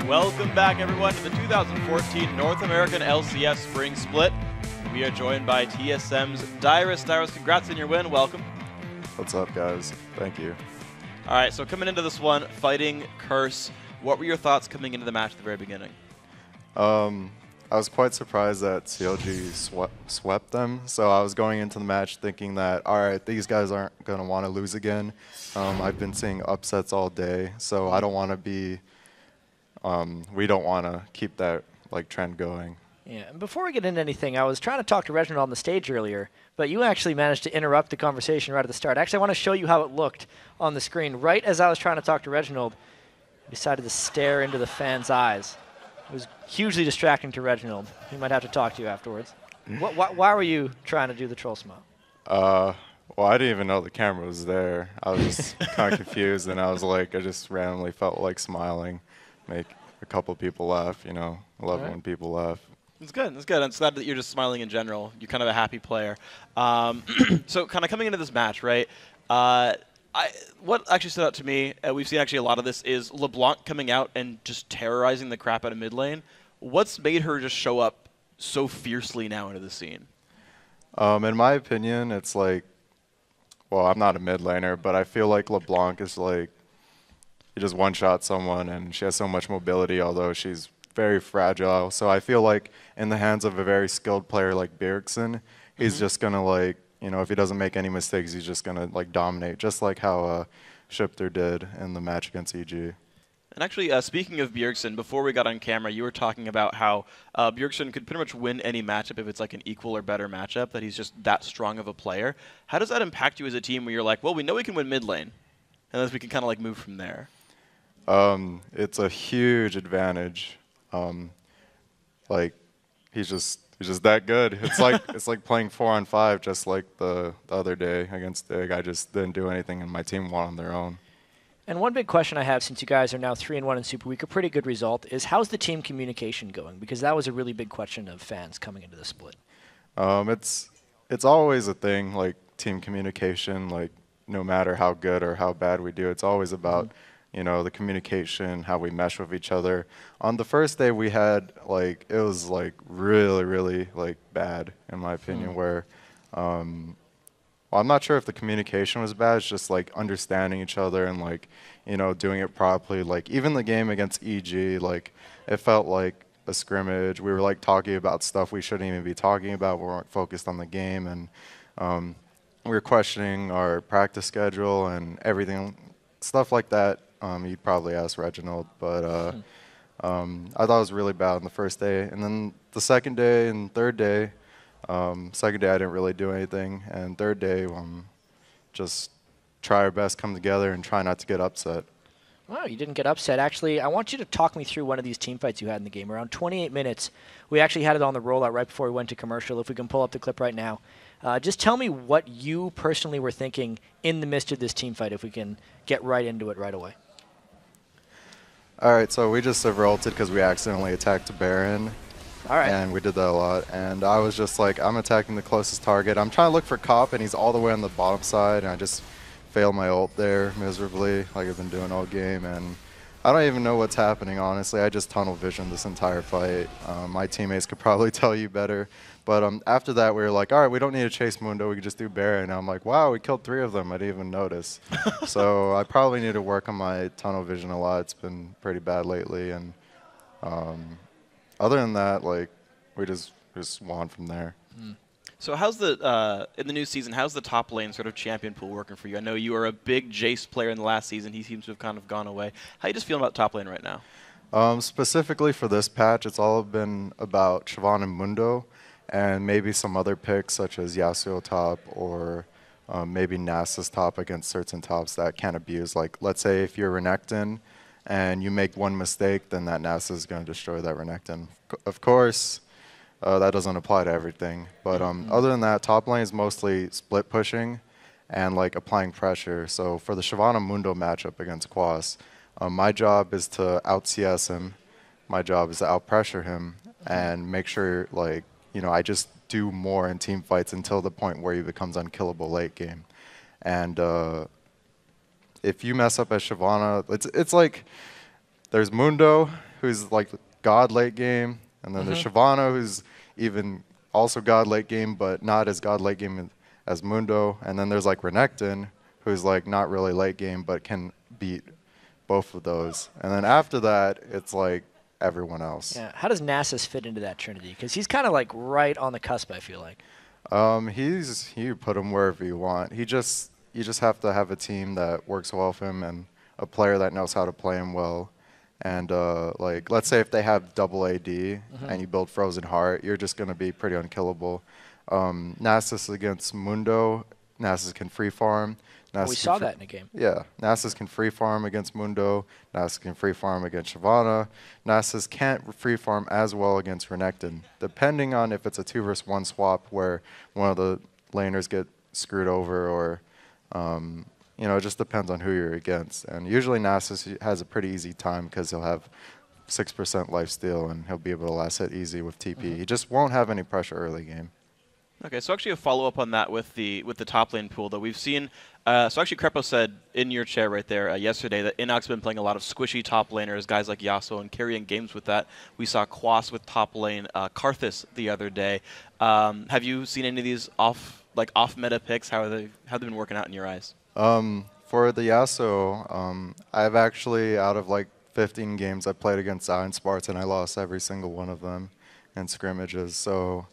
Welcome back, everyone, to the 2014 North American LCS Spring Split. We are joined by TSM's Dyrus. Dyrus, congrats on your win. Welcome. What's up, guys? Thank you. All right, so coming into this one, fighting Curse, what were your thoughts coming into the match at the very beginning? I was quite surprised that CLG swept them. So I was going into the match thinking that, all right, these guys aren't going to want to lose again. I've been seeing upsets all day, so I don't want to be, we don't want to keep that trend going. Yeah, and before we get into anything, I was trying to talk to Reginald on the stage earlier, but you actually managed to interrupt the conversation right at the start. Actually, I want to show you how it looked on the screen. Right as I was trying to talk to Reginald, he decided to stare into the fan's eyes. It was hugely distracting to Reginald. He might have to talk to you afterwards. Why were you trying to do the troll smile? Well, I didn't even know the camera was there. I was just kind of confused, and I was like, I just randomly felt like smiling, make a couple people laugh, you know. I love when people laugh. It's good. It's good. I'm glad that you're just smiling in general. You're kind of a happy player. So kind of coming into this match, right? What actually stood out to me, we've seen actually a lot of this, is LeBlanc coming out and just terrorizing the crap out of mid lane. What's made her just show up so fiercely now into the scene? In my opinion, it's like, well, I'm not a mid laner, but I feel like LeBlanc is like, you just one-shot someone, and she has so much mobility, although she's very fragile. So I feel like in the hands of a very skilled player like Bjergsen, he's just going to you know, if he doesn't make any mistakes, he's just going to dominate, just like how Shipter did in the match against EG. And actually, speaking of Bjergsen, before we got on camera, you were talking about how Bjergsen could pretty much win any matchup if it's like an equal or better matchup, that he's just that strong of a player. How does that impact you as a team where you're like, well, we know we can win mid lane, and then we can kind of move from there? It's a huge advantage. He's just that good. It's like playing 4-on-5, just like the other day against Dig. I just didn't do anything, and my team won on their own. And one big question I have, since you guys are now 3-1 in Super Week, a pretty good result, is how's the team communication going? Because that was a really big question of fans coming into the split. It's always a thing, like team communication. Like no matter how good or how bad we do, it's always about you know, the communication, how we mesh with each other. On the first day we had, it was, really bad, in my opinion, where, well, I'm not sure if the communication was bad. It's just, understanding each other and, you know, doing it properly. Even the game against EG, it felt like a scrimmage. We were, talking about stuff we shouldn't even be talking about. We weren't focused on the game, and we were questioning our practice schedule and everything, stuff like that. You'd probably ask Reginald, but I thought it was really bad on the first day. And then the second day and third day, second day I didn't really do anything, and third day just try our best, come together, and try not to get upset. Wow, you didn't get upset. Actually, I want you to talk me through one of these team fights you had in the game. Around 28 minutes, we actually had it on the rollout right before we went to commercial. If we can pull up the clip right now. Just tell me what you personally were thinking in the midst of this team fight, if we can get right into it right away. All right, so we just ulted because we accidentally attacked a Baron. All right. And we did that a lot. And I was just like, I'm attacking the closest target. I'm trying to look for Cop, and he's all the way on the bottom side, and I just failed my ult there miserably, like I've been doing all game. And I don't even know what's happening, honestly. I just tunnel visioned this entire fight. My teammates could probably tell you better. But after that, we were like, all right, we don't need to chase Mundo. We can just do Baron. And I'm like, wow, we killed 3 of them. I didn't even notice. So I probably need to work on my tunnel vision a lot. It's been pretty bad lately. And other than that, we just won from there. So how's the in the new season, how's the top lane sort of champion pool working for you? I know you were a big Jace player in the last season. He seems to have kind of gone away. How you just feeling about top lane right now? Specifically for this patch, it's all been about Siobhan and Mundo, and maybe some other picks such as Yasuo top or maybe Nasa's top against certain tops that can't abuse. Let's say if you're Renekton and you make one mistake, then that Nasa is going to destroy that Renekton. Of course, that doesn't apply to everything. But other than that, top lane is mostly split pushing and applying pressure. So for the Shyvana Mundo matchup against Quas, my job is to out-CS him. My job is to out-pressure him and make sure, you know, I just do more in team fights until the point where he becomes unkillable late game. And if you mess up as Shyvana, it's like there's Mundo, who's like god late game, and then there's Shyvana, who's even also god late game, but not as god late game as Mundo. And then there's like Renekton, who's like not really late game, but can beat both of those. And then after that, it's like everyone else. Yeah. How does Nasus fit into that trinity? Because he's kind of like right on the cusp, I feel like. You put him wherever you want. You just have to have a team that works well with him and a player that knows how to play him well. And like, let's say if they have double AD and you build Frozen Heart, you're just going to be pretty unkillable. Nasus against Mundo, Nasus can free farm. We saw that in a game. Yeah, Nasus can free farm against Mundo. Nasus can free farm against Shyvana. Nasus can't free farm as well against Renekton, depending on if it's a 2 versus 1 swap where one of the laners get screwed over, or you know, it just depends on who you're against. And usually Nasus has a pretty easy time because he'll have 6% lifesteal and he'll be able to last hit easy with TP. He just won't have any pressure early game. Okay, so actually a follow-up on that with the top lane pool that we've seen. So actually Crepo said in your chair right there yesterday that Inok's been playing a lot of squishy top laners, guys like Yasuo, and carrying games with that. We saw Quas with top lane Karthus the other day. Have you seen any of these off meta picks? How have they been working out in your eyes? For the Yasuo, I've actually, out of like 15 games I played against Zion Spartan, I lost every single one of them in scrimmages. So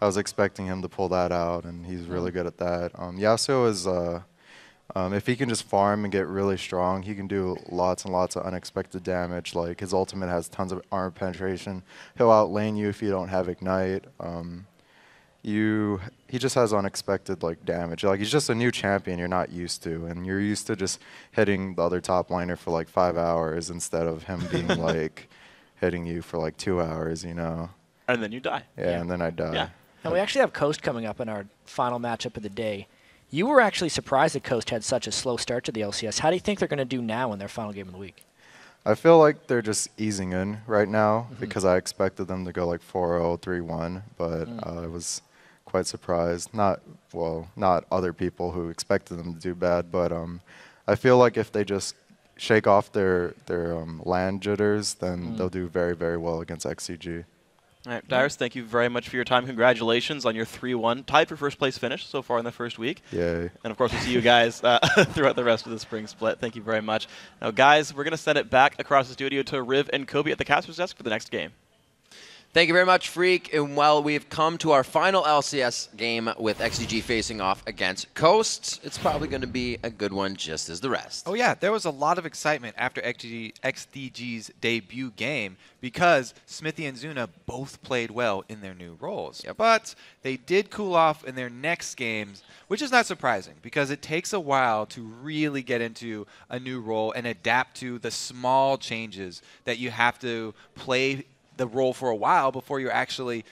I was expecting him to pull that out, and he's really good at that. Yasuo is, if he can just farm and get really strong, he can do lots and lots of unexpected damage. Like, his ultimate has tons of armor penetration. He'll outlane you if you don't have Ignite. He just has unexpected like damage. Like, he's just a new champion you're not used to, and you're used to just hitting the other top liner for like 5 hours instead of him being like hitting you for like 2 hours, you know. And then you die. Yeah, and then I die. Yeah. And we actually have Coast coming up in our final matchup of the day. You were actually surprised that Coast had such a slow start to the LCS. How do you think they're going to do now in their final game of the week? I feel like they're just easing in right now because I expected them to go like 4-0, 3-1, but I was quite surprised. Not other people who expected them to do bad, but I feel like if they just shake off their land jitters, then they'll do very, very well against XDG. All right, Dyrus, thank you very much for your time. Congratulations on your 3-1, tied for first place finish so far in the first week. Yay. And, of course, we'll see you guys throughout the rest of the spring split. Thank you very much. Now, guys, we're going to send it back across the studio to Riv and Kobe at the caster's desk for the next game. Thank you very much, Freak. And while we've come to our final LCS game with XDG facing off against Coast, it's probably going to be a good one just as the rest. Oh, yeah. There was a lot of excitement after XDG's debut game because Smithy and Zuna both played well in their new roles. Yep. But they did cool off in their next games, which is not surprising because it takes a while to really get into a new role and adapt to the small changes that you have to play the role for a while before they're actually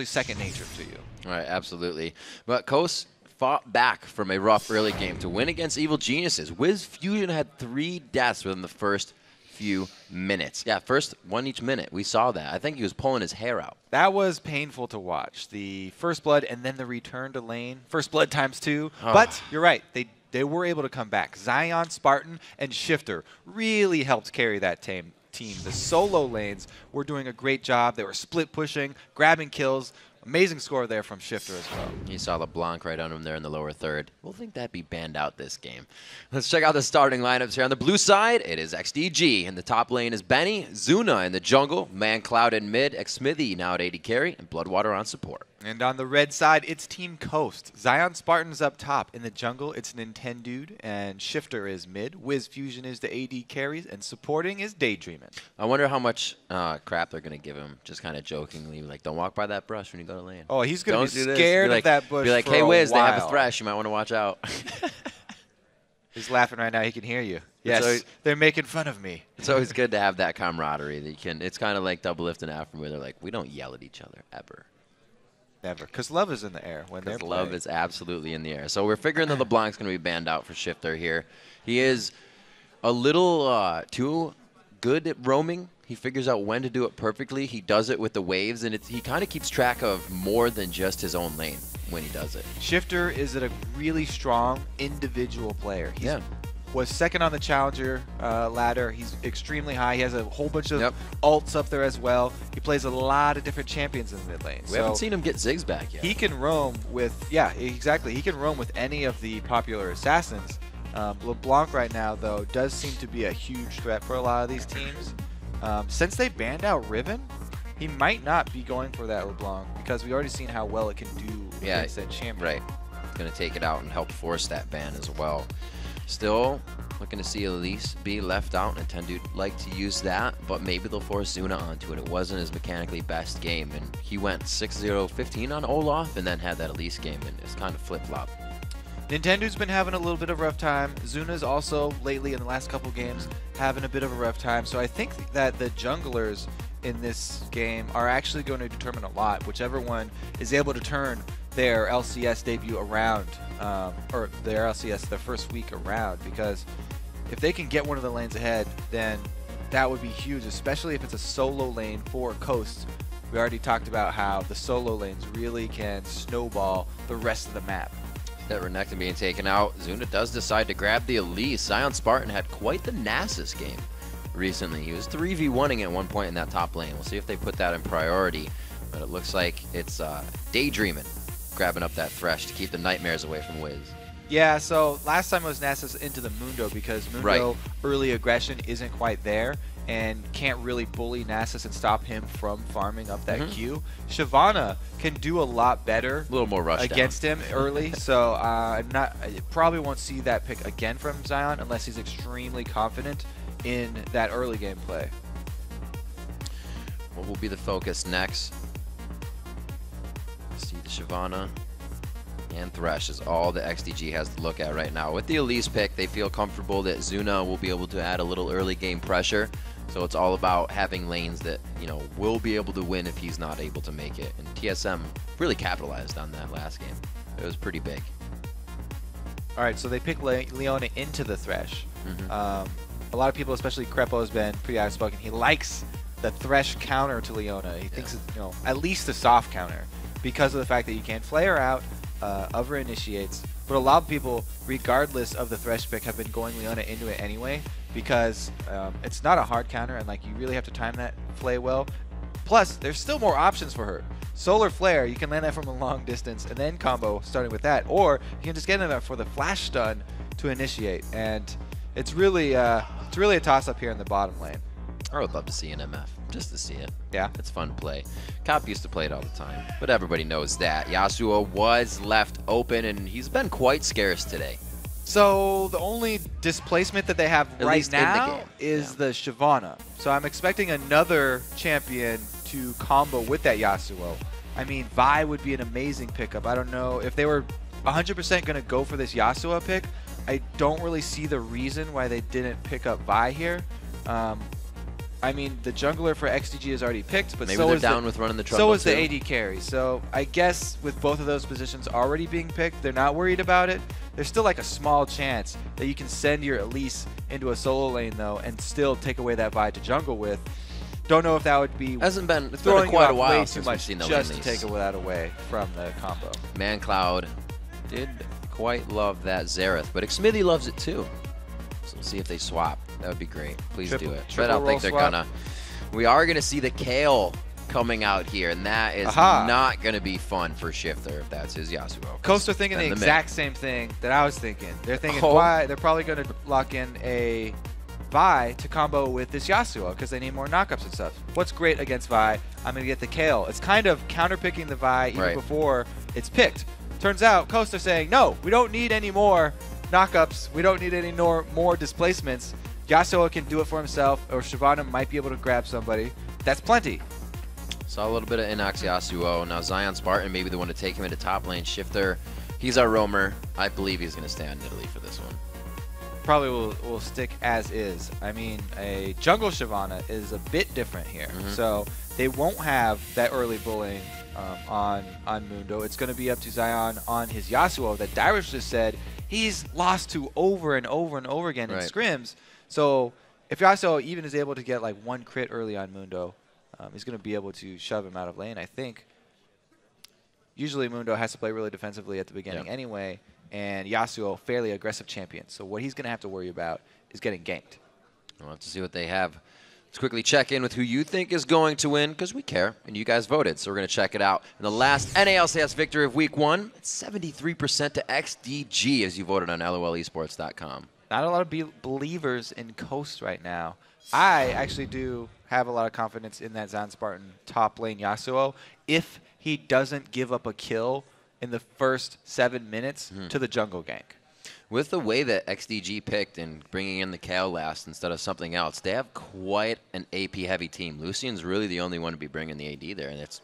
second nature to you. All right, absolutely. But Coast fought back from a rough early game to win against Evil Geniuses. Wiz Fusion had 3 deaths within the first few minutes. Yeah, first one each minute. We saw that. I think he was pulling his hair out. That was painful to watch. The first blood and then the return to lane. First blood ×2. Oh. But you're right. They were able to come back. Zion, Spartan, and Shifter really helped carry that team. The solo lanes were doing a great job. They were split pushing, grabbing kills. Amazing score there from Shifter as well. You saw LeBlanc right on him there in the lower third. We'll think that'd be banned out this game. Let's check out the starting lineups here. On the blue side, it is XDG. In the top lane is Benny, Zuna in the jungle, Man Cloud in mid, Xmithy now at AD carry, and Bloodwater on support. And on the red side, it's Team Coast. Zion Spartan's up top. In the jungle, it's Nintendude, and Shifter is mid. Wiz Fusion is the AD carries, and supporting is Daydreamin'. I wonder how much crap they're going to give him, just kind of jokingly, like, don't walk by that brush when you go to lane. Oh, he's going to be Don't do scared this. of that bush. Be like, for hey, a Wiz, they have a while. thresh. You might want to watch out. He's laughing right now. He can hear you. Yes, they're making fun of me. It's always good to have that camaraderie. That you can. It's kind of like Double Lift and Afro, where they're like, we don't yell at each other, ever. Never. Because love is in the air when they're Because love playing. is absolutely in the air. So we're figuring that LeBlanc's going to be banned out for Shifter here. He is a little too good at roaming. He figures out when to do it perfectly. He does it with the waves, and he kind of keeps track of more than just his own lane when he does it. Shifter is a really strong individual player. He's was second on the challenger ladder. He's extremely high. He has a whole bunch of ults up there as well. He plays a lot of different champions in the mid lane. We haven't seen him get Ziggs back yet. He can roam with, yeah, exactly. He can roam with any of the popular assassins. LeBlanc right now, though, does seem to be a huge threat for a lot of these teams. Since they banned out Riven, he might not be going for that LeBlanc because we've already seen how well it can do against that champion. Right. It's going to take it out and help force that ban as well. Still looking to see Elise be left out. Nintendo would like to use that, but maybe they'll force Zuna onto it. It wasn't his mechanically best game, and he went 6-0-15 on Olaf and then had that Elise game, and it's kind of flip-flop. Nintendo's been having a little bit of a rough time. Zuna's also lately in the last couple games having a bit of a rough time. So I think that the junglers in this game are actually going to determine a lot. Whichever one is able to turn their LCS debut around, or their LCS their first week around, because if they can get one of the lanes ahead, then that would be huge, especially if it's a solo lane for Coast. We already talked about how the solo lanes really can snowball the rest of the map. That Renekton being taken out, Zuna does decide to grab the Elise. Zion Spartan had quite the Nasus game recently. He was 3v1ing at one point in that top lane. We'll see if they put that in priority, but it looks like it's Daydreaming, grabbing up that Thresh to keep the nightmares away from Wiz. Yeah, so last time it was Nasus into the Mundo because Mundo early aggression isn't quite there and can't really bully Nasus and stop him from farming up that Q. Shyvana can do a lot better a little more rush against him early, so I probably won't see that pick again from Zion unless he's extremely confident in that early game play. What will be the focus next? See the Shyvana and Thresh is all the XDG has to look at right now. With the Elise pick, they feel comfortable that Zuna will be able to add a little early game pressure. So it's all about having lanes that, you know, will be able to win if he's not able to make it. And TSM really capitalized on that last game. It was pretty big. All right, so they picked Leona into the Thresh. A lot of people, especially Crepo, has been pretty outspoken. He likes the Thresh counter to Leona. He thinks it's, you know, at least a soft counter because of the fact that you can flare out, over initiates. But a lot of people, regardless of the Thresh pick, have been going Leona into it anyway because it's not a hard counter and like you really have to time that play well. Plus, there's still more options for her. Solar Flare, you can land that from a long distance and then combo starting with that, or you can just get in there for the flash stun to initiate. And it's really a toss-up here in the bottom lane. I would love to see an MF, just to see it. Yeah. It's fun to play. Cop used to play it all the time, but everybody knows that. Yasuo was left open, and he's been quite scarce today. So the only displacement that they have right now is the Shyvana. So I'm expecting another champion to combo with that Yasuo. I mean, Vi would be an amazing pickup. I don't know if they were 100% going to go for this Yasuo pick. I don't really see the reason why they didn't pick up Vi here. I mean, the jungler for XDG is already picked, but maybe so they're is down with running the trouble. So is the AD carry. So I guess with both of those positions already being picked, they're not worried about it. There's still like a small chance that you can send your Elise into a solo lane though, and still take away that Vi to jungle with. Don't know if that would be it's been throwing quite a way while too since much we've seen the just to Elise. take that away from the combo. ManCloud did quite love that Xerath, but Xmithy loves it too. So we'll see if they swap. That would be great. Please do it. But I don't think they're gonna. We are gonna see the Kale coming out here, and that is not gonna be fun for Shifter if that's his Yasuo. Coast are thinking the exact same thing that I was thinking. They're thinking why they're probably gonna lock in a Vi to combo with this Yasuo because they need more knockups and stuff. What's great against Vi? I'm gonna get the Kale. It's kind of counterpicking the Vi even before it's picked. Turns out Coast are saying, no, we don't need any more knockups. We don't need any more displacements. Yasuo can do it for himself, or Shyvana might be able to grab somebody. That's plenty. Saw a little bit of Inox Yasuo. Now Zion Spartan maybe the one to take him into top lane. Shifter, he's our roamer. I believe he's going to stay on Italy for this one. Probably will stick as is. I mean, a jungle Shyvana is a bit different here. So they won't have that early bullying on Mundo. It's going to be up to Zion on his Yasuo that Dyrus just said he's lost to over and over and over again in scrims. So if Yasuo even is able to get like one crit early on Mundo, he's going to be able to shove him out of lane, I think. Usually Mundo has to play really defensively at the beginning anyway, and Yasuo, fairly aggressive champion. So what he's going to have to worry about is getting ganked. We'll have to see what they have. Let's quickly check in with who you think is going to win, because we care, and you guys voted, so we're going to check it out. In the last NALCS victory of Week 1, it's 73% to XDG, as you voted on LOLesports.com. Not a lot of believers in Coast right now. I actually do have a lot of confidence in that Zion Spartan top lane Yasuo if he doesn't give up a kill in the first 7 minutes to the jungle gank. With the way that XDG picked and bringing in the Kale last instead of something else, they have quite an AP-heavy team. Lucian's really the only one to be bringing the AD there, and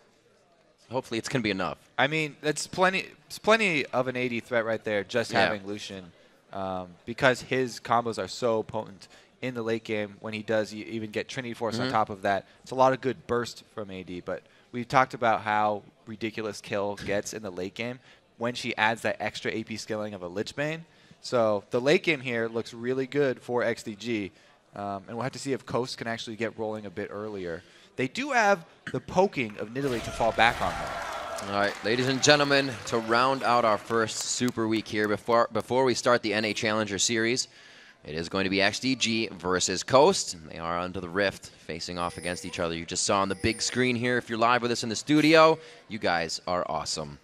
hopefully it's going to be enough. I mean, it's plenty of an AD threat right there, just having Lucian, because his combos are so potent in the late game. When he does even get Trinity Force on top of that, it's a lot of good burst from AD. But we've talked about how ridiculous Kill gets in the late game when she adds that extra AP skilling of a Lich Bane. So the late game here looks really good for XDG, and we'll have to see if Coast can actually get rolling a bit earlier. They do have the poking of Nidalee to fall back on them. All right, ladies and gentlemen, to round out our first Super Week here, before we start the NA Challenger Series, it is going to be XDG versus Coast. They are under the Rift, facing off against each other. You just saw on the big screen here. If you're live with us in the studio, you guys are awesome.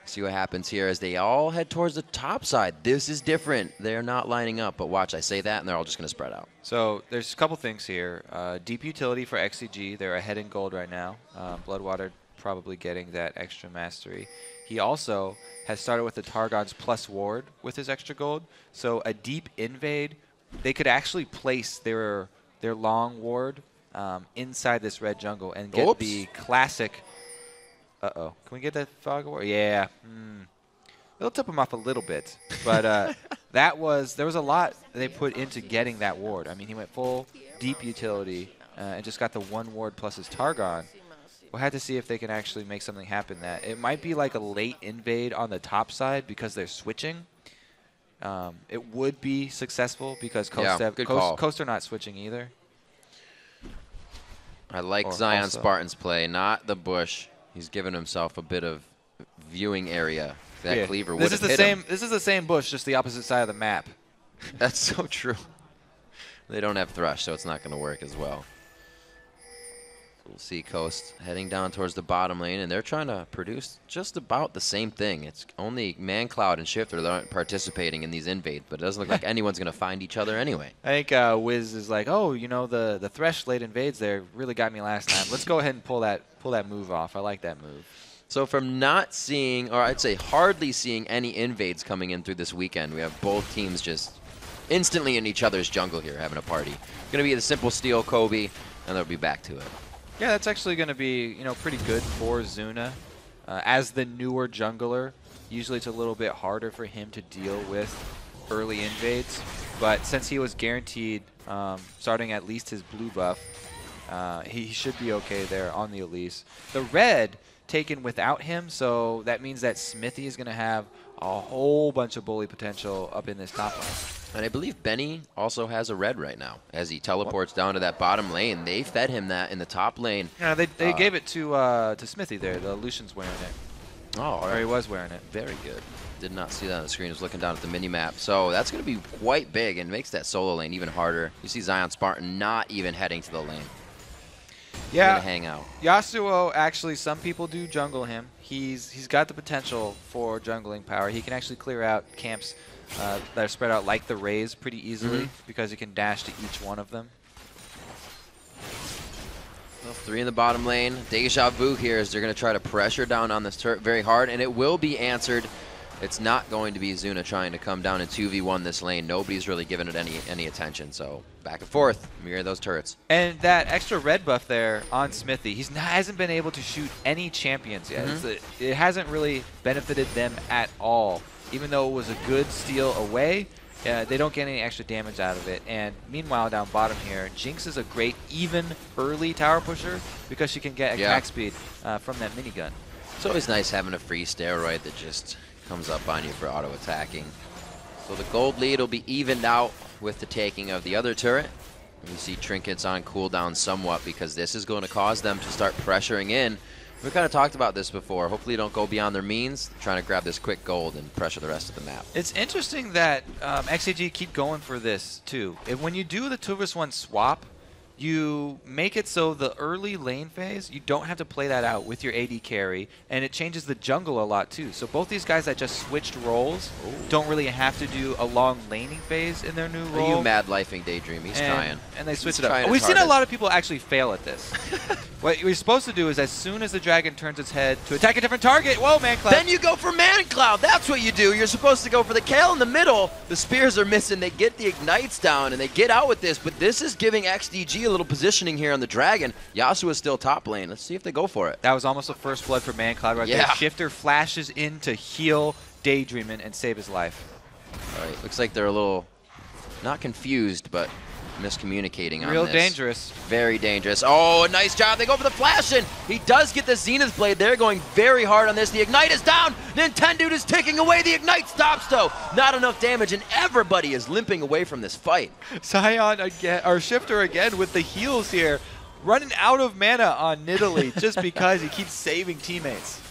See what happens here as they all head towards the top side. This is different. They're not lining up, but watch, I say that, and they're all just going to spread out. So there's a couple things here. Deep utility for XCG. They're ahead in gold right now. Bloodwater probably getting that extra mastery. He also has started with the Targon's plus ward with his extra gold. So a deep invade, they could actually place their long ward inside this red jungle and get the classic... Uh-oh. Can we get that fog ward? Yeah. It'll tip him off a little bit. But there was a lot they put into getting that ward. I mean, he went full deep utility and just got the one ward plus his Targon. We'll have to see if they can actually make something happen. That it might be like a late invade on the top side because they're switching. It would be successful because Coast are not switching either. I like Zion Spartan's play, not the bush. He's given himself a bit of viewing area. That cleaver would have hit him. This is the same bush, just the opposite side of the map. That's so true. They don't have Thrush, so it's not going to work as well. We'll see Coast heading down towards the bottom lane, and they're trying to produce just about the same thing. It's only ManCloud and Shifter that aren't participating in these invades, but it doesn't look like anyone's going to find each other anyway. I think Wiz is like, oh, you know, the Thresh late invades there really got me last time. Let's go ahead and pull that move off. I like that move. So from not seeing, or I'd say hardly seeing any invades coming in through this weekend, we have both teams just instantly in each other's jungle here having a party. It's going to be the simple steal Kobe, and they'll be back to it. Yeah, that's actually going to be, pretty good for Zuna. As the newer jungler, usually it's a little bit harder for him to deal with early invades. But since he was guaranteed starting at least his blue buff, he should be okay there on the Elise. The red taken without him, so that means that Smithy is going to have a whole bunch of bully potential up in this top lane. And I believe Benny also has a red right now. As he teleports down to that bottom lane, they fed him that in the top lane. Yeah, they gave it to Smithy there. The Lucian's wearing it. Oh, all right. Or he was wearing it. Very good. Did not see that on the screen. I was looking down at the mini-map. So that's going to be quite big and makes that solo lane even harder. You see Zion Spartan not even heading to the lane. Yeah, gonna hang out. Yasuo, actually, some people do jungle him. He's got the potential for jungling power. He can actually clear out camps that are spread out like the Rays pretty easily because he can dash to each one of them. Well, 3 in the bottom lane. Deja vu here as they're going to try to pressure down on this turret very hard, and it will be answered. It's not going to be Zuna trying to come down and 2v1 this lane. Nobody's really given it any attention, so back and forth. Mirror those turrets. And that extra red buff there on Smithy, hasn't been able to shoot any champions yet. It hasn't really benefited them at all. Even though it was a good steal away, they don't get any extra damage out of it. And meanwhile, down bottom here, Jinx is a great even early tower pusher because she can get attack speed from that minigun. It's always nice having a free steroid that just comes up on you for auto-attacking. So the gold lead will be evened out with the taking of the other turret. We see Trinkets on cooldown somewhat because this is going to cause them to start pressuring in We kind of talked about this before. Hopefully, don't go beyond their means, trying to grab this quick gold and pressure the rest of the map. It's interesting that XDG keep going for this, too. When you do the 2vs1 swap, you make it so the early lane phase, you don't have to play that out with your AD carry, and it changes the jungle a lot too. So both these guys that just switched roles don't really have to do a long laning phase in their new role. Are you mad lifing Daydream? He's trying. And they switch He's it up. trying We've his seen a hardest. lot of people actually fail at this. What you're supposed to do is as soon as the dragon turns its head to attack a different target, whoa, man, Cloud. Then you go for Man Cloud. That's what you do. You're supposed to go for the Kale in the middle. The spears are missing. They get the ignites down, and they get out with this. But this is giving XDG a little positioning here on the dragon. Yasuo is still top lane. Let's see if they go for it. That was almost a first blood for Man Cloud right there. Shifter flashes in to heal Daydreamin' and save his life. All right, looks like they're a little, not confused, but miscommunicating on Real this. dangerous. Very dangerous. Oh, a nice job. They go for the flash in. He does get the Zenith Blade. They're going very hard on this. The Ignite is down. Nintendo is taking away. The Ignite stops, though. Not enough damage, and everybody is limping away from this fight. Sion again, or Shifter again with the heals here. Running out of mana on Nidalee just because he keeps saving teammates.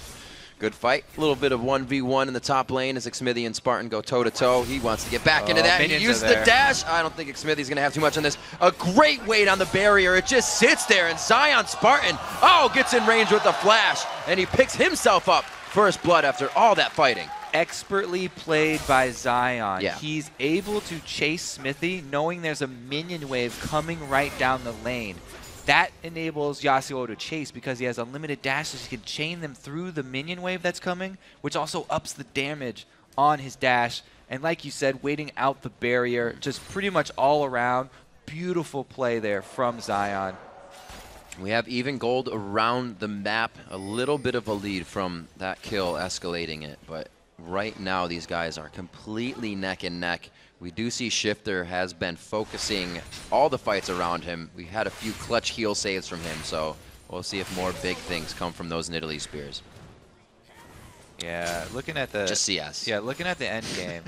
Good fight. A little bit of 1v1 in the top lane as Xmithy and Spartan go toe-to-toe. He wants to get back into that. He minions uses are the there. dash. I don't think Xmithy's going to have too much on this. A great weight on the barrier. It just sits there, and Zion Spartan, gets in range with the flash, and he picks himself up. First blood after all that fighting. Expertly played by Zion. Yeah. He's able to chase Smithy knowing there's a minion wave coming right down the lane. That enables Yasuo to chase because he has unlimited dashes. He can chain them through the minion wave that's coming, which also ups the damage on his dash. And like you said, waiting out the barrier, just pretty much all around. Beautiful play there from Zion. We have even gold around the map. A little bit of a lead from that kill escalating it. But right now, these guys are completely neck and neck. We do see Shifter has been focusing all the fights around him. We had a few clutch heal saves from him, so we'll see if more big things come from those Nidalee spears. Yeah, looking at the Just CS. Yeah, looking at the end game,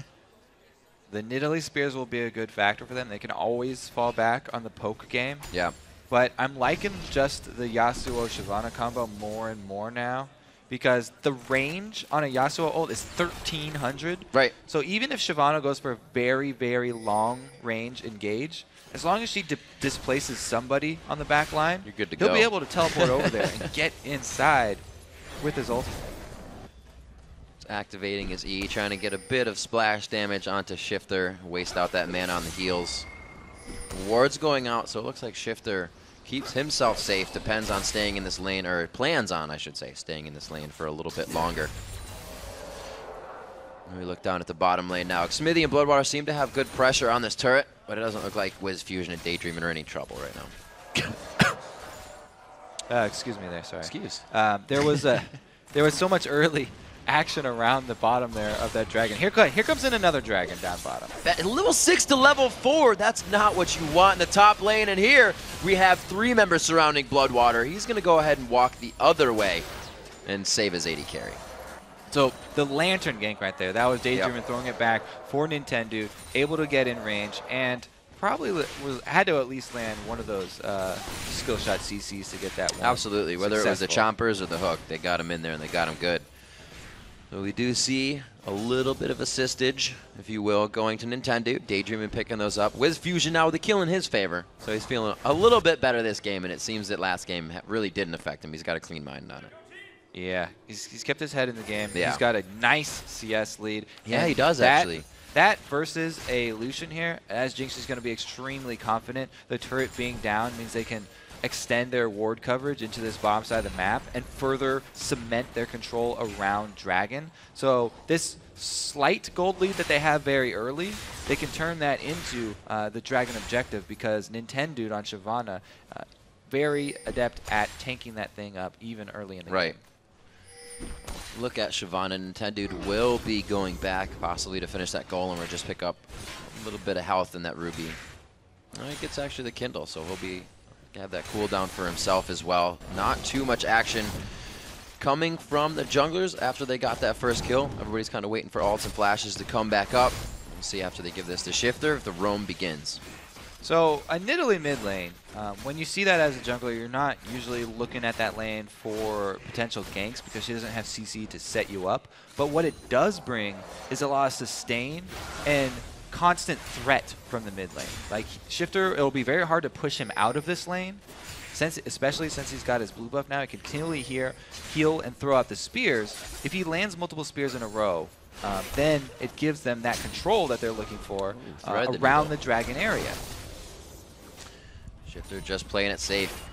the Nidalee spears will be a good factor for them. They can always fall back on the poke game. Yeah. But I'm liking just the Yasuo Shyvana combo more and more now, because the range on a Yasuo ult is 1300. Right. So even if Shyvana goes for a very, very long range engage, as long as she displaces somebody on the back line, You're good to he'll go. be able to teleport over there and get inside with his ultimate. Activating his E, trying to get a bit of splash damage onto Shifter, waste out that mana on the heals. Ward's going out, so it looks like Shifter keeps himself safe, depends on staying in this lane, or plans on, I should say, staying in this lane for a little bit longer. And we look down at the bottom lane now. Xmithy and Bloodwater seem to have good pressure on this turret, but it doesn't look like Wiz Fusion and Daydreamin' are in any trouble right now. Excuse me there, sorry. Excuse. There was so much early action around the bottom there of that dragon. Here comes in another dragon down bottom. That level 6 to level 4, that's not what you want in the top lane. And here we have 3 members surrounding Bloodwater. He's going to go ahead and walk the other way and save his AD carry. So the lantern gank right there, that was Daydreamin' throwing it back for Nintendo, able to get in range, and probably had to at least land one of those skill shot CCs to get that one. Absolutely, whether it was the successful. chompers or the hook, they got him in there and they got him good. So we do see a little bit of assistage, if you will, going to Nintendo. Daydreamin' picking those up. Wiz Fusion now with a kill in his favor. So he's feeling a little bit better this game, and it seems that last game really didn't affect him. He's got a clean mind on it. Yeah, he's kept his head in the game. Yeah. He's got a nice CS lead. Yeah, And he does, actually. That versus a Lucian here, as Jinx is going to be extremely confident. The turret being down means they can extend their ward coverage into this bottom side of the map and further cement their control around Dragon. So this slight gold lead that they have very early, they can turn that into the Dragon objective, because Nintendo on Shyvana, very adept at tanking that thing up even early in the Right. game. Look at Shyvana. Nintendo will be going back possibly to finish that golem or just pick up a little bit of health in that Ruby. He gets actually the Kindle, so he'll be have that cooldown for himself as well. Not too much action coming from the junglers after they got that first kill. Everybody's kind of waiting for ults and flashes to come back up. We'll see after they give this to Shifter if the roam begins. So a Nidalee mid lane, when you see that as a jungler, you're not usually looking at that lane for potential ganks because she doesn't have CC to set you up. But what it does bring is a lot of sustain and constant threat from the mid lane. Like Shifter, it'll be very hard to push him out of this lane, especially since he's got his blue buff now. He can continually heal and throw out the spears. If he lands multiple spears in a row, then it gives them that control that they're looking for around the dragon area. Shifter just playing it safe.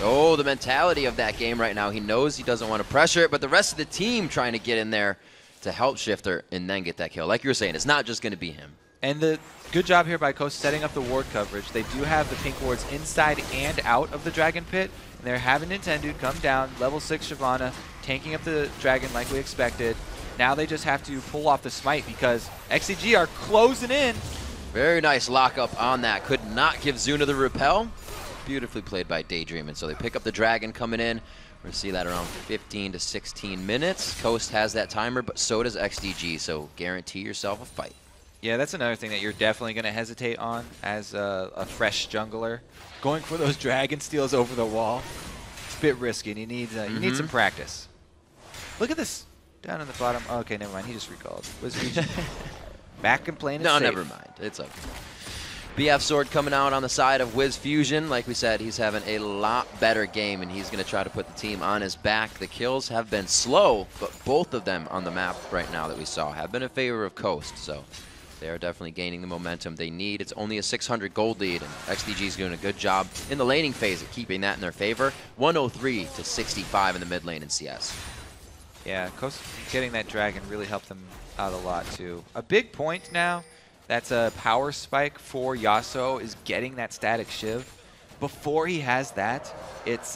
Oh, the mentality of that game right now. He knows he doesn't want to pressure it, but the rest of the team trying to get in there to help Shifter and then get that kill. Like you were saying, it's not just going to be him. And the good job here by Coast setting up the ward coverage. They do have the pink wards inside and out of the dragon pit, and they're having Nintendo come down, level 6 Shyvana, tanking up the dragon like we expected. Now they just have to pull off the smite because XDG are closing in. Very nice lockup on that. Could not give Zuna the repel. Beautifully played by Daydream. And so they pick up the dragon coming in. We're going to see that around 15 to 16 minutes. Coast has that timer, but so does XDG. So guarantee yourself a fight. Yeah, that's another thing that you're definitely going to hesitate on as a fresh jungler. Going for those dragon steals over the wall. It's a bit risky. And you need some practice. Look at this down in the bottom. Oh, okay, never mind. He just recalled. Was region. Back and playing it safe. Never mind. It's okay. BF Sword coming out on the side of Wiz Fusion. Like we said, he's having a lot better game, and he's going to try to put the team on his back. The kills have been slow, but both of them on the map right now that we saw have been in favor of Coast. So they are definitely gaining the momentum they need. It's only a 600 gold lead, and XDG is doing a good job in the laning phase of keeping that in their favor. 103 to 65 in the mid lane in CS. Yeah, Coast getting that dragon really helped them out a lot too. A big point now that's a power spike for Yasuo is getting that static shiv. Before he has that, it's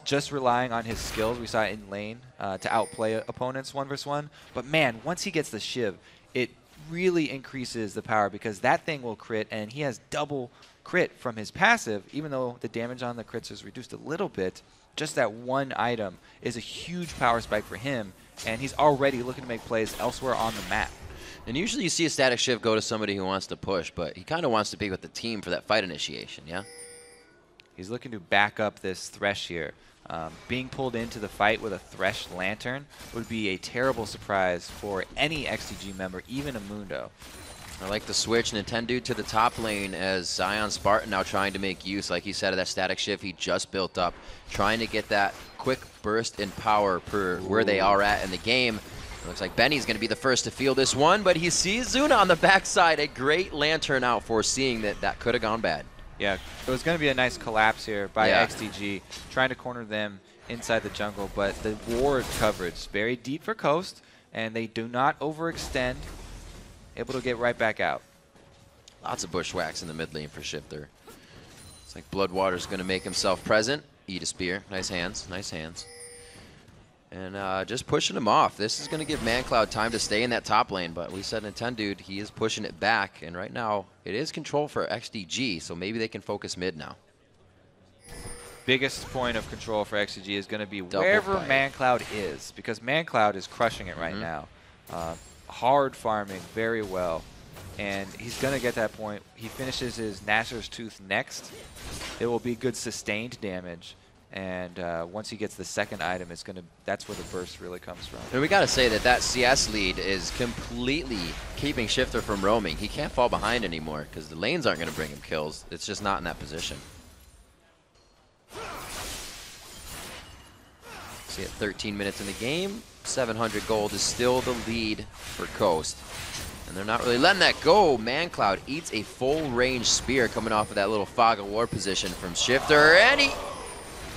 just relying on his skills. We saw it in lane to outplay opponents 1v1. But man, once he gets the shiv, it really increases the power because that thing will crit, and he has double crit from his passive. Even though the damage on the crits is reduced a little bit, just that one item is a huge power spike for him, and he's already looking to make plays elsewhere on the map. And usually you see a static shift go to somebody who wants to push, but he kind of wants to be with the team for that fight initiation, yeah? He's looking to back up this Thresh here. Being pulled into the fight with a Thresh Lantern would be a terrible surprise for any XDG member, even a Mundo. I like the switch Nintendo to the top lane as Zion Spartan now trying to make use, like he said, of that static shift he just built up, trying to get that quick burst in power per where they are at in the game. It looks like Benny's going to be the first to feel this one, but he sees Zuna on the backside. A great lantern out, foreseeing that that could have gone bad. Yeah, it was going to be a nice collapse here by XDG, trying to corner them inside the jungle, but the ward coverage very deep for Coast, and they do not overextend, able to get right back out. Lots of bushwhacks in the mid lane for Shifter. It's like Bloodwater's going to make himself present. Eat a spear. Nice hands. Nice hands. And just pushing him off. This is going to give ManCloud time to stay in that top lane, but we said Nintendo, he is pushing it back, and right now it is control for XDG, so maybe they can focus mid now. Biggest point of control for XDG is going to be Double wherever fight. ManCloud is, because ManCloud is crushing it right now. Hard farming very well, and he's going to get that point. He finishes his Nasser's Tooth next. It will be good sustained damage. And once he gets the second item, it's that's where the burst really comes from. And we got to say that CS lead is completely keeping Shifter from roaming. He can't fall behind anymore because the lanes aren't going to bring him kills. It's just not in that position. See, at 13 minutes in the game, 700 gold is still the lead for Coast. And they're not really letting that go. ManCloud eats a full range spear coming off of that little fog of war position from Shifter, and he...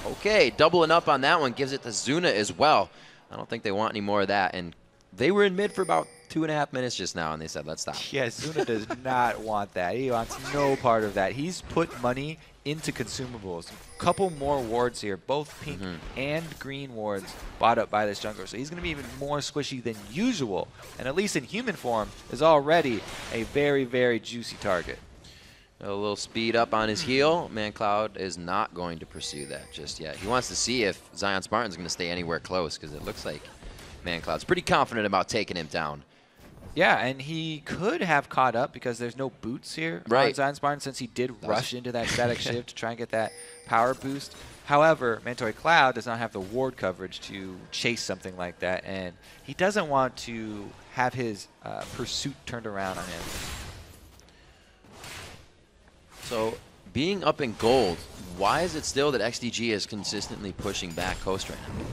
Okay, doubling up on that one, gives it to Zuna as well. I don't think they want any more of that. And they were in mid for about 2.5 minutes just now, and they said, let's stop. Yeah, Zuna does not want that. He wants no part of that. He's put money into consumables. A couple more wards here, both pink and green wards bought up by this jungler. So he's going to be even more squishy than usual. And at least in human form, is already a very, very juicy target. A little speed up on his heel. ManCloud is not going to pursue that just yet. He wants to see if Zion Spartan's going to stay anywhere close, because it looks like ManCloud's pretty confident about taking him down. Yeah, and he could have caught up because there's no boots here on Zion Spartan since he did rush into that static shift to try and get that power boost. However, Mandatory Cloud does not have the ward coverage to chase something like that, and he doesn't want to have his pursuit turned around on him. So, being up in gold, why is it still that XDG is consistently pushing back Coast right now?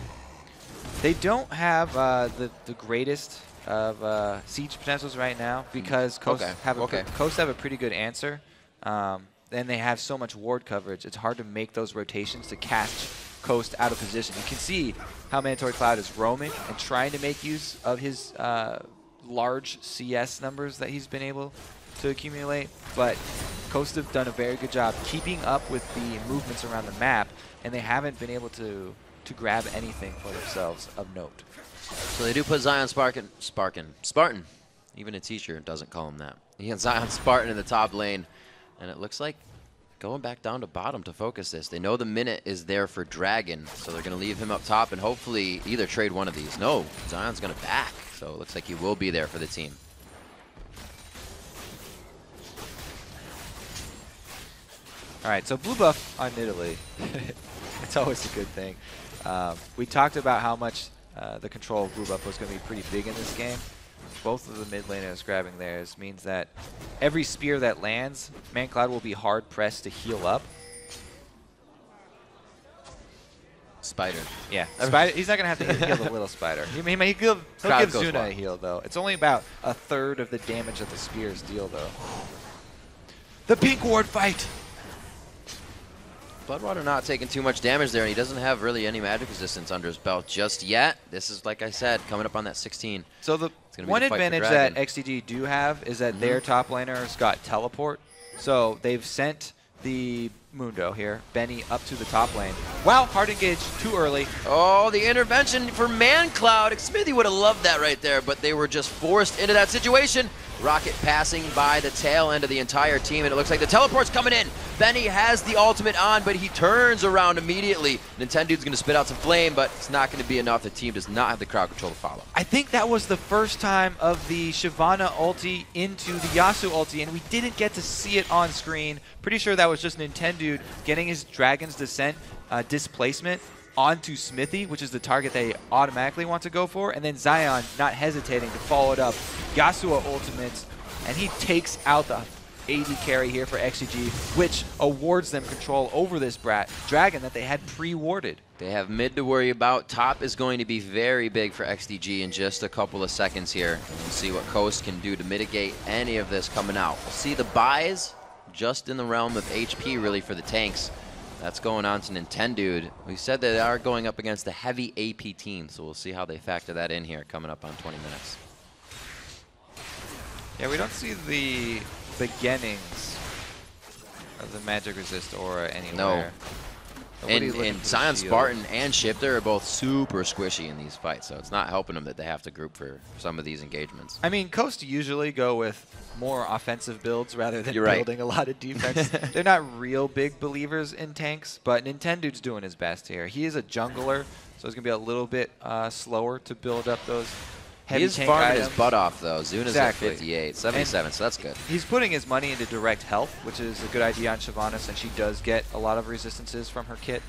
They don't have the greatest of siege potentials right now because Coast have a pretty good answer. And they have so much ward coverage, it's hard to make those rotations to catch Coast out of position. You can see how Mandatory Cloud is roaming and trying to make use of his large CS numbers that he's been able to accumulate, but Coast have done a very good job keeping up with the movements around the map, and they haven't been able to grab anything for themselves of note. So they do put Zion Spartan, even a teacher doesn't call him that. He has Zion Spartan in the top lane, and it looks like going back down to bottom to focus this. They know the minute is there for Dragon, so they're going to leave him up top and hopefully either trade one of these. No, Zion's going to back, so it looks like he will be there for the team. All right, so blue buff on Italy. It's always a good thing. We talked about how much the control of blue buff was going to be pretty big in this game. Both of the mid laners grabbing theirs means that every spear that lands, ManCloud will be hard pressed to heal up. Spider. Yeah, Spider. He's not going to have to heal the little Spider. He'll give Zuna a heal, though. It's only about a third of the damage that the spears deal, though. The pink ward fight! Bloodwater not taking too much damage there, and he doesn't have really any magic resistance under his belt just yet. This is, like I said, coming up on that 16. So the one advantage that XDG do have is that their top laners got teleport. So they've sent the Mundo here, Benny, up to the top lane. Wow, hard engage, too early. Oh, the intervention for ManCloud. Smithy would have loved that right there, but they were just forced into that situation. Rocket passing by the tail end of the entire team, and it looks like the teleport's coming in. Benny has the ultimate on, but he turns around immediately. Nintendo's going to spit out some flame, but it's not going to be enough. The team does not have the crowd control to follow. I think that was the first time of the Shyvana ulti into the Yasuo ulti, and we didn't get to see it on screen. Pretty sure that was just Nintendo getting his Dragon's Descent displacement onto Smithy, which is the target they automatically want to go for, and then Zion not hesitating to follow it up. Yasuo ultimates, and he takes out the AD carry here for XDG, which awards them control over this dragon that they had pre-warded. They have mid to worry about. Top is going to be very big for XDG in just a couple of seconds here. We'll see what Coast can do to mitigate any of this coming out. We'll see the buys just in the realm of HP really for the tanks. That's going on to Nintendo. We said that they are going up against a heavy AP team, so we'll see how they factor that in here coming up on 20 minutes. Yeah, we don't see the beginnings of the magic resist aura anywhere. No. And Zion Spartan and Shifter are both super squishy in these fights, so it's not helping them that they have to group for some of these engagements. I mean, Coast usually go with more offensive builds rather than building a lot of defense. They're not real big believers in tanks, but Nintendo's doing his best here. He is a jungler, so it's going to be a little bit slower to build up those heavy He's tank farming items. his butt off, though. Zuna's at 58, 77, so that's good. He's putting his money into direct health, which is a good idea on Shyvana, since she does get a lot of resistances from her kit.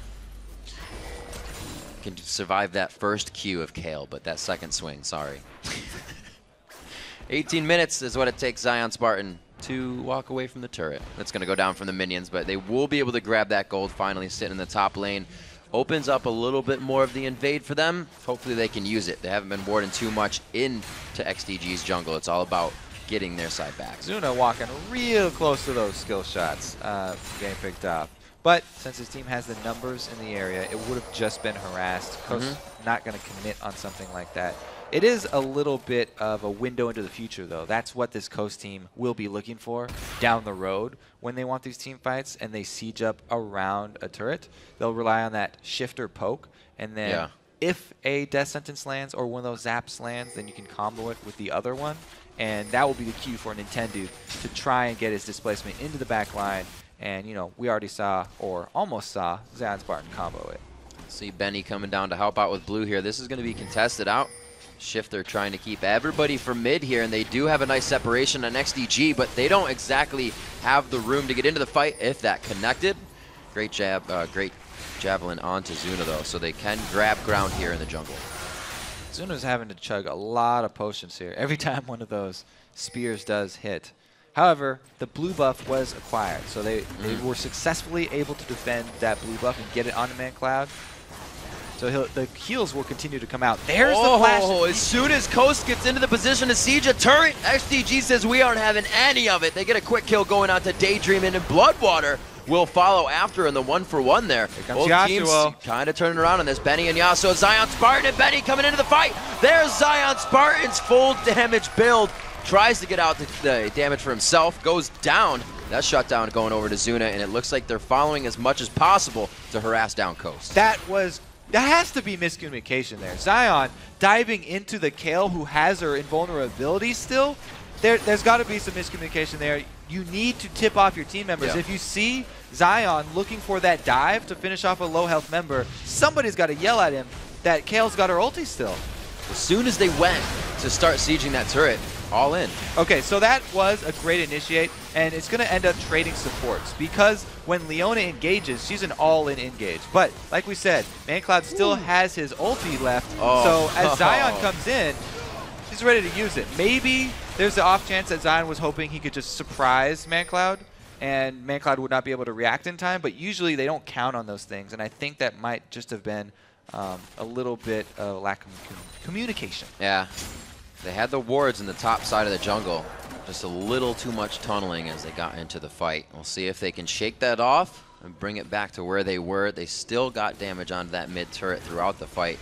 Can survive that first Q of Kale, but that second swing, sorry. 18 minutes is what it takes Zion Spartan to walk away from the turret. That's going to go down from the minions, but they will be able to grab that gold finally sitting in the top lane. Opens up a little bit more of the invade for them. Hopefully they can use it. They haven't been warding too much into XDG's jungle. It's all about getting their side back. Zuna walking real close to those skill shots getting picked off. But since his team has the numbers in the area, it would have just been harassed. Coast not going to commit on something like that. It is a little bit of a window into the future, though. That's what this Coast team will be looking for down the road when they want these team fights and they siege up around a turret. They'll rely on that shifter poke, and then if a death sentence lands or one of those zaps lands, then you can combo it with the other one, and that will be the cue for Nintendo to try and get his displacement into the back line. And, you know, we already saw, or almost saw, Zion Spartan combo it. See Benny coming down to help out with blue here. This is going to be contested out. Shifter trying to keep everybody from mid here, and they do have a nice separation on XDG, but they don't exactly have the room to get into the fight if that connected. Great jab, great javelin onto Zuna though, so they can grab ground here in the jungle. Zuna's having to chug a lot of potions here every time one of those spears does hit. However, the blue buff was acquired, so they were successfully able to defend that blue buff and get it onto ManCloud. So the heals will continue to come out. There's the flash. As soon as Coast gets into the position to siege a turret, XDG says we aren't having any of it. They get a quick kill going on to Daydream, and Bloodwater will follow after in the 1-for-1 there. Here comes Both Yasuo. teams kind of turning around on this. Benny and Yasuo, Zion Spartan, and Benny coming into the fight. There's Zion Spartan's full damage build. Tries to get out the damage for himself, goes down. That shutdown going over to Zuna, and it looks like they're following as much as possible to harass down Coast. That has to be miscommunication there. Zion diving into the Kale, who has her invulnerability still. There's got to be some miscommunication there. You need to tip off your team members. Yeah. If you see Zion looking for that dive to finish off a low health member, somebody's got to yell at him that Kale's got her ulti still. As soon as they went to start sieging that turret, all in. Okay, so that was a great initiate, and it's going to end up trading supports because when Leona engages, she's an all-in engage. But like we said, ManCloud still has his ulti left, so as Zion comes in, he's ready to use it. Maybe there's the off chance that Zion was hoping he could just surprise ManCloud, and ManCloud would not be able to react in time, but usually they don't count on those things, and I think that might just have been a little bit of lack of communication. Yeah. They had the wards in the top side of the jungle. Just a little too much tunneling as they got into the fight. We'll see if they can shake that off and bring it back to where they were. They still got damage onto that mid turret throughout the fight.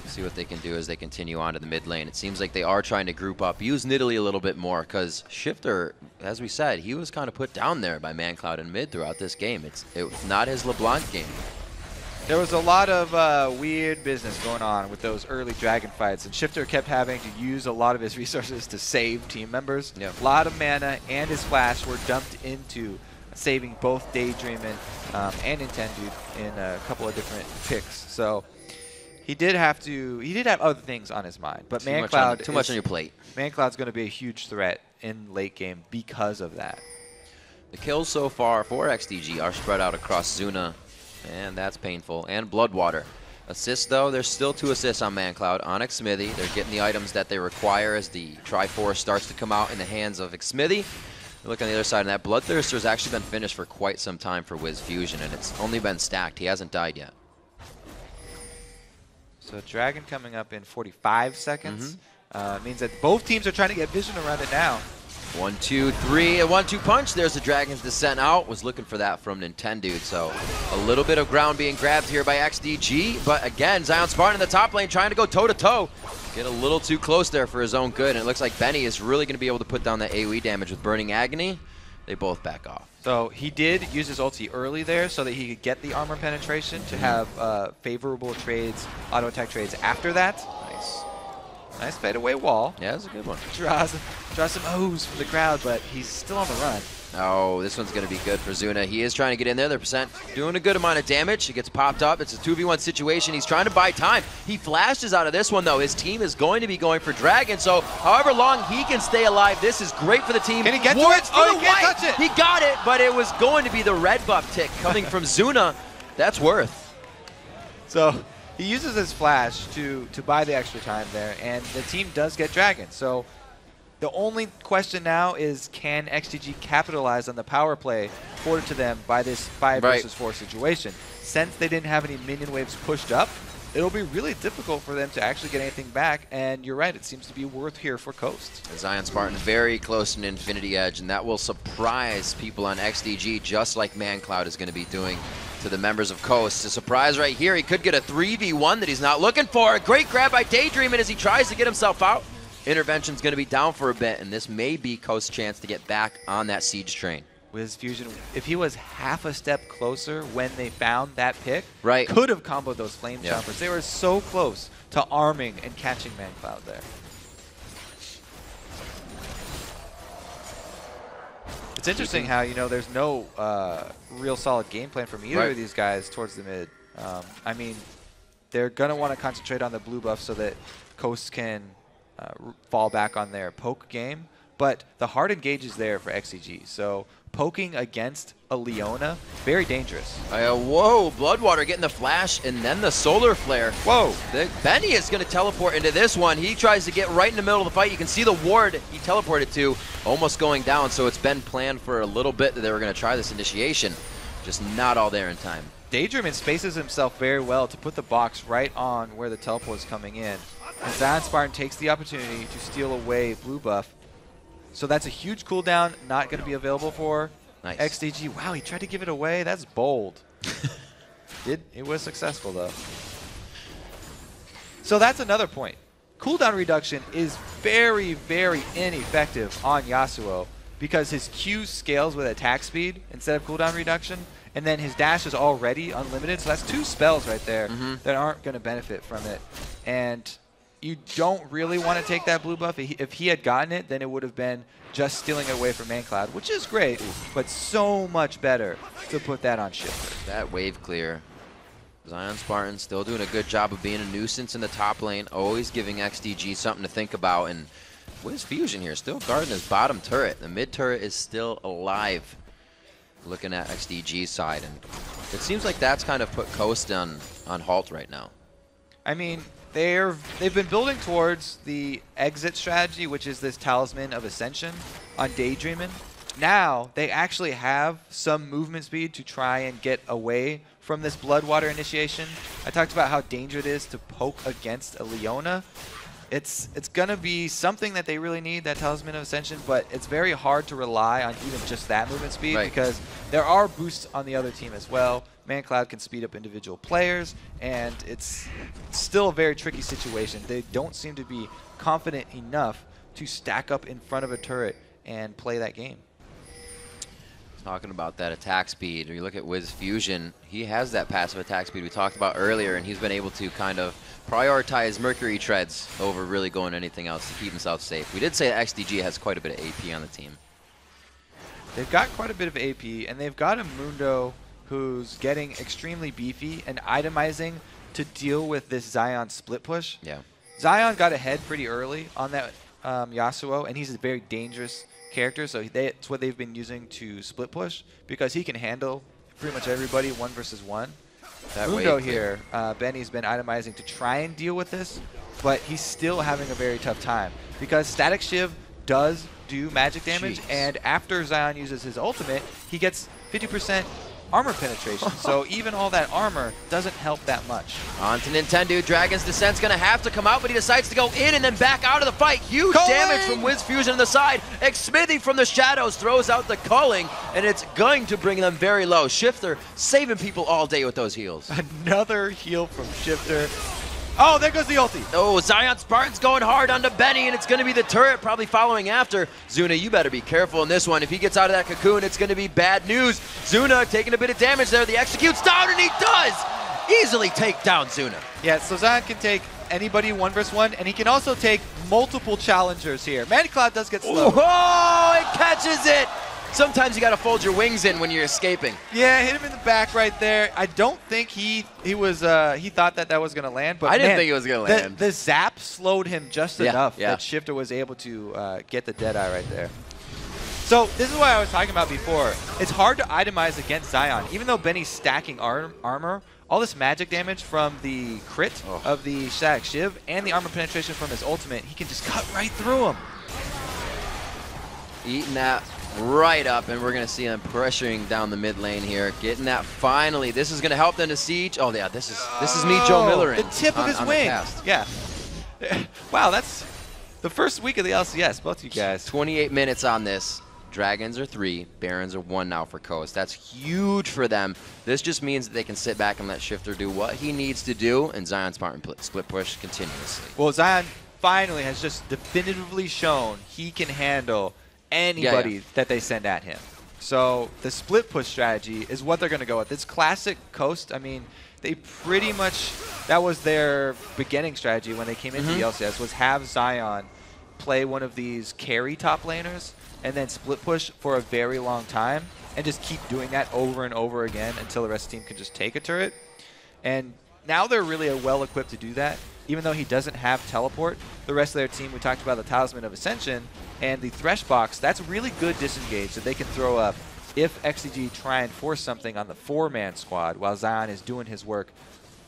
See what they can do as they continue on to the mid lane. It seems like they are trying to group up, use Nidalee a little bit more, because Shifter, as we said, he was kind of put down there by ManCloud and mid throughout this game. It was not his LeBlanc game. There was a lot of weird business going on with those early Dragon fights, and Shifter kept having to use a lot of his resources to save team members. Yep. A lot of mana and his flash were dumped into saving both Daydreamin and Intendude in a couple of different picks. So he did have other things on his mind, but ManCloud Too much on your plate. ManCloud's going to be a huge threat in late game because of that. The kills so far for XDG are spread out across Zuna, and that's painful, and Bloodwater. Assists, though, there's still 2 assists on ManCloud. On Xsmithy, they're getting the items that they require as the Triforce starts to come out in the hands of Xsmithy. Look on the other side, and that Bloodthirster's actually been finished for quite some time for Wiz Fusion, and it's only been stacked. He hasn't died yet. So Dragon coming up in 45 seconds. Means that both teams are trying to get vision around it now. 1, 2, 3, a 1-2 punch. There's the Dragon's Descent out. Was looking for that from Nintendude. So a little bit of ground being grabbed here by XDG. But again, Zion Spartan in the top lane trying to go toe-to-toe. Get a little too close there for his own good. And it looks like Benny is really going to be able to put down that AoE damage with Burning Agony. They both back off. So he did use his ulti early there so that he could get the armor penetration to have favorable trades, auto attack trades after that. Nice. Nice fadeaway wall. Yeah, that's a good one. Draws some O's from the crowd, but he's still on the run. Oh, this one's going to be good for Zuna. He is trying to get in there. The percent doing a good amount of damage. He gets popped up. It's a 2v1 situation. He's trying to buy time. He flashes out of this one, though. His team is going to be going for Dragon, so however long he can stay alive, this is great for the team. Can he get to Wards it? Oh, for he can't white. touch it. He got it, but it was going to be the red buff tick coming from Zuna. That's worth. So he uses his flash to buy the extra time there, and the team does get Dragon. So the only question now is, can XDG capitalize on the power play afforded to them by this 5 versus 4 situation? Since they didn't have any minion waves pushed up, it'll be really difficult for them to actually get anything back, and you're right, it seems to be worth here for Coast. Zion Spartan very close to an Infinity Edge, and that will surprise people on XDG, just like ManCloud is going to be doing to the members of Coast. A surprise right here. He could get a 3v1 that he's not looking for. A great grab by Daydreamin as he tries to get himself out. Intervention's going to be down for a bit, and this may be Coast's chance to get back on that siege train. Wiz Fusion, if he was half a step closer when they found that pick, Right. could have comboed those flame Yeah. choppers. They were so close to arming and catching ManCloud there. It's interesting how, there's no real solid game plan from either Right. of these guys towards the mid. I mean, they're going to want to concentrate on the blue buff so that Coast can fall back on their poke game. But the hard engage is there for XDG. So poking against a Leona, very dangerous. Whoa, Bloodwater getting the flash and then the solar flare. Whoa. Benny is going to teleport into this one. He tries to get right in the middle of the fight. You can see the ward he teleported to almost going down, so it's been planned for a little bit that they were going to try this initiation. Just not all there in time. Daydream spaces himself very well to put the box right on where the teleport is coming in. And Zion Spartan takes the opportunity to steal away blue buff. So that's a huge cooldown, not going to be available for XDG. Wow, he tried to give it away. That's bold. It was successful, though. So that's another point. Cooldown reduction is very, very ineffective on Yasuo because his Q scales with attack speed instead of cooldown reduction, and then his dash is already unlimited. So that's 2 spells right there that aren't going to benefit from it. And you don't really want to take that blue buff. If he had gotten it, then it would have been just stealing it away from ManCloud, which is great, but so much better to put that on Shifter. That wave clear. Zion Spartan still doing a good job of being a nuisance in the top lane, always giving XDG something to think about. And Wiz Fusion here still guarding his bottom turret. The mid turret is still alive. Looking at XDG's side, and it seems like that's kind of put Coast on halt right now. I mean, they've been building towards the exit strategy, which is this Talisman of Ascension on Daydreamin'. Now they actually have some movement speed to try and get away from this Bloodwater initiation. I talked about how dangerous it is to poke against a Leona. It's going to be something that they really need, that Talisman of Ascension, but it's very hard to rely on even just that movement speed because there are boosts on the other team as well. ManCloud can speed up individual players, and it's still a very tricky situation. They don't seem to be confident enough to stack up in front of a turret and play that game. Talking about that attack speed, you look at Wiz Fusion, he has that passive attack speed we talked about earlier, and he's been able to kind of prioritize Mercury treads over really going anything else to keep himself safe. We did say that XDG has quite a bit of AP on the team. They've got quite a bit of AP, and they've got a Mundo who's getting extremely beefy and itemizing to deal with this Zion split push. Yeah. Zion got ahead pretty early on that Yasuo, and he's a very dangerous character, so that's what they've been using to split push because he can handle pretty much everybody 1 versus 1. Mundo here, Benny's been itemizing to try and deal with this, but he's still having a very tough time because Static Shiv does do magic damage, and after Zion uses his ultimate, he gets 50% armor penetration. So even all that armor doesn't help that much. On to Nintendo. Dragon's Descent's going to have to come out, but he decides to go in and then back out of the fight. Huge damage from Wiz Fusion on the side. Xsmithy from the shadows throws out the culling, and it's going to bring them very low. Shifter saving people all day with those heals. Another heal from Shifter. Oh, there goes the ulti. Oh, Zion Spartan's going hard onto Benny, and it's going to be the turret probably following after. Zuna, you better be careful in this one. If he gets out of that cocoon, it's going to be bad news. Zuna taking a bit of damage there. The execute's down, and he does easily take down Zuna. Yeah, so Zion can take anybody 1 versus 1, and he can also take multiple challengers here. ManCloud does get slowed. Oh, it catches it. Sometimes you got to fold your wings in when you're escaping. Yeah, hit him in the back right there. I don't think he thought that was going to land. But I didn't think it was going to land. The zap slowed him just enough that Shifter was able to get the Deadeye right there. So this is what I was talking about before. It's hard to itemize against Zion. Even though Benny's stacking armor, all this magic damage from the crit of the Static Shiv and the armor penetration from his ultimate, he can just cut right through him. Eating that right up, and we're going to see them pressuring down the mid lane here. Getting that finally. This is going to help them to siege. Oh, yeah, this is me, Joe Miller. The tip of his wing. Yeah. Wow, that's the first week of the LCS, both you guys. 28 minutes on this. Dragons are 3, Barons are 1 now for Coast. That's huge for them. This just means that they can sit back and let Shifter do what he needs to do, and Zion Spartan split push continuously. Well, Zion finally has just definitively shown he can handle anybody that they send at him. So the split push strategy is what they're going to go with. It's classic Coast. I mean, they pretty much, that was their beginning strategy when they came into the LCS, was have Zion play one of these carry top laners and then split push for a very long time and just keep doing that over and over again until the rest of the team can just take a turret. And now they're really well equipped to do that. Even though he doesn't have teleport, the rest of their team, we talked about the Talisman of Ascension and the Thresh Box, that's really good disengage that they can throw up if XDG try and force something on the 4-man squad while Zion is doing his work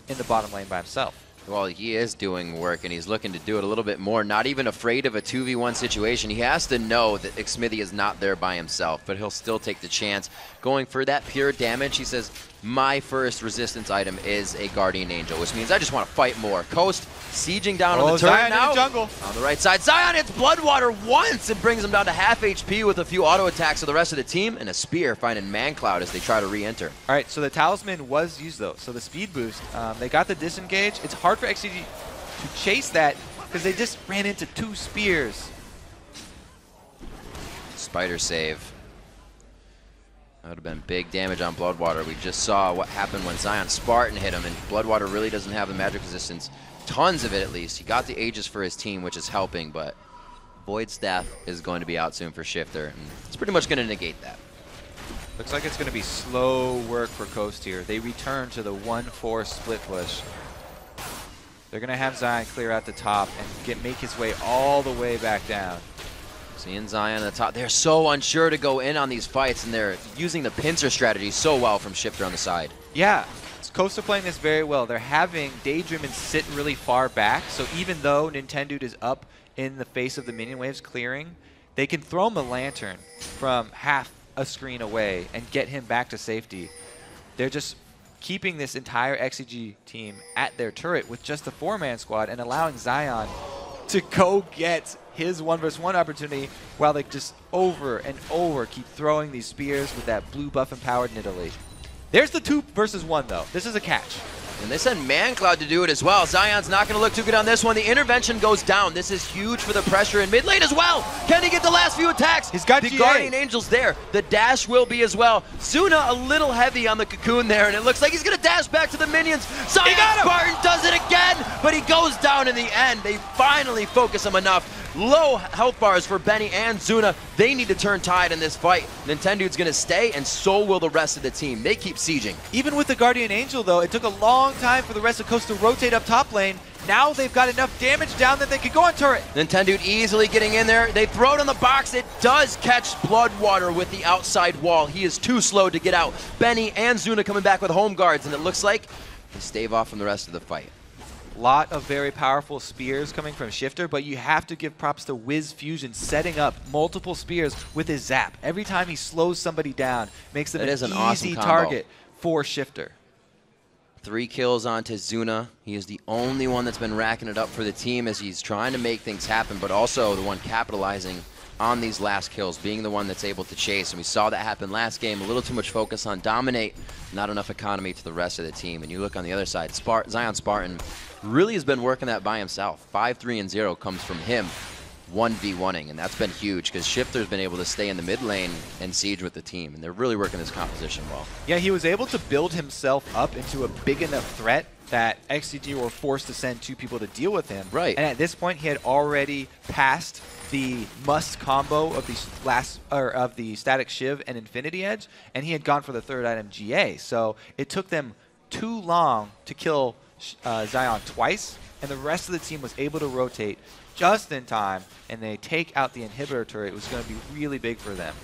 in the bottom lane by himself. Well, he is doing work, and he's looking to do it a little bit more. Not even afraid of a 2v1 situation. He has to know that Xmithy is not there by himself, but he'll still take the chance. Going for that pure damage, he says, my first resistance item is a Guardian Angel, which means I just want to fight more. Coast sieging down on the turret Zion now. in the jungle. On the right side, Zion hits Bloodwater once and brings him down to half HP with a few auto attacks of the rest of the team, and a spear finding ManCloud as they try to re-enter. All right, so the Talisman was used, though. So the speed boost, they got the disengage. It's hard for XDG to chase that because they just ran into 2 spears. Spider save. That would have been big damage on Bloodwater. We just saw what happened when Zion Spartan hit him, and Bloodwater really doesn't have the magic resistance. Tons of it, at least. He got the Aegis for his team, which is helping, but Void Staff is going to be out soon for Shifter, and it's pretty much going to negate that. Looks like it's going to be slow work for Coast here. They return to the 1-4 split push. They're going to have Zion clear out the top and make his way all the way back down. Seeing Zion at the top. They're so unsure to go in on these fights, and they're using the pincer strategy so well from Shifter on the side. Yeah, Coast are playing this very well. They're having Daydream and sit really far back, so even though Nintendude is up in the face of the minion waves clearing, they can throw him a lantern from half a screen away and get him back to safety. They're just keeping this entire XDG team at their turret with just the 4-man squad and allowing Zion to go get his 1v1 opportunity while they just over and over keep throwing these spears with that blue buff empowered Nidalee. There's the 2 versus 1 though. This is a catch. And they send ManCloud to do it as well. Zion's not going to look too good on this one. The intervention goes down. This is huge for the pressure in mid lane as well. Can he get the last few attacks? He's got the GA. Guardian Angel's there. The dash will be as well. Zuna a little heavy on the cocoon there, and it looks like he's going to dash back to the minions. Zion Spartan does it again, but he goes down in the end. They finally focus him enough. Low health bars for Benny and Zuna. They need to turn tide in this fight. Nintendude's going to stay, and so will the rest of the team. They keep sieging. Even with the Guardian Angel, though, it took a long time for the rest of Coast to rotate up top lane. Now they've got enough damage down that they could go on turret. Nintendude easily getting in there. They throw it on the box. It does catch Bloodwater with the outside wall. He is too slow to get out. Benny and Zuna coming back with home guards, and it looks like they stave off from the rest of the fight. Lot of very powerful spears coming from Shifter, but you have to give props to Wiz Fusion setting up multiple spears with his zap. Every time he slows somebody down, makes them an easy awesome combo. target for Shifter. 3 kills onto Zuna. He is the only one that's been racking it up for the team as he's trying to make things happen, but also the one capitalizing on these last kills, being the one that's able to chase. And we saw that happen last game. A little too much focus on dominate, not enough economy to the rest of the team. And you look on the other side, Zion Spartan really has been working that by himself. 5-3-0 comes from him 1v1ing, and that's been huge because Shifter's been able to stay in the mid lane and siege with the team, and they're really working this composition well. Yeah, he was able to build himself up into a big enough threat that XDG were forced to send 2 people to deal with him. Right. And at this point, he had already passed the must combo of the Static Shiv and Infinity Edge, and he had gone for the 3rd item, GA. So it took them too long to kill Zion twice, and the rest of the team was able to rotate just in time, and they take out the inhibitor turret. It was going to be really big for them.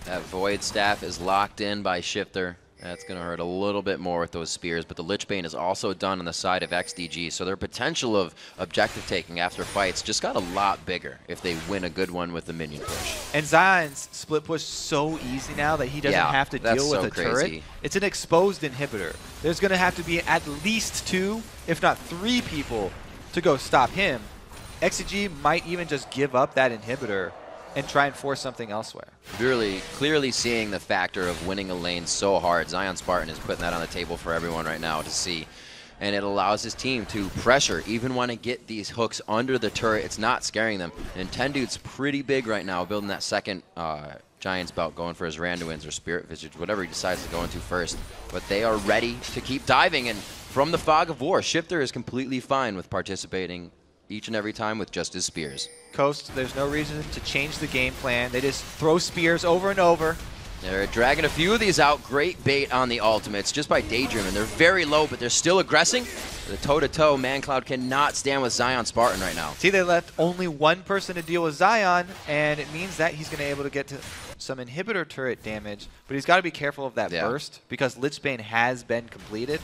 That Void Staff is locked in by Shifter. That's going to hurt a little bit more with those spears, but the Lich Bane is also done on the side of XDG, so their potential of objective taking after fights just got a lot bigger if they win a good one with the minion push. And Zion's split push so easy now that he doesn't have to deal with a turret. It's an exposed inhibitor. There's going to have to be at least 2, if not 3 people to go stop him. XDG might even just give up that inhibitor and try and force something elsewhere. Really clearly seeing the factor of winning a lane so hard. Zion Spartan is putting that on the table for everyone right now to see. And it allows his team to pressure, even when they get these hooks under the turret. It's not scaring them. Nintendude's pretty big right now, building that second Giant's Belt, going for his Randuins or Spirit Visage, whatever he decides to go into first. But they are ready to keep diving. And from the fog of war, Shifter is completely fine with participating each and every time with just his spears. Coast, there's no reason to change the game plan. They just throw spears over and over. They're dragging a few of these out. Great bait on the ultimates just by Daydreaming. They're very low, but they're still aggressing. The toe-to-toe, ManCloud cannot stand with Zion Spartan right now. See, they left only one person to deal with Zion, and it means that he's going to be able to get to some inhibitor turret damage, but he's got to be careful of that burst because Lichbane has been completed.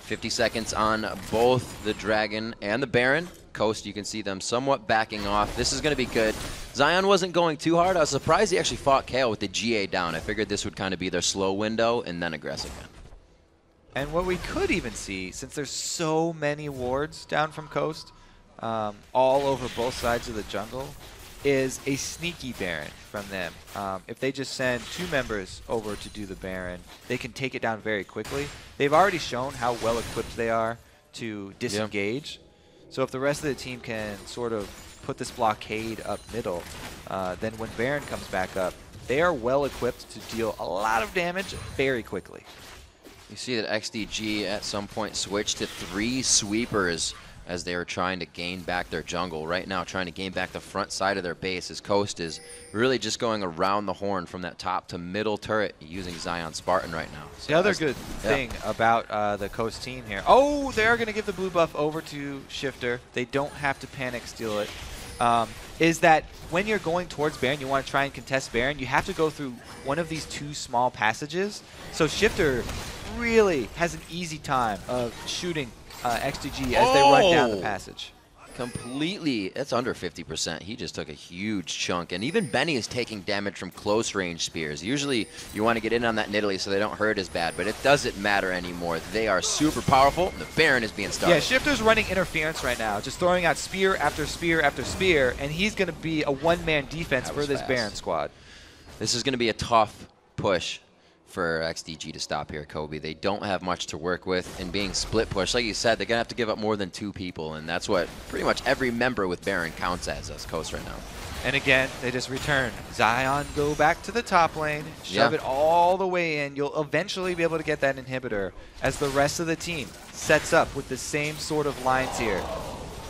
50 seconds on both the Dragon and the Baron. Coast, you can see them somewhat backing off. This is going to be good. Zion wasn't going too hard. I was surprised he actually fought Kale with the GA down. I figured this would kind of be their slow window and then aggressive again. And what we could even see, since there's so many wards down from Coast, all over both sides of the jungle, is a sneaky Baron from them. If they just send 2 members over to do the Baron, they can take it down very quickly. They've already shown how well equipped they are to disengage. So if the rest of the team can sort of put this blockade up middle, then when Baron comes back up, they are well equipped to deal a lot of damage very quickly. You see that XDG at some point switched to 3 sweepers as they were trying to gain back their jungle. Right now, trying to gain back the front side of their base as Coast is really just going around the horn from that top to middle turret using Zion Spartan right now. So the other good thing about the Coast team here, oh, they are going to give the blue buff over to Shifter. They don't have to panic steal it. Is that when you're going towards Baron, you want to try and contest Baron, you have to go through one of these 2 small passages. So Shifter really has an easy time of shooting XDG as they run down the passage. Completely, that's under 50%. He just took a huge chunk. And even Benny is taking damage from close range spears. Usually you want to get in on that Nidalee so they don't hurt as bad, but it doesn't matter anymore. They are super powerful, and the Baron is being started. Yeah, Shifter's running interference right now, just throwing out spear after spear after spear, and he's going to be a one-man defense for this Baron squad. This is going to be a tough push for XDG to stop here, Kobe. They don't have much to work with, and being split push, like you said, they're going to have to give up more than 2 people, and that's what pretty much every member with Baron counts as Coast right now. And again, they just return. Zion, go back to the top lane, shove it all the way in. You'll eventually be able to get that inhibitor as the rest of the team sets up with the same sort of lines here.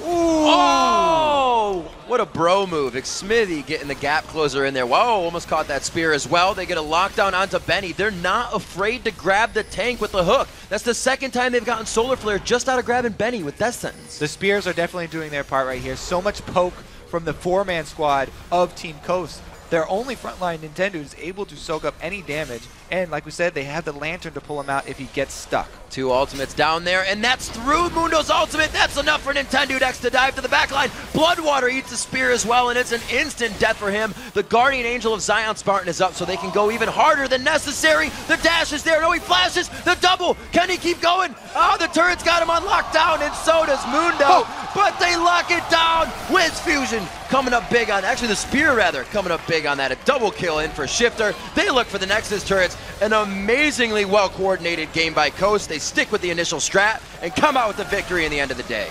Ooh. Oh, what a bro move. Smithy getting the gap closer in there. Whoa, almost caught that spear as well. They get a lockdown onto Benny. They're not afraid to grab the tank with the hook. That's the second time they've gotten Solar Flare just out of grabbing Benny with Death Sentence. The spears are definitely doing their part right here. So much poke from the 4-man squad of Team Coast. Their only frontline Nintendo is able to soak up any damage, and like we said, they have the lantern to pull him out if he gets stuck. 2 ultimates down there, and that's through Mundo's ultimate. That's enough for Nintendo X to dive to the backline. Bloodwater eats the spear as well, and it's an instant death for him. The Guardian Angel of Zion Spartan is up, so they can go even harder than necessary. The dash is there. No, he flashes. The double. Can he keep going? Oh, the turret's got him on lockdown, and so does Mundo. But they lock it down. Wiz Fusion coming up big on, actually the spear rather, coming up big on that. A double kill in for Shifter. They look for the Nexus turrets. An amazingly well-coordinated game by Coast. They stick with the initial strat and come out with the victory in the end of the day.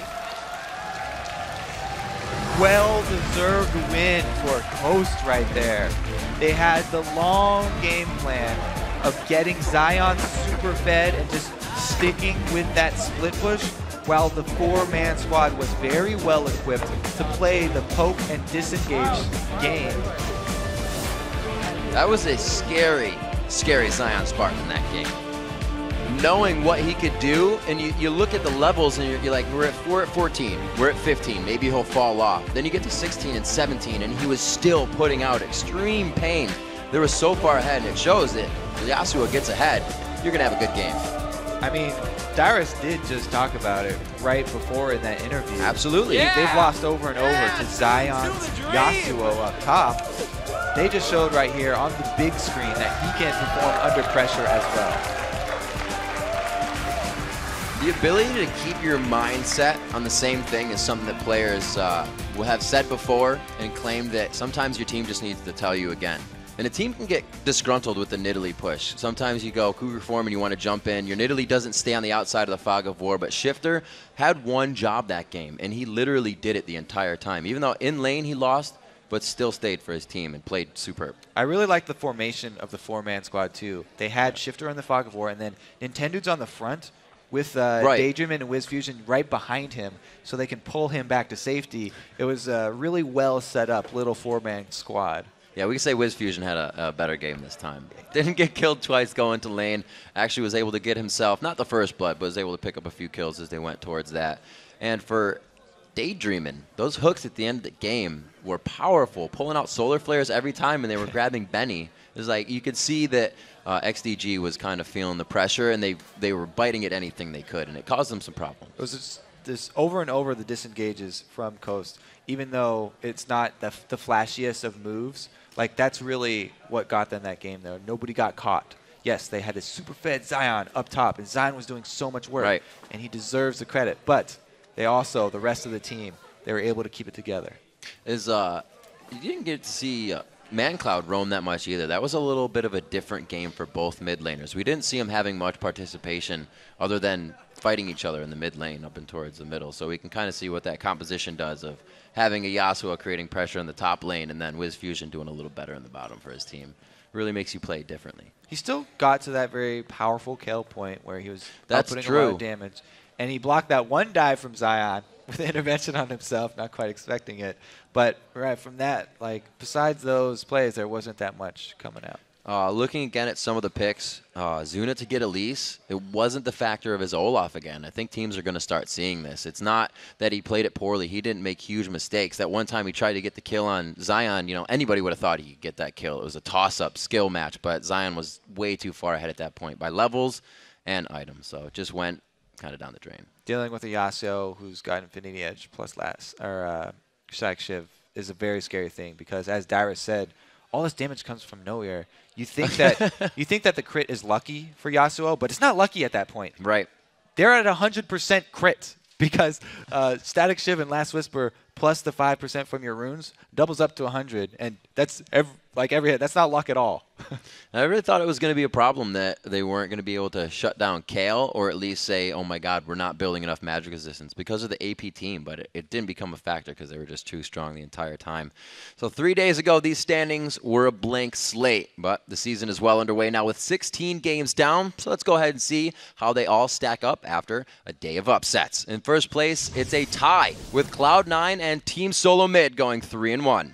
Well-deserved win for Coast right there. They had the long game plan of getting Zion super fed and just sticking with that split push, while the 4-man squad was very well equipped to play the poke and disengage game. That was a scary, scary Zion Spartan in that game. Knowing what he could do, and you look at the levels and you're like, we're at 14, we're at 15, maybe he'll fall off. Then you get to 16 and 17, and he was still putting out extreme pain. They were so far ahead, and it shows that if Yasuo gets ahead, you're going to have a good game. I mean, Dyrus did just talk about it right before in that interview. Absolutely. They've lost over and over to Zion's Yasuo up top. They just showed right here on the big screen that he can perform under pressure as well. The ability to keep your mindset on the same thing is something that players will have said before and claimed that sometimes your team just needs to tell you again. And a team can get disgruntled with the Nidalee push. Sometimes you go Cougar form and you want to jump in. Your Nidalee doesn't stay on the outside of the fog of war, but Shifter had one job that game, and he literally did it the entire time. Even though in lane he lost, but still stayed for his team and played superb. I really like the formation of the 4-man squad too. They had Shifter in the fog of war, and then Nintendo's on the front with Daydream and Wiz Fusion right behind him, so they can pull him back to safety. It was a really well set up little 4-man squad. Yeah, we can say Wiz Fusion had a better game this time. Didn't get killed twice going to lane. Actually was able to get himself, not the first blood, but was able to pick up a few kills as they went towards that. And for Daydreaming, those hooks at the end of the game were powerful, pulling out solar flares every time, and they were grabbing Benny. It was like you could see that XDG was kind of feeling the pressure, and they were biting at anything they could, and it caused them some problems. It was just this over and over the disengages from Coast, even though it's not the flashiest of moves. Like, that's really what got them that game, though. Nobody got caught. Yes, they had this super fed Zion up top, and Zion was doing so much work, right, and he deserves the credit. But they also, the rest of the team, they were able to keep it together. You didn't get to see ManCloud roam that much either. That was a little bit of a different game for both mid laners. We didn't see him having much participation other than fighting each other in the mid lane up and towards the middle. So we can kind of see what that composition does of having a Yasuo creating pressure in the top lane and then Wiz Fusion doing a little better in the bottom for his team. Really makes you play differently. He still got to that very powerful kill point where he was putting a lot of damage. And he blocked that one dive from Zion with an intervention on himself, not quite expecting it. But right from that, like, besides those plays, there wasn't that much coming out. Looking again at some of the picks, Zuna to get Elise, it wasn't the factor of his Olaf again. I think teams are going to start seeing this. It's not that he played it poorly. He didn't make huge mistakes. That one time he tried to get the kill on Zion, you know, anybody would have thought he could get that kill. It was a toss-up skill match, but Zion was way too far ahead at that point by levels and items. So it just went kind of down the drain. Dealing with a Yasuo who's got Infinity Edge plus Shack Shiv is a very scary thing because, as Dyrus said, all this damage comes from nowhere. You think that the crit is lucky for Yasuo, but it's not lucky at that point. Right. They're at 100% crit because Static Shiv and Last Whisper plus the 5% from your runes doubles up to 100, and that's every hit. That's not luck at all. I really thought it was going to be a problem that they weren't going to be able to shut down Kale or at least say, oh my god, we're not building enough magic resistance because of the AP team, but it didn't become a factor because they were just too strong the entire time. So 3 days ago, these standings were a blank slate, but the season is well underway now with 16 games down, so let's go ahead and see how they all stack up after a day of upsets. In first place, it's a tie with Cloud9 and Team Solo Mid going 3-1.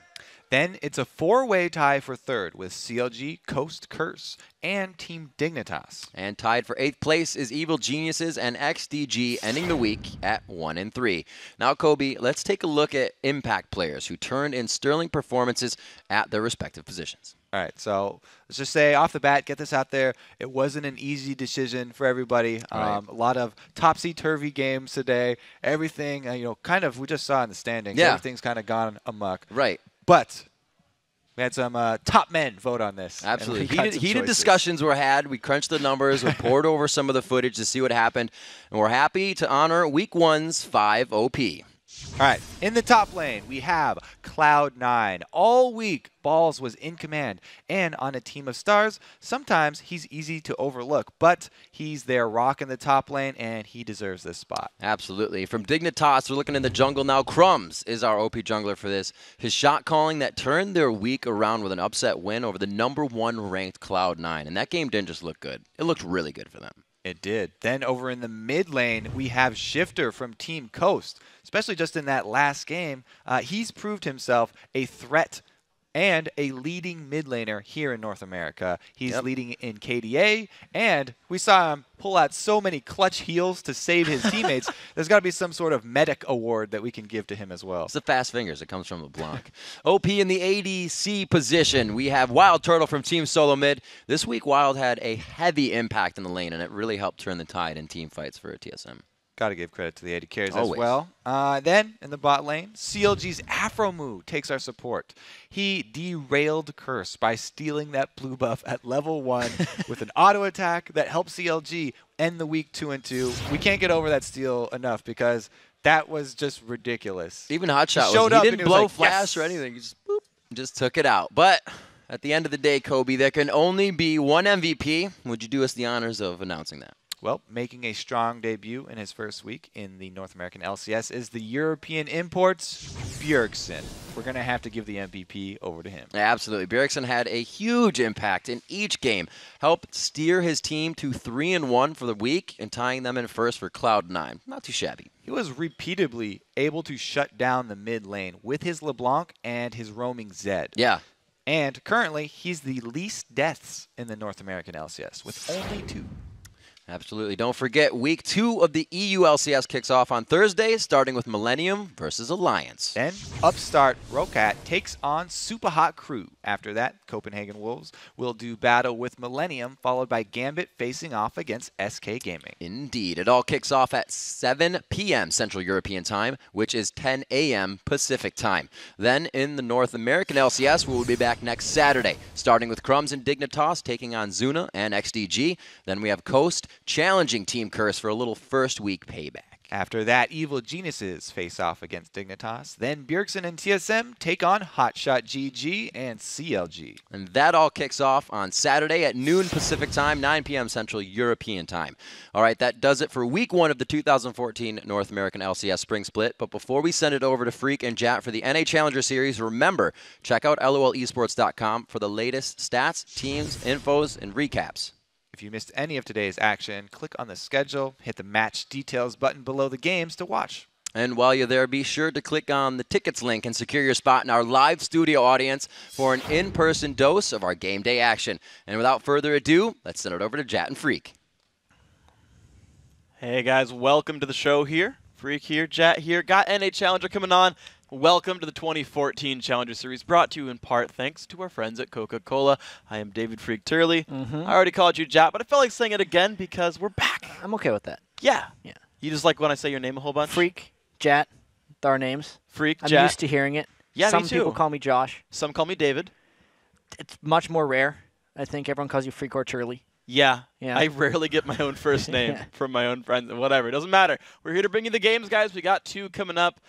Then it's a four-way tie for third with CLG, Coast Curse, and Team Dignitas. And tied for 8th place is Evil Geniuses and XDG, ending the week at 1-3. Now, Kobe, let's take a look at impact players who turned in sterling performances at their respective positions. All right, so let's just say off the bat, get this out there. It wasn't an easy decision for everybody. Right. A lot of topsy-turvy games today. Everything, kind of we just saw in the standings. Yeah. Everything's kind of gone amok. Right. But we had some top men vote on this. Absolutely. Heated discussions were had. We crunched the numbers. We poured over some of the footage to see what happened. And we're happy to honor Week 1's 5 OP. All right, in the top lane, we have Cloud9. All week, Balls was in command. And on a team of stars, sometimes he's easy to overlook. But he's there rocking the top lane, and he deserves this spot. Absolutely. From Dignitas, we're looking in the jungle now. Crumbs is our OP jungler for this. His shot calling that turned their week around with an upset win over the #1 ranked Cloud9. And that game didn't just look good. It looked really good for them. It did. Then over in the mid lane, we have Shifter from Team Coast. Especially just in that last game, he's proved himself a threat and a leading mid laner here in North America. He's leading in KDA, and we saw him pull out so many clutch heals to save his teammates. There's got to be some sort of medic award that we can give to him as well. It's the fast fingers. It comes from LeBlanc. OP in the ADC position, we have Wild Turtle from Team Solo Mid. This week, Wild had a heavy impact in the lane, and it really helped turn the tide in team fights for TSM. Got to give credit to the AD carries Always. as well. Then, in the bot lane, CLG's Afromoo takes our support. He derailed Curse by stealing that blue buff at level 1 with an auto attack that helped CLG end the week 2-2. We can't get over that steal enough because that was just ridiculous. Even Hotshot he didn't blow flash or anything. He just, boop, just took it out. But at the end of the day, Kobe, there can only be one MVP. Would you do us the honors of announcing that? Well, making a strong debut in his first week in the North American LCS is the European imports, Bjergsen. We're going to have to give the MVP over to him. Absolutely. Bjergsen had a huge impact in each game, helped steer his team to 3-1 for the week and tying them in first for Cloud9. Not too shabby. He was repeatedly able to shut down the mid lane with his LeBlanc and his roaming Zed. Yeah. And currently, he's the least deaths in the North American LCS, with only 2. Absolutely. Don't forget, Week 2 of the EU LCS kicks off on Thursday, starting with Millennium versus Alliance. Then, upstart Rocat takes on Super Hot Crew. After that, Copenhagen Wolves will do battle with Millennium, followed by Gambit facing off against SK Gaming. Indeed. It all kicks off at 7 p.m. Central European Time, which is 10 a.m. Pacific Time. Then, in the North American LCS, we will be back next Saturday, starting with Crumbs and Dignitas taking on Zuna and XDG. Then we have Coast challenging Team Curse for a little first week payback. After that, Evil Geniuses face off against Dignitas. Then Bjergsen and TSM take on Hotshot GG and CLG. And that all kicks off on Saturday at noon Pacific Time, 9 p.m. Central European Time. All right, that does it for Week 1 of the 2014 North American LCS Spring Split. But before we send it over to Freak and Jat for the NA Challenger Series, remember, check out lolesports.com for the latest stats, teams, infos, and recaps. If you missed any of today's action, click on the schedule, hit the match details button below the games to watch. And while you're there, be sure to click on the tickets link and secure your spot in our live studio audience for an in-person dose of our game day action. And without further ado, let's send it over to Jat and Freak. Hey guys, welcome to the show here. Freak here, Jat here. Got NA Challenger coming on. Welcome to the 2014 Challenger Series, brought to you in part thanks to our friends at Coca-Cola. I am David Freak Turley. I already called you Jat, but I felt like saying it again because we're back. I'm okay with that. Yeah. Yeah. You just like when I say your name a whole bunch? Freak, Jat, our names. Freak, I'm Jat. used to hearing it. Yeah, Some me too. people call me Josh. Some call me David. It's much more rare. I think everyone calls you Freak or Turley. Yeah. Yeah. I rarely get my own first name Yeah. from my own friends. Whatever. It doesn't matter. We're here to bring you the games, guys. We got 2 coming up.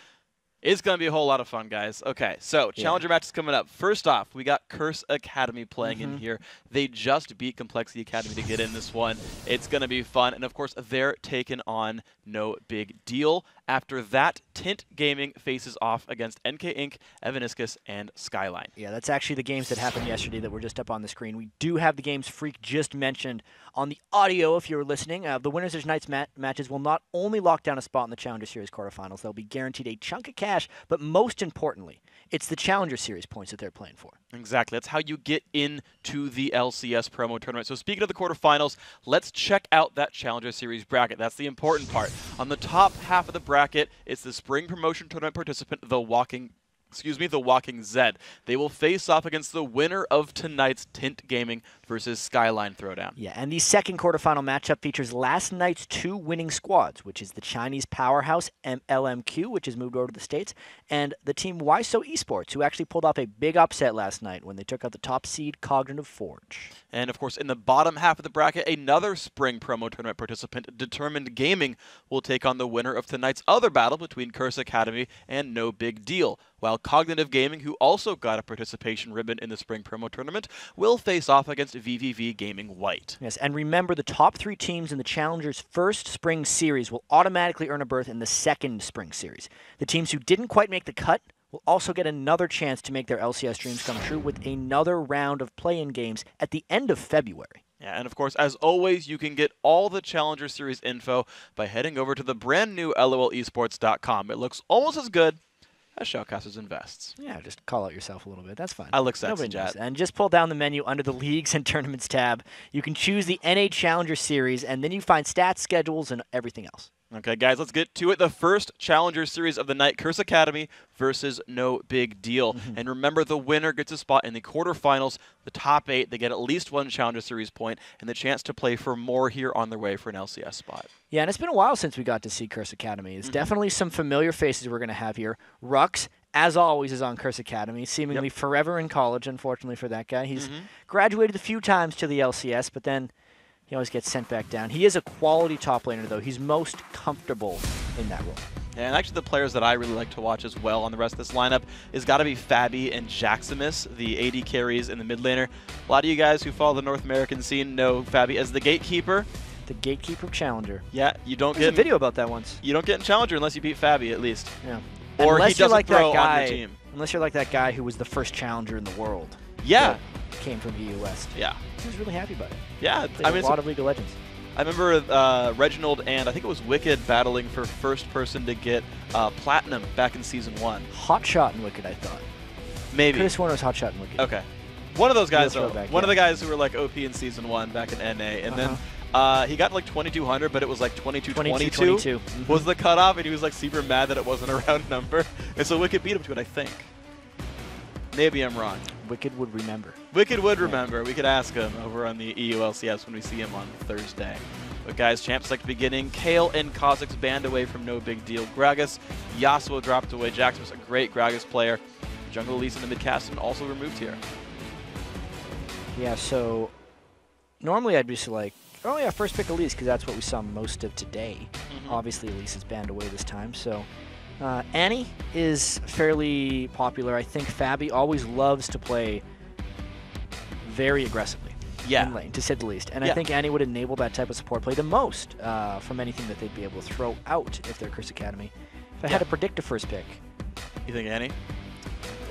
It's going to be a whole lot of fun, guys. Okay, so Challenger matches coming up. First off, we got Curse Academy playing in here. They just beat Complexity Academy to get in this one. It's going to be fun. And, of course, they're taking on No Big Deal. After that, Tint Gaming faces off against NK Inc., Evaniscus, and Skyline. Yeah, that's actually the games that happened yesterday that were just up on the screen. We do have the games Freak just mentioned on the audio if you're listening. The winners of tonight's matches will not only lock down a spot in the Challenger Series quarterfinals, they'll be guaranteed a chunk of cash, but most importantly, it's the Challenger Series points that they're playing for. Exactly. That's how you get into the LCS promo tournament. So speaking of the quarterfinals, let's check out that Challenger Series bracket. That's the important part. On the top half of the bracket, it's the Spring Promotion Tournament participant, the Walking Zed. They will face off against the winner of tonight's Tint Gaming versus Skyline Throwdown. Yeah, and the second quarterfinal matchup features last night's 2 winning squads, which is the Chinese powerhouse LMQ, which has moved over to the States, and the team Wiso Esports, who actually pulled off a big upset last night when they took out the top seed Cognitive Forge. And, of course, in the bottom half of the bracket, another Spring Promo Tournament participant, Determined Gaming, will take on the winner of tonight's other battle between Curse Academy and No Big Deal, while Cognitive Gaming, who also got a participation ribbon in the Spring Promo Tournament, will face off against VVV Gaming White. Yes, and remember, the top 3 teams in the Challenger's first Spring Series will automatically earn a berth in the second Spring Series. The teams who didn't quite make the cut will also get another chance to make their LCS dreams come true with another round of play-in games at the end of February. Yeah, and of course, as always, you can get all the Challenger Series info by heading over to the brand new lolesports.com. It looks almost as good as Shoutcasters Invests. Yeah, just call out yourself a little bit. That's fine. I look sexy, Nobody Jat. knows. And just pull down the menu under the Leagues and Tournaments tab. You can choose the NA Challenger Series, and then you find stats, schedules, and everything else. Okay, guys, let's get to it. The first Challenger Series of the night, Curse Academy versus No Big Deal. And remember, the winner gets a spot in the quarterfinals. The top 8, they get at least 1 Challenger Series point and the chance to play for more here on their way for an LCS spot. Yeah, and it's been a while since we got to see Curse Academy. There's definitely some familiar faces we're going to have here. Rux, as always, is on Curse Academy, seemingly forever in college, unfortunately for that guy. He's graduated a few times to the LCS, but then he always gets sent back down. He is a quality top laner, though. He's most comfortable in that role. And actually the players that I really like to watch as well on the rest of this lineup is got to be Fabi and Jaximus, the AD carries in the mid laner. A lot of you guys who follow the North American scene know Fabi as the gatekeeper. The gatekeeper challenger. Yeah, you don't There's get a video about that once. You don't get in Challenger unless you beat Fabi, at least. Yeah. Or unless he doesn't you're like throw that guy, on your team. Unless you're like that guy who was the first challenger in the world. Yeah. That came from EU West. Yeah. He was really happy about it. Yeah. Played a lot of League of Legends. I remember Reginald and I think it was Wicked battling for first person to get Platinum back in Season 1. Hotshot and Wicked, I thought. Maybe. Could have sworn it was Hotshot and Wicked. Okay. One of those guys, Real though. throwback, One of yeah. the guys who were like OP in Season 1 back in NA. And then he got like 2200, but it was like 2222 22. was the cutoff, and he was like super mad that it wasn't a round number. And so Wicked beat him to it, I think. Maybe I'm wrong. Wicked would remember. Wicked would remember. We could ask him over on the EU LCS when we see him on Thursday. But guys, champs like the beginning. Kale and Kha'Zix banned away from no big deal. Gragas, Yasuo dropped away. Jax was a great Gragas player. Jungle Elise in the mid-cast and also removed here. Yeah, so normally I'd be like, oh yeah, first pick Elise, because that's what we saw most of today. Obviously, Elise is banned away this time, so Annie is fairly popular. I think Fabi always loves to play very aggressively in lane, to say the least. And I think Annie would enable that type of support play the most from anything that they'd be able to throw out if they're Curse Academy. If I had to predict a first pick. You think Annie?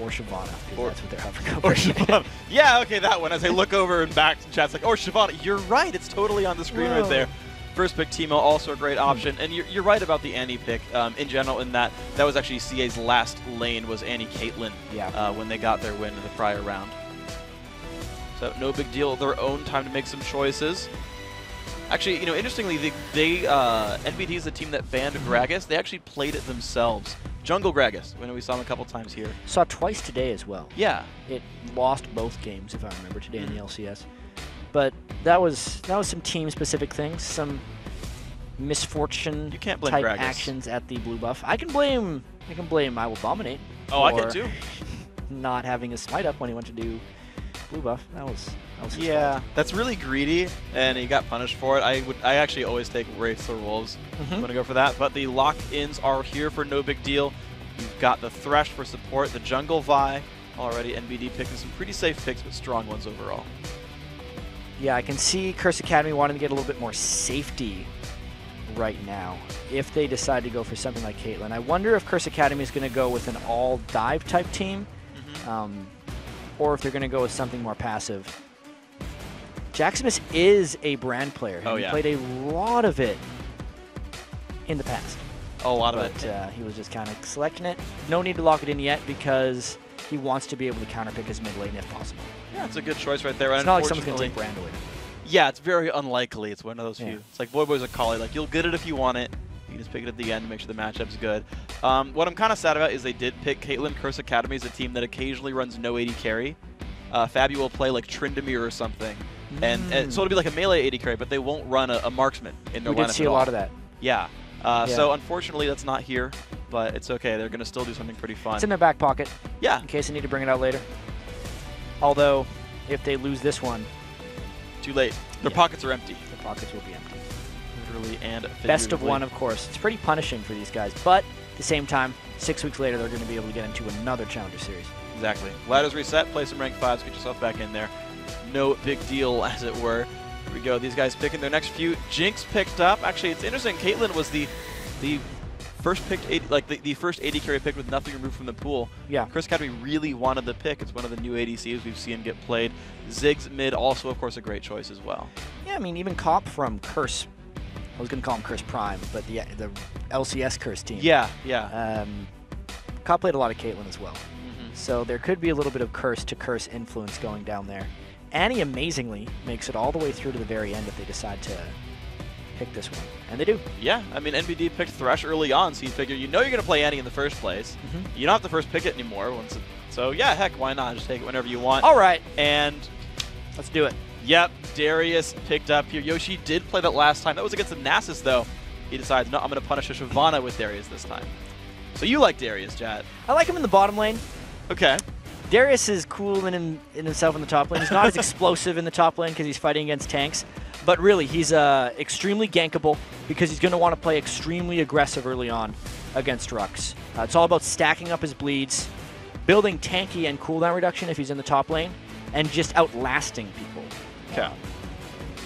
Or Shyvana, because that's what they're hovering Or over. Shyvana. Yeah, okay, that one. As I look over and back to chat's like, or Shyvana. You're right. It's totally on the screen right there. First pick Teemo, also a great option. And you're right about the Annie pick in general, in that was actually CA's last lane was Annie Caitlyn when they got their win in the prior round. So no big deal. Their own time to make some choices. Actually, you know, interestingly, NBD is the team that banned Gragas. They actually played it themselves. Jungle Gragas. We know we saw him a couple times here. Saw twice today as well. Yeah. It lost both games, if I remember, today in the LCS. But that was some team-specific things, some misfortune You can't blame type Gragas. actions at the blue buff. I can blame I Will Dominate. Oh, I for can too. Not having a smite up when he went to do blue buff. That was his fault. That's really greedy, and he got punished for it. I actually always take Wraiths or Wolves. I'm gonna go for that. But the lock-ins are here for no big deal. You've got the Thresh for support, the Jungle Vi already. NBD picking some pretty safe picks, but strong ones overall. Yeah, I can see Curse Academy wanting to get a little bit more safety right now if they decide to go for something like Caitlyn. I wonder if Curse Academy is going to go with an all-dive type team, or if they're going to go with something more passive. Jacksmith is a brand player. He played a lot of it in the past. A lot of it. But he was just kind of selecting it. No need to lock it in yet because he wants to be able to counterpick his mid lane if possible. Yeah, it's a good choice right there. It's not like someone's going to take brand away. Yeah, it's very unlikely. It's one of those few. It's like Boy Boy's a collie. Like, you'll get it if you want it. You can just pick it at the end to make sure the matchup's good. What I'm kind of sad about is they did pick Caitlyn. Curse Academy is a team that occasionally runs no AD carry. Fabi will play like Tryndamere or something. And so it'll be like a melee AD carry, but they won't run a marksman in their lineup. We did see a lot of that. Yeah. So unfortunately, that's not here, but it's okay. They're going to still do something pretty fun. It's in their back pocket. Yeah. In case they need to bring it out later. Although, if they lose this one, too late. Their pockets are empty. Their pockets will be empty. Literally and figuratively. Best of one, of course. It's pretty punishing for these guys, but at the same time, 6 weeks later, they're going to be able to get into another Challenger Series. Exactly. Ladders reset, play some rank 5s, get yourself back in there. No big deal, as it were. Here we go. These guys picking their next few. Jinx picked up. Actually, it's interesting. Caitlyn was the first picked the first AD carry picked with nothing removed from the pool. Yeah. Curse Academy really wanted the pick. It's one of the new ADCs we've seen get played. Ziggs mid, also of course a great choice as well. Yeah, I mean even Cop from Curse. I was going to call him Curse Prime, but the LCS Curse team. Yeah, yeah. Cop played a lot of Caitlyn as well. So there could be a little bit of Curse to Curse influence going down there. Annie amazingly makes it all the way through to the very end if they decide to pick this one. And they do. Yeah, I mean, NBD picked Thresh early on, so you figure you're going to play Annie in the first place. You don't have to first pick it anymore. So yeah, heck, why not? Just take it whenever you want. All right. And let's do it. Yep, Darius picked up here. Yoshi did play that last time. That was against the Nasus, though. He decides, no, I'm going to punish a Shyvana with Darius this time. So you like Darius, Chad. I like him in the bottom lane. Okay. Darius is cool in himself in the top lane. He's not as explosive in the top lane because he's fighting against tanks. But really, he's extremely gankable because he's going to want to play extremely aggressive early on against Rux. It's all about stacking up his bleeds, building tanky and cooldown reduction if he's in the top lane, and just outlasting people. Okay.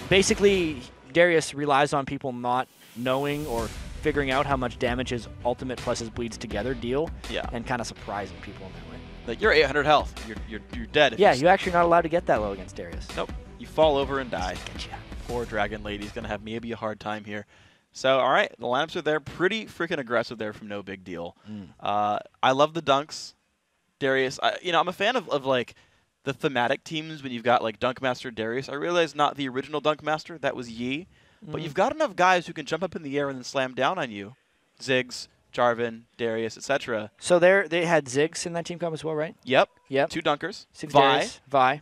Basically, Darius relies on people not knowing or figuring out how much damage his ultimate plus his bleeds together deal, and kind of surprising people in that way. Like, you're 800 health. You're dead. If yeah, you're actually not allowed to get that low against Darius. Nope. You fall over and die. Getcha. Poor Dragon Lady's going to have maybe a hard time here. So, all right, the lineups are there. Pretty freaking aggressive there from no big deal. I love the dunks. Darius, I'm a fan of like the thematic teams, when you've got like Dunkmaster Darius, I realize not the original Dunkmaster, that was Yi, but you've got enough guys who can jump up in the air and then slam down on you. Ziggs, Jarvan, Darius, etc. So they had Ziggs in that team comp as well, right? Yep. Yep. 2 Dunkers. Ziggs, Vi. Darius, Vi.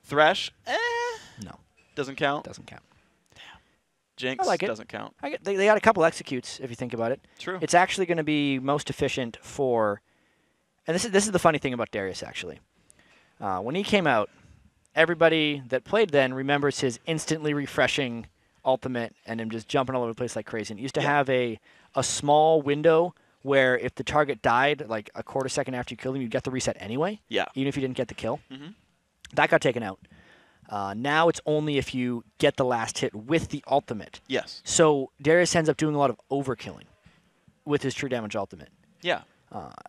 Thresh, No, doesn't count. doesn't count. Jinx, I like it. doesn't count. They got a couple executes, if you think about it. True. It's actually going to be most efficient for, and this is the funny thing about Darius, actually. When he came out, everybody that played then remembers his instantly refreshing ultimate and him just jumping all over the place like crazy. And it used to have a small window where if the target died like a quarter second after you killed him, you'd get the reset anyway, Yeah. even if you didn't get the kill. Mm-hmm. That got taken out. Now it's only if you get the last hit with the ultimate. Yes. So Darius ends up doing a lot of overkilling with his true damage ultimate. Yeah.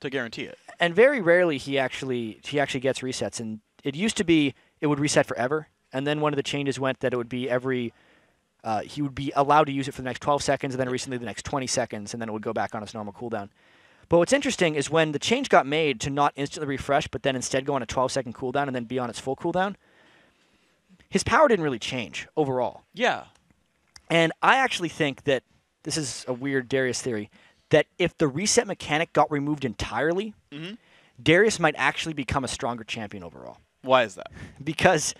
To guarantee it. And very rarely he actually gets resets. And it used to be it would reset forever. And then one of the changes went that it would be he would be allowed to use it for the next 12 seconds, and then recently the next 20 seconds, and then it would go back on its normal cooldown. But what's interesting is when the change got made to not instantly refresh, but then instead go on a 12-second cooldown and then be on its full cooldown, his power didn't really change overall. Yeah. And I actually think that, this is a weird Darius theory, that if the reset mechanic got removed entirely, Darius might actually become a stronger champion overall. Why is that? Because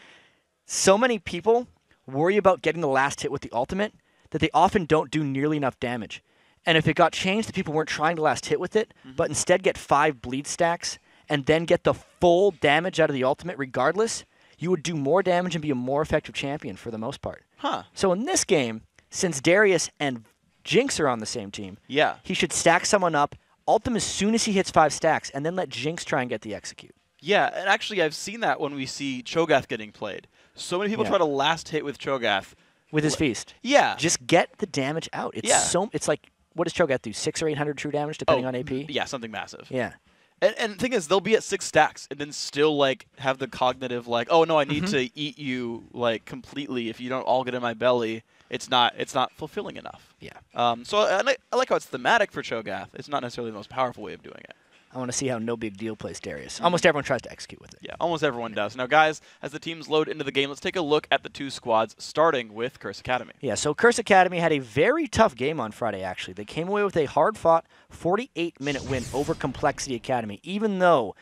so many people worry about getting the last hit with the ultimate that they often don't do nearly enough damage. And if it got changed that people weren't trying to last hit with it, but instead get 5 bleed stacks and then get the full damage out of the ultimate regardless, you would do more damage and be a more effective champion for the most part. Huh. So in this game, since Darius and Jinx are on the same team, Yeah. he should stack someone up, ult him as soon as he hits 5 stacks, and then let Jinx try and get the execute. Yeah, and actually I've seen that when we see Cho'Gath getting played. So many people try to last hit with Cho'Gath. With his feast. Yeah. Just get the damage out. It's like, what does Cho'Gath do? 600 or 800 true damage depending on AP? Yeah, something massive. Yeah. And the thing is, they'll be at 6 stacks and then still like have the cognitive like, oh no, I need to eat you like completely. If you don't all get in my belly, it's not fulfilling enough. Yeah. So I like how it's thematic for Cho'Gath. It's not necessarily the most powerful way of doing it. I want to see how No Big Deal plays Darius. Almost everyone tries to execute with it. Yeah, almost everyone does. Now, guys, as the teams load into the game, let's take a look at the 2 squads, starting with Curse Academy. Yeah, so Curse Academy had a very tough game on Friday, actually. They came away with a hard-fought 48-minute win over Complexity Academy, even though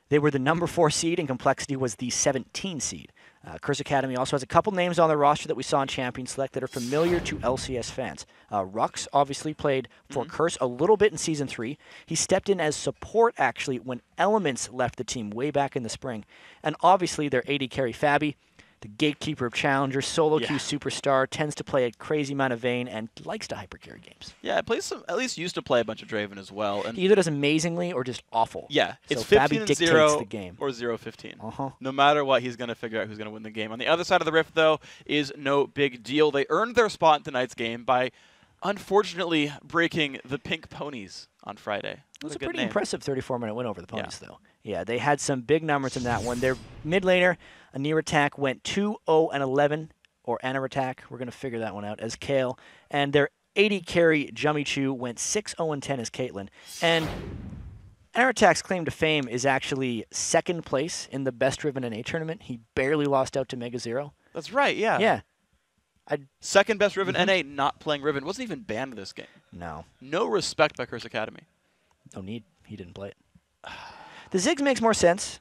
they were the number 4 seed and Complexity was the 17 seed. Curse Academy also has a couple names on their roster that we saw in Champion Select that are familiar to LCS fans. Rux obviously played for Curse a little bit in Season 3. He stepped in as support, actually, when Elements left the team way back in the spring. And obviously their AD carry Fabi, the gatekeeper of challengers, solo queue superstar, tends to play a crazy amount of Vayne and likes to hypercarry games. Yeah, plays at least used to play a bunch of Draven as well. And He either does amazingly or just awful. yeah, So it's Fabi 15-0 dictates the game. or 0-15. Uh-huh. No matter what, he's going to figure out who's going to win the game. On the other side of the rift, though, is No Big Deal. They earned their spot in tonight's game by, unfortunately, breaking the Pink Ponies on Friday. It was a good pretty name. impressive 34-minute win over the Ponies, though. Yeah, they had some big numbers in that one. Their mid laner, Anir Attack, went 2-0-11, or Anir Attack. We're going to figure that one out, as Kale. And their AD carry, Jummy Chu, went 6-0-10 as Caitlyn. And Anir Attack's claim to fame is actually second place in the Best Riven NA tournament. He barely lost out to Mega Zero. That's right, yeah. Yeah. Second best Riven NA, not playing Riven. Wasn't even banned this game. No. No respect by Curse Academy. No need. He didn't play it. The Ziggs makes more sense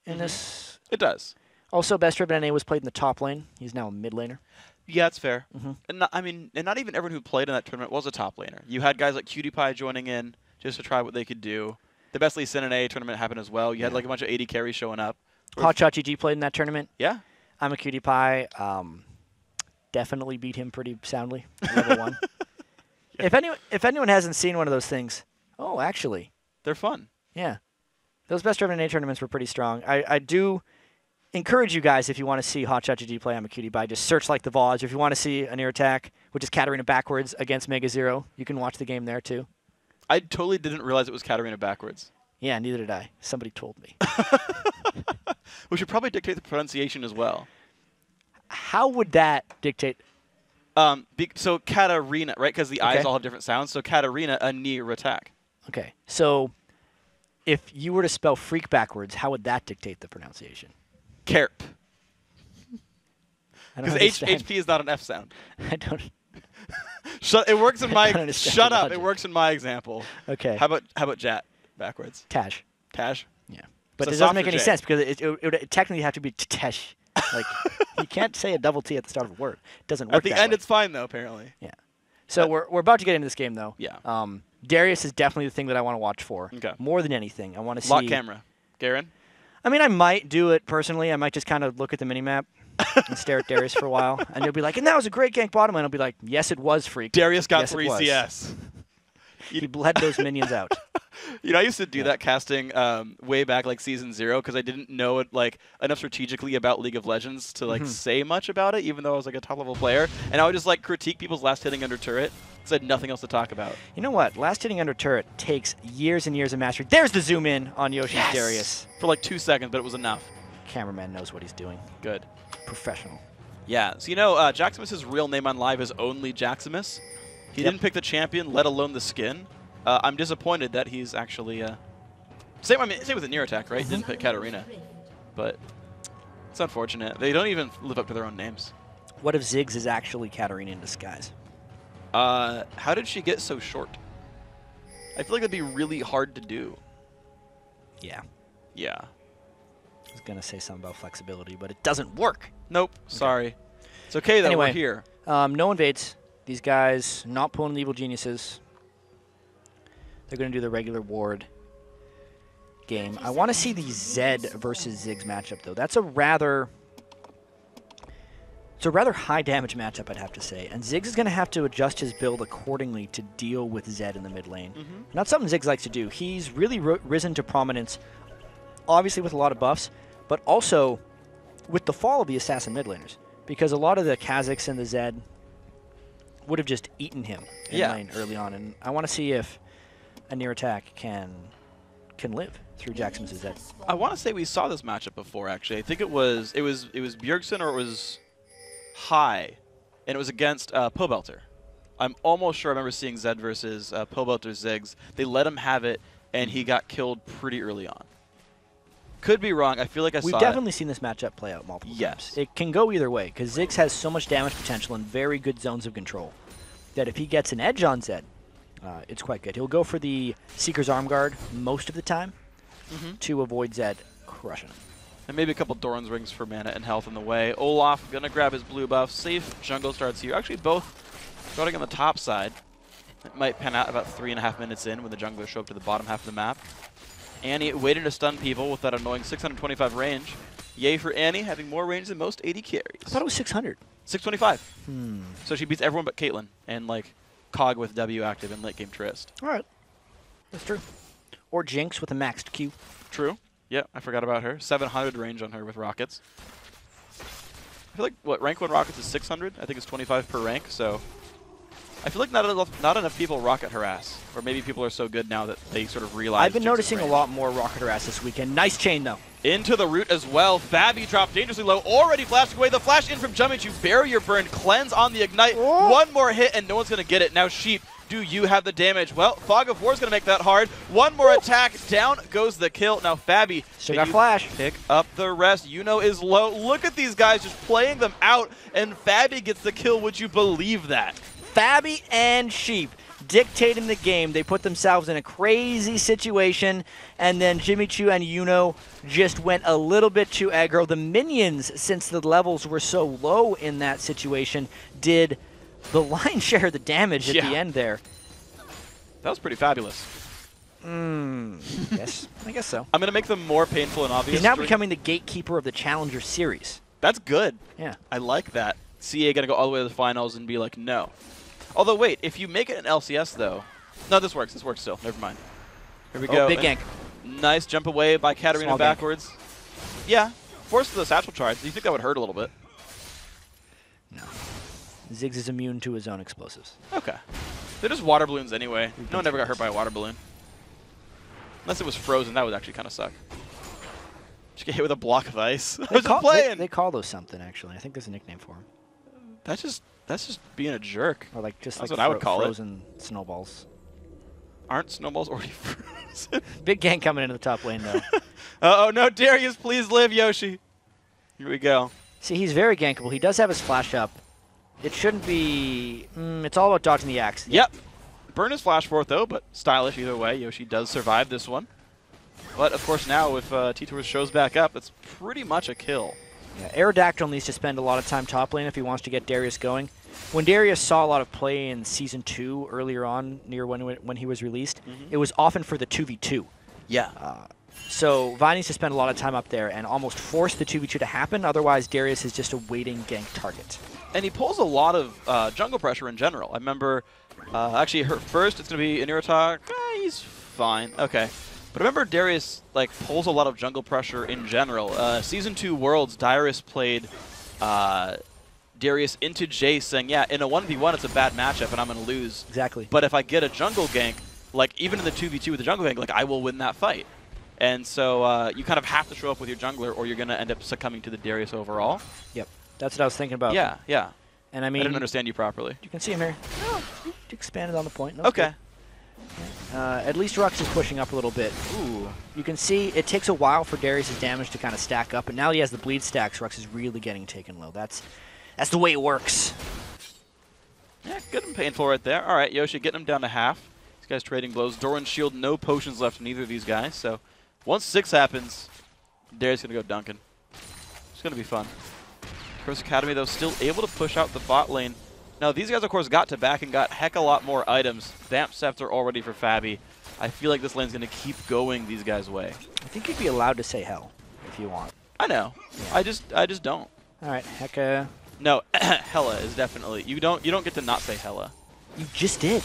in this. It does. Also, Best Riven NA was played in the top lane. He's now a mid laner. Yeah, it's fair. And not, and not even everyone who played in that tournament was a top laner. You had guys like Cutie Pie joining in just to try what they could do. The Best League Sin NA tournament happened as well. You had like a bunch of AD carries showing up. Hotshot GG played in that tournament. Yeah. I'm a Cutie Pie. Definitely beat him pretty soundly. Level 1. If anyone hasn't seen one of those things, actually, They're fun. yeah, those Best Riven NA tournaments were pretty strong. I do encourage you guys, if you want to see Hotshot GG play I'm a Cutie Pie, just search like the VODs. If you want to see Anir Attack, which is Katarina backwards against Mega Zero, you can watch the game there too. I totally didn't realize it was Katarina backwards. Yeah, neither did I. Somebody told me. We should probably dictate the pronunciation as well. How would that dictate? So Katarina, right? Because the Okay. I's all have different sounds. So Katarina, Anir Attack. Okay, so if you were to spell freak backwards, how would that dictate the pronunciation? Carp. I don't Because understand. HP is not an F sound. I don't. It works in I my. don't understand Shut the up! logic. It works in my example. Okay. How about Jat backwards? Tash. Tash. Yeah. But So it doesn't softer make any J. sense because it would technically have to be Tesh. Like, you can't say a double T at the start of a word. It doesn't work At the that end, way. it's fine though. Apparently. Yeah. So we're about to get into this game, though. Yeah. Darius is definitely the thing that I want to watch for. Okay. More than anything, I want to see. Lock camera. Garen. I mean, I might do it personally. I might just kind of look at the minimap and stare at Darius for a while, and you'll be like, "And that was a great gank bottom lane." I'll be like, "Yes, it was, freak." Darius got Yes, it 3 was. CS. He bled those minions out. You know, I used to do that casting way back, like season 0, because I didn't know it like enough strategically about League of Legends to like say much about it, even though I was like a top level player. And I would just like critique people's last hitting under turret because I had nothing else to talk about. You know what? Last hitting under turret takes years and years of mastery. There's the zoom in on Yoshi's Darius. For like 2 seconds, but it was enough. Cameraman knows what he's doing. Good. Professional. Yeah. So you know, Jaximus's real name on live is only Jaximus. He didn't pick the champion, let alone the skin. I'm disappointed that he's actually same with the Near Attack, right? Didn't pick Katarina, but it's unfortunate. They don't even live up to their own names. What if Ziggs is actually Katarina in disguise? How did she get so short? I feel like that'd be really hard to do. Yeah. Yeah. I was gonna say something about flexibility, but it doesn't work. Nope. Sorry. It's okay though. Anyway, We're here. No invades. These guys not pulling the evil geniuses. They're gonna do the regular ward game. I want to see the Zed versus Ziggs matchup though. It's a rather high damage matchup, I'd have to say. And Ziggs is gonna have to adjust his build accordingly to deal with Zed in the mid lane. Not something Ziggs likes to do. He's really risen to prominence, obviously with a lot of buffs, but also with the fall of the assassin mid laners. Because a lot of the Kazakhs and the Zed would have just eaten him in lane early on. And I want to see if a Near Attack can live through Jackson's Zed. I want to say we saw this matchup before. Actually, I think it was Bjergsen or it was High, and it was against Pobelter. I'm almost sure I remember seeing Zed versus Pobelter Ziggs. They let him have it, and he got killed pretty early on. Could be wrong. I feel like I saw We've definitely seen this matchup play out multiple times. It can go either way, because Ziggs has so much damage potential and very good zones of control that if he gets an edge on Zed, it's quite good. He'll go for the Seeker's Arm Guard most of the time to avoid Zed crushing him. And maybe a couple Doran's Rings for mana and health in the way. Olaf going to grab his blue buff. Safe jungle starts here. Actually, both starting on the top side. It might pan out about 3.5 minutes in when the junglers show up to the bottom half of the map. Annie waiting to stun people with that annoying 625 range. Yay for Annie, having more range than most AD carries. I thought it was 600. 625. So she beats everyone but Caitlyn and like Cog with W active in late game Trist. All right. That's true. Or Jinx with a maxed Q. True. Yeah, I forgot about her. 700 range on her with rockets. I feel like, what, rank 1 rockets is 600? I think it's 25 per rank, so I feel like not enough people rocket harass. Or maybe people are so good now that they sort of realize I've been Jinx's noticing range. a lot more rocket harass this weekend. Nice chain, though. Into the root as well. Fabi dropped dangerously low. Already flashed away. The flash in from Jumichu. Barrier burn. Cleanse on the ignite. One more hit and no one's going to get it. Now Sheep, do you have the damage? Well, Fog of War is going to make that hard. One more attack. Down goes the kill. Now Fabi, Still got flash. pick up the rest. Yuno is low. Look at these guys just playing them out. And Fabi gets the kill. Would you believe that? Fabi and Sheep dictating the game. They put themselves in a crazy situation, and then Jimmy Choo and Yuno just went a little bit too aggro. The minions, since the levels were so low in that situation, did the lion's share of the damage at the end there. That was pretty fabulous. Yes, I guess so. I'm going to make them more painful and obvious. He's now becoming the gatekeeper of the Challenger Series. That's good. Yeah. I like that. CA going to go all the way to the finals and be like, no. Although, wait, if you make it an LCS, though... No, this works. This works still. Never mind. Here we go. Big gank. Nice jump away by Katarina Small backwards. Gank. Yeah. Force the satchel charge. Do you think that would hurt a little bit? No. Ziggs is immune to his own explosives. Okay. They're just water balloons anyway. No one ever got hurt by a water balloon. Unless it was frozen. That would actually kind of suck. Just get hit with a block of ice. I was just playing. They call those something, actually. I think there's a nickname for them. That's just being a jerk. Or like just That's like what I would call frozen snowballs. Aren't snowballs already frozen? Big gank coming into the top lane, though. Oh no, Darius, please live, Yoshi. Here we go. See, he's very gankable. He does have his flash up. It shouldn't be... it's all about dodging the axe. Yep. Burn his flash forth, though, but stylish either way. Yoshi does survive this one. But, of course, now if T-Tours shows back up, it's pretty much a kill. Yeah, Aerodactyl needs to spend a lot of time top lane if he wants to get Darius going. When Darius saw a lot of play in Season 2 earlier on, near when he was released, it was often for the 2v2. Yeah. So Vi needs to spend a lot of time up there and almost force the 2v2 to happen. Otherwise, Darius is just a waiting gank target. And he pulls a lot of jungle pressure in general. I remember, actually, first it's going to be Inuratak. He's fine. Okay. But I remember Darius pulls a lot of jungle pressure in general. Season 2 Worlds, Dyrus played Darius into Jace, saying, yeah, in a 1v1 it's a bad matchup and I'm going to lose. Exactly. But if I get a jungle gank, even in the 2v2 with the jungle gank, I will win that fight. And so you kind of have to show up with your jungler or you're going to end up succumbing to the Darius overall. Yep. That's what I was thinking about. Yeah, yeah. And I mean, I didn't understand you properly. You can see him here. Oh, you expanded on the point. No, okay. At least Rux is pushing up a little bit. Ooh. You can see it takes a while for Darius' damage to kind of stack up, and now he has the bleed stacks. Rux is really getting taken low. That's the way it works. Yeah, good and painful right there. All right, Yoshi getting him down to half. These guys trading blows. Doran's shield, no potions left in either of these guys. So once 6 happens, Darius going to go Duncan. It's going to be fun. Curse Academy, though, still able to push out the bot lane. Now, these guys, of course, got to back and got heck a lot more items. Vamp Scepter already for Fabi. I feel like this lane's going to keep going these guys' way. I think you'd be allowed to say hell if you want. I know. Yeah. I just don't. All right, Hecka. No, Hella is definitely. You don't get to not say Hella. You just did.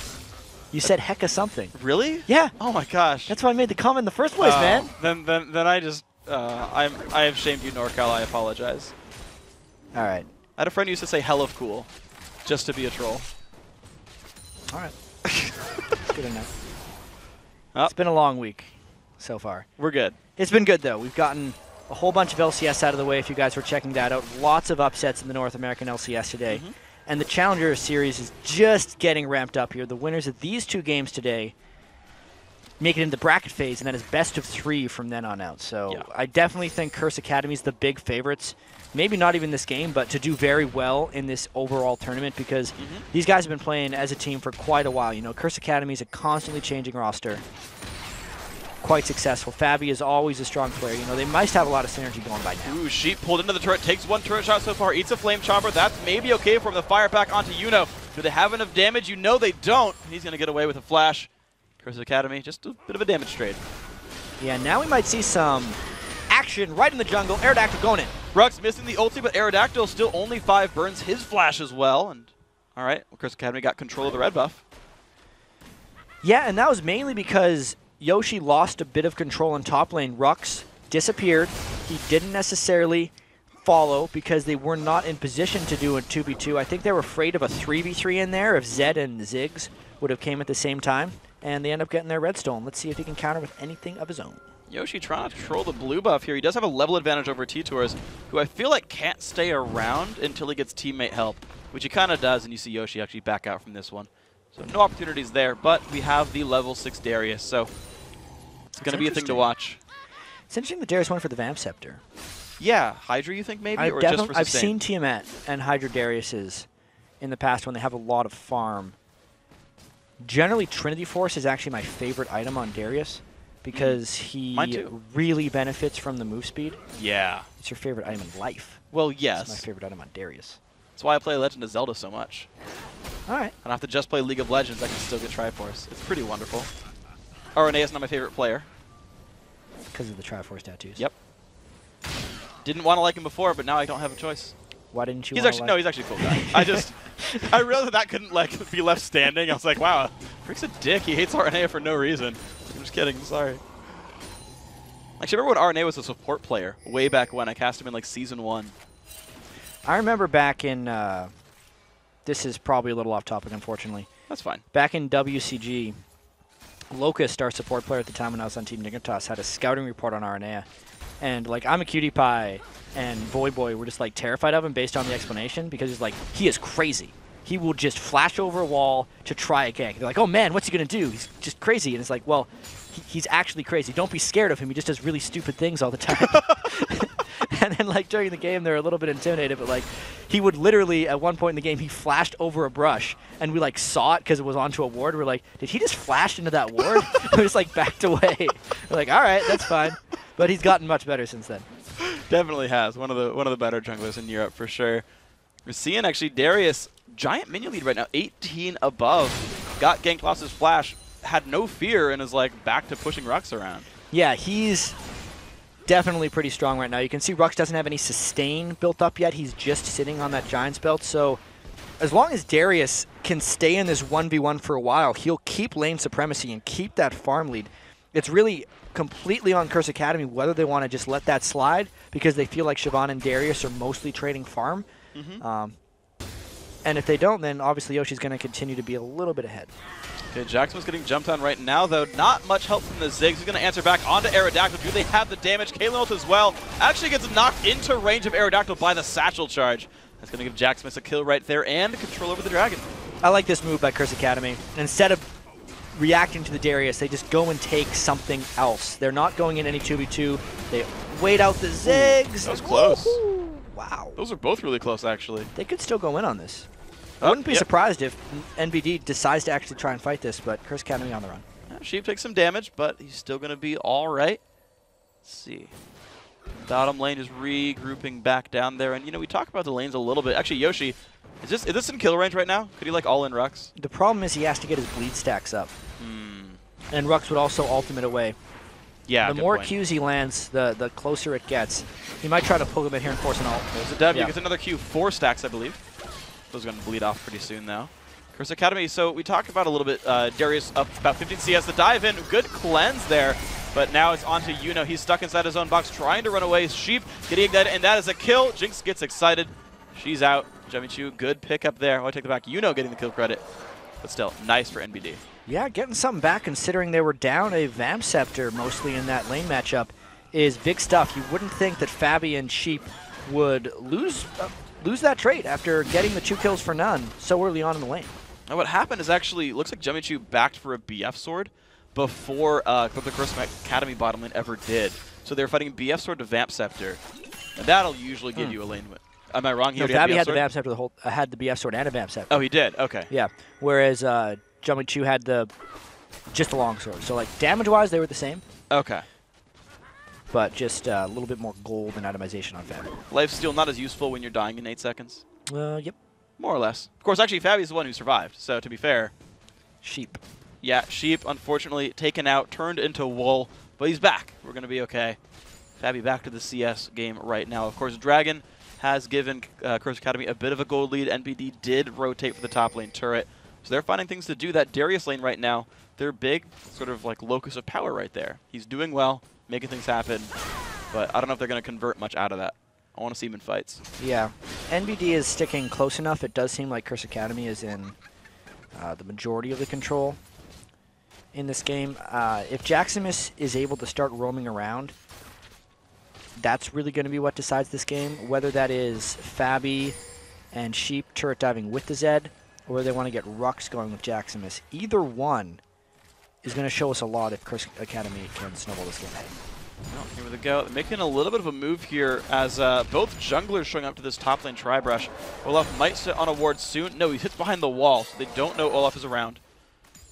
You said Hecka something. Really? Yeah. Oh my gosh. That's why I made the comment in the first place, man. Then I just I have shamed you, NorCal. I apologize. All right. I had a friend who used to say hell of cool, just to be a troll. All right. Good enough. It's been a long week so far. We're good. It's been good, though. We've gotten a whole bunch of LCS out of the way if you guys were checking that out. Lots of upsets in the North American LCS today. And the Challenger Series is just getting ramped up here. The winners of these 2 games today make it into the bracket phase, and then it's best of 3 from then on out. So yeah. I definitely think Curse Academy is the big favorites. Maybe not even this game, but to do very well in this overall tournament because these guys have been playing as a team for quite a while. You know, Curse Academy is a constantly changing roster. Quite successful. Fabi is always a strong player. You know, they must have a lot of synergy going by now. Ooh, Sheep pulled into the turret, takes 1 turret shot so far, eats a flame chopper. That's maybe okay for him. The fire back onto Yuno. Do they have enough damage? You know they don't. He's going to get away with a flash. Curse Academy, just a bit of a damage trade. Yeah, now we might see some action right in the jungle. Aerodactyl going in. Rux missing the ulti, but Aerodactyl still only 5 burns his flash as well. And all right, well, Curse Academy got control of the red buff. Yeah, and that was mainly because Yoshi lost a bit of control in top lane. Rux disappeared. He didn't necessarily follow because they were not in position to do a 2v2. I think they were afraid of a 3v3 in there if Zed and Ziggs would have came at the same time. And they end up getting their redstone. Let's see if he can counter with anything of his own. Yoshi trying to control the blue buff here. He does have a level advantage over T-Tours, who I feel like can't stay around until he gets teammate help, which he kind of does, and you see Yoshi actually back out from this one. So no opportunities there, but we have the level 6 Darius, so it's going to be a thing to watch. It's interesting that Darius went for the Vamp Scepter. Yeah, Hydra you think maybe, or just for sustain? I've seen Tiamat and Hydra Dariuses in the past when they have a lot of farm. Generally, Trinity Force is actually my favorite item on Darius because he really benefits from the move speed. Yeah. It's your favorite item in life. Well, yes. It's my favorite item on Darius. That's why I play Legend of Zelda so much. All right. I don't have to just play League of Legends. I can still get Triforce. It's pretty wonderful. RNA is not my favorite player. Because of the Triforce tattoos. Yep. Didn't want to like him before, but now I don't have a choice. Why didn't you? He's actually he's actually a cool guy. I realized that couldn't be left standing. I was like, wow, Rick's a dick. He hates RNA for no reason. I'm just kidding. Sorry. Actually, I remember when RNA was a support player way back when. I cast him in Season 1. I remember back in. This is probably a little off topic, unfortunately. That's fine. Back in WCG, Locust, our support player at the time when I was on Team Dignitas, had a scouting report on RNA. And I'm a cutie pie, and Boy were just terrified of him based on the explanation because he's he is crazy. He will just flash over a wall to try a gank. They're like, oh man, what's he gonna do? He's just crazy. And it's well, he's actually crazy. Don't be scared of him. He just does really stupid things all the time. And then, like, during the game, they're a little bit intimidated, but, like, he would literally, at one point in the game, he flashed over a brush, and we, like, saw it because it was onto a ward. We're like, did he just flash into that ward? We just, like, backed away. We're like, all right, that's fine. But he's gotten much better since then. Definitely has. One of the better junglers in Europe, for sure. We're seeing, actually, Dyrus, giant minion lead right now, 18 above. Got ganked, lost his flash, had no fear, and is, like, back to pushing Rux around. Yeah, he's definitely pretty strong right now. You can see Rux doesn't have any sustain built up yet. He's just sitting on that Giant's belt. So as long as Dyrus can stay in this 1v1 for a while, he'll keep lane supremacy and keep that farm lead. It's really completely on Curse Academy whether they want to just let that slide because they feel like Siobhan and Darius are mostly trading farm. And if they don't, then obviously Yoshi's going to continue to be a little bit ahead. Okay, Jackson's getting jumped on right now, though. Not much help from the Ziggs. He's going to answer back onto Aerodactyl. Do they have the damage? Kalen ult as well. Actually gets knocked into range of Aerodactyl by the Satchel Charge. That's going to give Jackson a kill right there and control over the Dragon. I like this move by Curse Academy. Instead of reacting to the Darius, they just go and take something else. They're not going in any 2v2. They wait out the Ziggs. That was close. Wow. Those are both really close, actually. They could still go in on this. I wouldn't be surprised if NBD decides to actually try and fight this, but Curse Academy on the run. Sheep takes some damage, but he's still going to be all right. Let's see. Bottom lane is regrouping back down there. And, you know, we talk about the lanes a little bit. Actually, Yoshi, is this in kill range right now? Could he, like, all-in Rux? The problem is he has to get his bleed stacks up. And Rux would also ultimate away. Yeah, the more Qs he lands, the closer it gets. He might try to pull him in here and force an ult. There's a W. Gets another Q. 4 stacks, I believe. Those are going to bleed off pretty soon, though. Curse Academy, so we talked about a little bit, Darius up about 15 CS. The dive in, good cleanse there, but now it's onto Yuno. He's stuck inside his own box, trying to run away. Sheep getting ignited, and that is a kill. Jinx gets excited. She's out. Jemichu, good pick up there. I take the back. Yuno getting the kill credit, but still, nice for NBD. Yeah, getting something back considering they were down a Vamp Scepter mostly in that lane matchup is big stuff. You wouldn't think that Fabi and Sheep would lose that trade after getting the 2 kills for none so early on in the lane. Now what happened is actually, looks like Jemichu backed for a BF sword before the Curse Academy bottom lane ever did. So they were fighting BF sword to Vamp Scepter, and that'll usually give you a lane win. Am I wrong? No, Fabi had the Vamp Scepter had the BF sword and a Vamp Scepter. Oh, he did? Okay. Yeah, whereas Jemichu had just the long sword. So like damage-wise, they were the same. Okay. But just a little bit more gold and itemization on Fabi. Lifesteal not as useful when you're dying in 8 seconds. Yep. More or less. Of course, actually, Fabi's the one who survived, so to be fair. Sheep. Yeah, Sheep, unfortunately, taken out, turned into wool, but he's back. We're going to be okay. Fabi back to the CS game right now. Of course, Dragon has given Curse Academy a bit of a gold lead. NBD did rotate for the top lane turret, so they're finding things to do. That Darius lane right now, their big sort of like locus of power right there. He's doing well, making things happen, but I don't know if they're going to convert much out of that. I want to see him in fights. Yeah. NBD is sticking close enough. It does seem like Curse Academy is in the majority of the control in this game. If Jaximus is able to start roaming around, that's really going to be what decides this game. Whether that is Fabi and Sheep turret diving with the Zed, or they want to get Rux going with Jaximus. Either one is going to show us a lot if Curse Academy can snowball this game ahead. Well, here we go. Making a little bit of a move here as both junglers showing up to this top lane tri-brush. Olaf might sit on a ward soon. No, he hits behind the wall, so they don't know Olaf is around.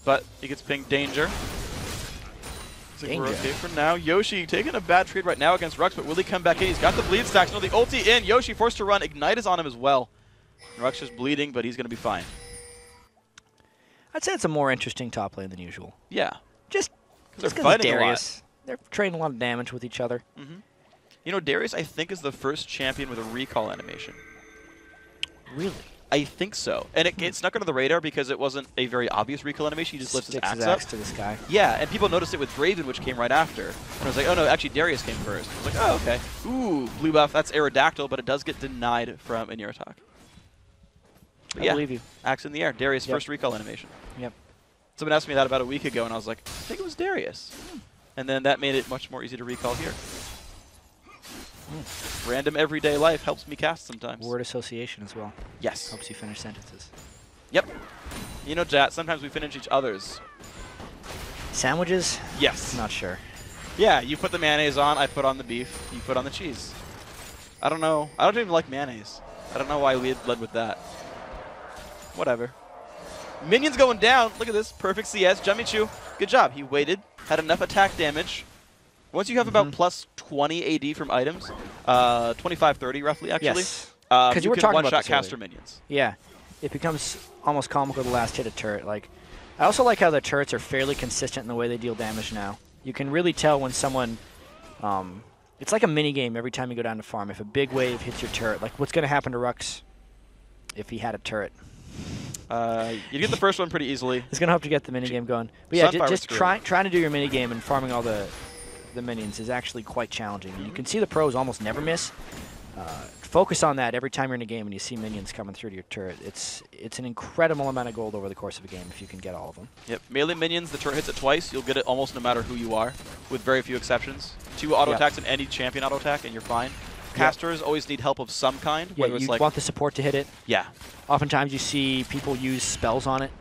But he gets pinged danger. Looks like we're okay for now. Yoshi taking a bad trade right now against Rux, but will he come back in? He's got the bleed stacks. No, the ulti in. Yoshi forced to run. Ignite is on him as well. Rux is bleeding, but he's going to be fine. I'd say it's a more interesting top lane than usual. Yeah. Just they're because fighting Darius. They're trading a lot of damage with each other. You know, Darius, I think, is the first champion with a recall animation. Really? I think so. And it snuck under the radar because it wasn't a very obvious recall animation. He just lifts his axe up. To the sky. Yeah, and people noticed it with Draven, which came right after. And I was like, oh no, actually Darius came first. I was like, oh, okay. Ooh, blue buff. That's Aerodactyl, but it does get denied from Iniratok. I believe you. Axe in the air. Darius' first recall animation. Yep. Someone asked me that about a week ago, and I was like, I think it was Darius. And then that made it much more easy to recall here. Random everyday life helps me cast sometimes. Word association as well. Yes. Helps you finish sentences. Yep. You know, Jat, sometimes we finish each other's. Sandwiches? Yes. Not sure. Yeah, you put the mayonnaise on, I put on the beef, you put on the cheese. I don't know. I don't even like mayonnaise. I don't know why we led with that. Whatever. Minions going down. Look at this. Perfect CS. Jummichu. Good job. He waited. Had enough attack damage. Once you have about plus 20 AD from items, 25, 30 roughly, actually. Yes. Because you were talking about one-shot this caster earlier. minions. Yeah. It becomes almost comical the last hit of turret. Like, I also like how the turrets are fairly consistent in the way they deal damage now. You can really tell when someone... it's like a mini-game every time you go down to farm. If a big wave hits your turret, like what's going to happen to Rux if he had a turret? You get the first one pretty easily. He's going to hope to get the mini-game going. But yeah, Sunfire just trying to do your mini-game and farming all the minions is actually quite challenging. You can see the pros almost never miss. Focus on that every time you're in a game and you see minions coming through to your turret. It's an incredible amount of gold over the course of a game if you can get all of them. Yep. Melee minions, the turret hits it twice. You'll get it almost no matter who you are, with very few exceptions. 2 auto attacks in any champion auto attack, and you're fine. Casters always need help of some kind. Yeah, whether it's you like want the support to hit it. Yeah. Oftentimes you see people use spells on it.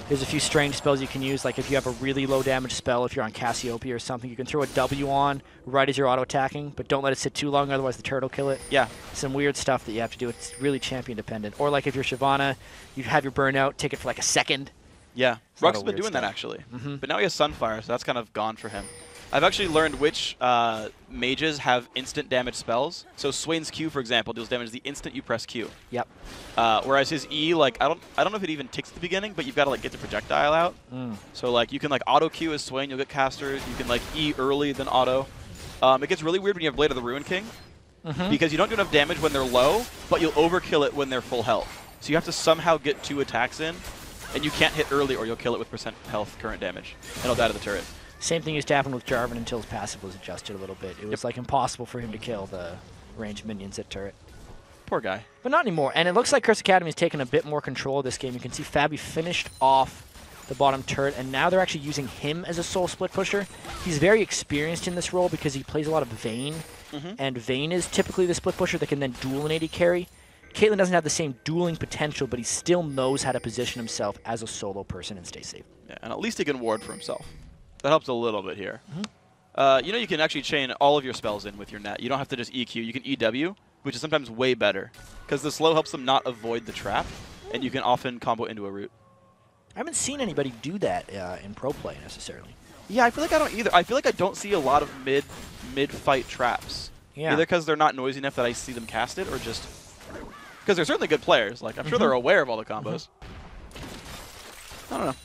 There's a few strange spells you can use, like if you have a really low damage spell, if you're on Cassiopeia or something, you can throw a W on right as you're auto-attacking, but don't let it sit too long, otherwise the turret will kill it. Yeah. Some weird stuff that you have to do. It's really champion-dependent. Or like if you're Shyvana, you have your burnout, take it for like a second. Yeah. It's a lot Rux has of been weird doing that, stuff. actually. Mhm. But now he has Sunfire, so that's kind of gone for him. I've actually learned which mages have instant damage spells. So Swain's Q, for example, deals damage the instant you press Q. Yep. Whereas his E, like I don't know if it even ticks at the beginning, but you've got to like get the projectile out. So like you can like auto Q as Swain, you'll get casters. You can like E early then auto. It gets really weird when you have Blade of the Ruin King, because you don't do enough damage when they're low, but you'll overkill it when they're full health. So you have to somehow get 2 attacks in, and you can't hit early or you'll kill it with % health current damage, and it'll die to the turret. Same thing used to happen with Jarvan until his passive was adjusted a little bit. It was like impossible for him to kill the ranged minions at turret. Poor guy. But not anymore. And it looks like Curse Academy has taken a bit more control of this game. You can see Fabi finished off the bottom turret, and now they're actually using him as a soul split pusher. He's very experienced in this role because he plays a lot of Vayne, and Vayne is typically the split pusher that can then duel an AD carry. Caitlyn doesn't have the same dueling potential, but he still knows how to position himself as a solo person and stay safe. Yeah, and at least he can ward for himself. That helps a little bit here. You know, you can actually chain all of your spells in with your net. You don't have to just EQ. You can EW, which is sometimes way better, because the slow helps them not avoid the trap, and you can often combo into a root. I haven't seen anybody do that in pro play necessarily. Yeah, I feel like I don't either. I feel like I don't see a lot of mid-fight traps. Yeah. Either because they're not noisy enough that I see them cast it, or just because they're certainly good players. Like I'm sure they're aware of all the combos. I don't know.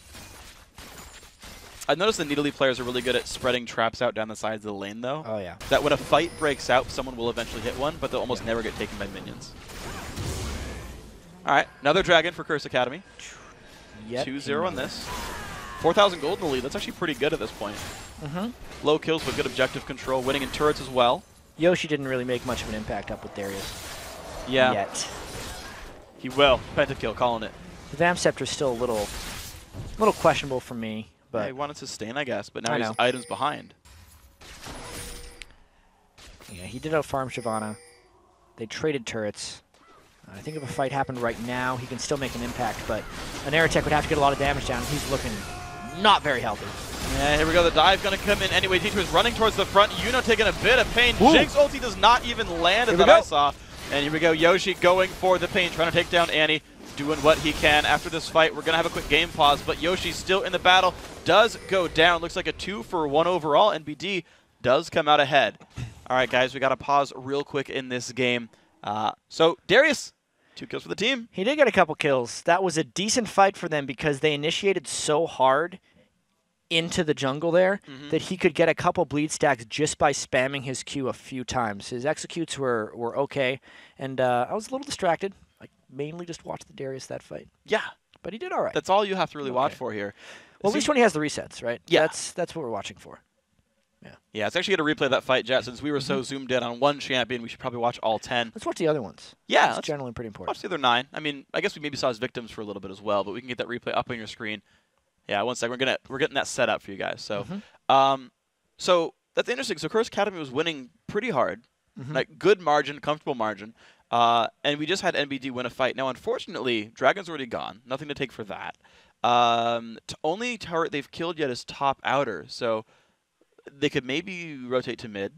I've noticed the Nidalee players are really good at spreading traps out down the sides of the lane, though. Oh, yeah. That when a fight breaks out, someone will eventually hit one, but they'll almost never get taken by minions. All right, another dragon for Curse Academy. 2-0 on this. 4,000 gold in the lead. That's actually pretty good at this point. Low kills, but good objective control. Winning in turrets as well. Yoshi didn't really make much of an impact up with Darius. Yeah. Yet. He will. Pentakill, calling it. The Vamp Scepter is still a little questionable for me. But yeah, he wanted to sustain, I guess, but now I he's know. items behind. Yeah, he did out-farm Shyvana. They traded turrets. I think if a fight happened right now, he can still make an impact, but an air attack would have to get a lot of damage down. He's looking not very healthy. Yeah, here we go. The dive going to come in anyway. D2 is running towards the front. Yuno taking a bit of pain. Jinx ulti does not even land as that I saw. And here we go. Yoshi going for the pain, trying to take down Annie. Doing what he can after this fight. We're going to have a quick game pause, but Yoshi's still in the battle. Does go down. Looks like a 2-for-1 overall, and BD does come out ahead. All right, guys, we got to pause real quick in this game. So, Darius, 2 kills for the team. He did get a couple kills. That was a decent fight for them because they initiated so hard into the jungle there that he could get a couple bleed stacks just by spamming his Q a few times. His executes were okay, and I was a little distracted. I mainly just watched the Darius that fight. Yeah. But he did all right. That's all you have to really watch for here. Well, at least when he has the resets, right? Yeah. That's what we're watching for. Yeah, it's actually going to replay that fight, Jet. Since we were so zoomed in on one champion, we should probably watch all 10. Let's watch the other ones. Yeah. That's generally pretty important. Watch the other 9. I mean, I guess we maybe saw his victims for a little bit as well, but we can get that replay up on your screen. Yeah, one sec. We're getting that set up for you guys. So, so that's interesting. So Curse Academy was winning pretty hard, like good margin, comfortable margin. And we just had NBD win a fight. Now, unfortunately, Dragon's already gone. Nothing to take for that. Only turret they've killed yet is top outer, so they could maybe rotate to mid.